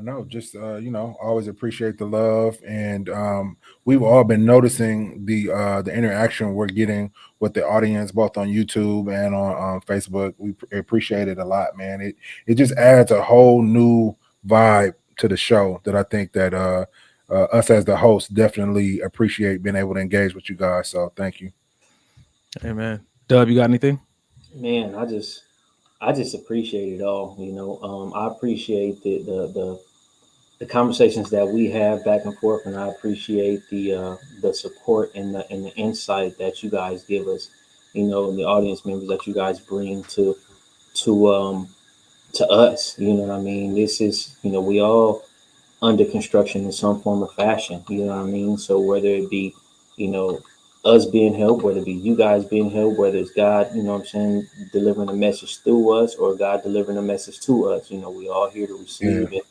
No, just always appreciate the love, and we've all been noticing the interaction we're getting with the audience, both on YouTube and on Facebook. We appreciate it a lot, man. It just adds a whole new vibe to the show that I think that us as the host definitely appreciate being able to engage with you guys. So thank you. Hey man, Dub, you got anything? Man, I just appreciate it all. I appreciate the conversations that we have back and forth, and I appreciate the support and the insight that you guys give us. And the audience members that you guys bring to us. You know what I mean? This is we all under construction in some form or fashion. You know what I mean? So whether it be us being helped, whether it be you guys being helped, whether it's God, delivering a message through us or God delivering a message to us, we all here to receive it.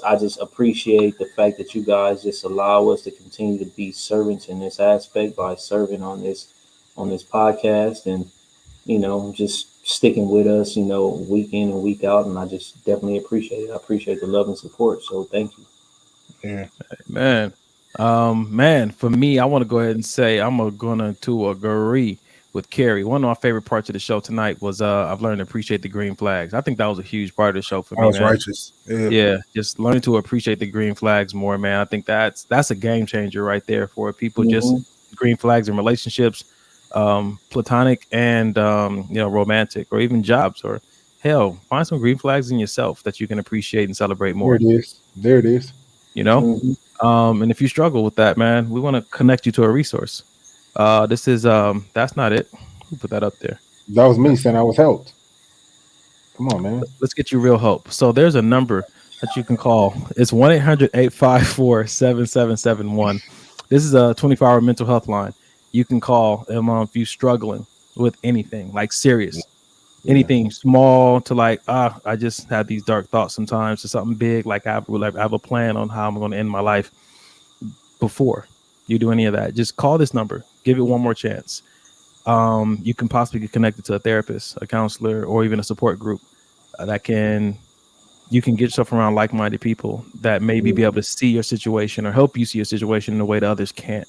I just appreciate the fact that you guys just allow us to continue to be servants in this aspect by serving on this podcast, and just sticking with us, week in and week out, and I just definitely appreciate it. I appreciate the love and support. So thank you. Yeah, man. Man, for me, I want to go ahead and say I'm gonna to agree with Carrie. One of my favorite parts of the show tonight was I've learned to appreciate the green flags. I think that was a huge part of the show for I me, was man. righteous. Yeah, just learning to appreciate the green flags more, man. I think that's a game changer right there for people. Just green flags in relationships, platonic and romantic, or even jobs, or hell, find some green flags in yourself that you can appreciate and celebrate more. There it is. And if you struggle with that, man, we want to connect you to a resource. This is that's not it. Who put that up there? That was me saying I was helped. Come on, man. Let's get you real help. So there's a number that you can call. It's 1-800-854-7771. This is a 24-hour mental health line. You can call if you're struggling with anything, like serious, anything small to like, I just have these dark thoughts sometimes, to something big, like I have a plan on how I'm going to end my life. Before you do any of that, just call this number. Give it one more chance. You can possibly get connected to a therapist, a counselor, or even a support group you can get yourself around like-minded people that maybe be able to see your situation or help you see your situation in a way that others can't.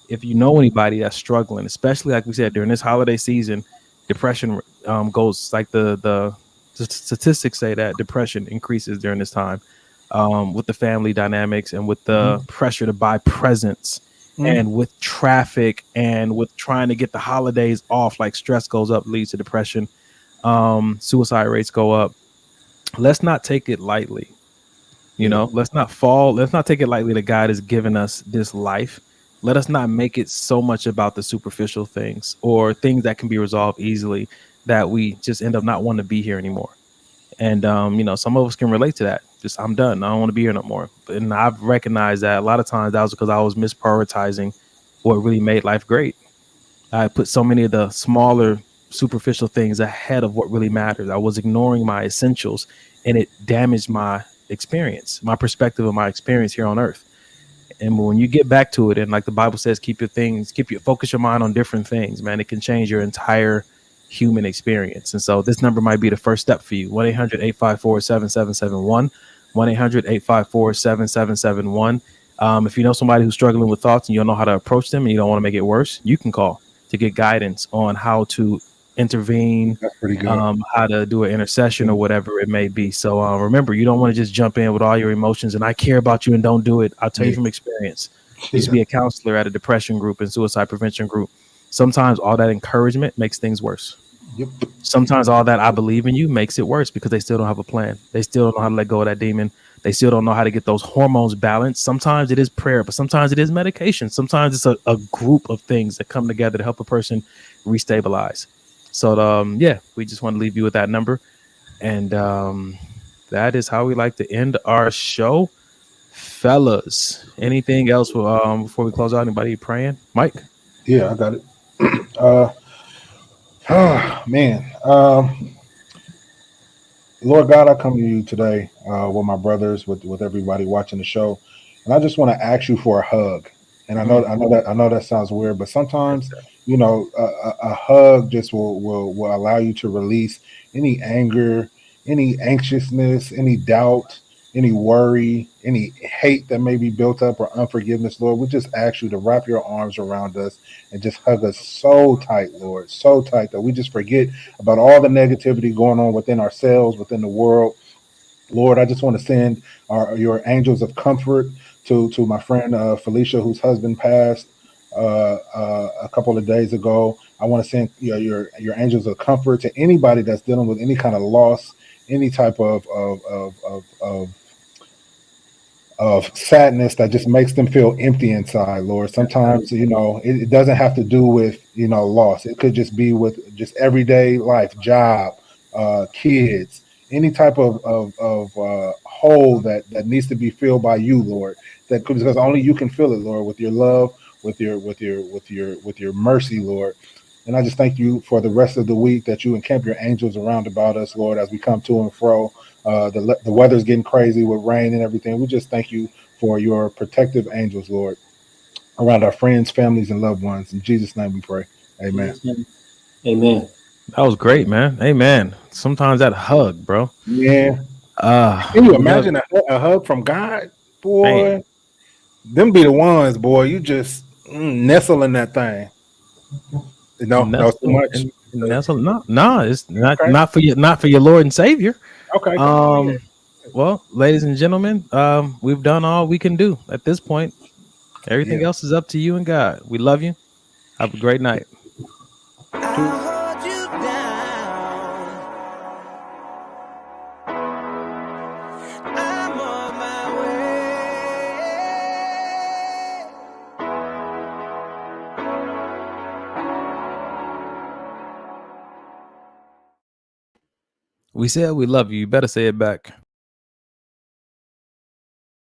If you know anybody that's struggling, especially like we said during this holiday season, depression goes like the statistics say that depression increases during this time, with the family dynamics and with the pressure to buy presents. And with traffic and with trying to get the holidays off, like stress goes up, leads to depression. Suicide rates go up. Let's not take it lightly. Let's not take it lightly that God has given us this life. Let us not make it so much about the superficial things or things that can be resolved easily that we just end up not wanting to be here anymore. And, some of us can relate to that. Just, I'm done. I don't want to be here no more. And I've recognized that a lot of times that was because I was misprioritizing what really made life great. I put so many of the smaller superficial things ahead of what really matters. I was ignoring my essentials, and it damaged my experience, my perspective of my experience here on earth. And when you get back to it, and like the Bible says, focus your mind on different things, man, it can change your entire human experience. And so this number might be the first step for you. 1-800-854-7771. 1-800-854-7771. If you know somebody who's struggling with thoughts and you don't know how to approach them and you don't want to make it worse, you can call to get guidance on how to intervene, how to do an intercession or whatever it may be. So remember, you don't want to just jump in with all your emotions and I care about you and don't do it. I'll tell you from experience. I used to be a counselor at a depression group and suicide prevention group. Sometimes all that encouragement makes things worse. Sometimes all that I believe in you makes it worse because they still don't have a plan. They still don't know how to let go of that demon. They still don't know how to get those hormones balanced. Sometimes it is prayer, but sometimes it is medication. Sometimes it's a group of things that come together to help a person restabilize. So, we just want to leave you with that number. And that is how we like to end our show. Fellas, anything else before we close out? Anybody praying? Mike? Yeah, I got it. Man. Lord God, I come to you today with my brothers, with everybody watching the show, and I just want to ask you for a hug. And I know that sounds weird, but sometimes a hug just will allow you to release any anger, any anxiousness, any doubt, any worry, any hate that may be built up or unforgiveness. Lord, we just ask you to wrap your arms around us and just hug us so tight, Lord, so tight that we just forget about all the negativity going on within ourselves, within the world. Lord, I just want to send your angels of comfort to my friend Felicia, whose husband passed a couple of days ago. I want to send your angels of comfort to anybody that's dealing with any kind of loss, any type of sadness that just makes them feel empty inside, Lord. Sometimes, it doesn't have to do with, loss. It could just be with just everyday life, job, kids, any type of hole that needs to be filled by you, Lord. Because only you can fill it, Lord, with your love, with your mercy, Lord. And I just thank you for the rest of the week that you encamp your angels around about us, Lord, as we come to and fro. The weather's getting crazy with rain and everything. We just thank you for your protective angels, Lord, around our friends, families, and loved ones. In Jesus' name we pray. Amen. Amen. That was great, man. Amen. Sometimes that hug, bro. Yeah. Can you imagine a hug from God, boy? Man. Them be the ones, boy. You just nestle in that thing. No, that was too much. Nestle, no, it's not for your Lord and Savior. Okay. Well, ladies and gentlemen, we've done all we can do at this point. Everything else is up to you and God. We love you. Have a great night. We said we love you. You better say it back.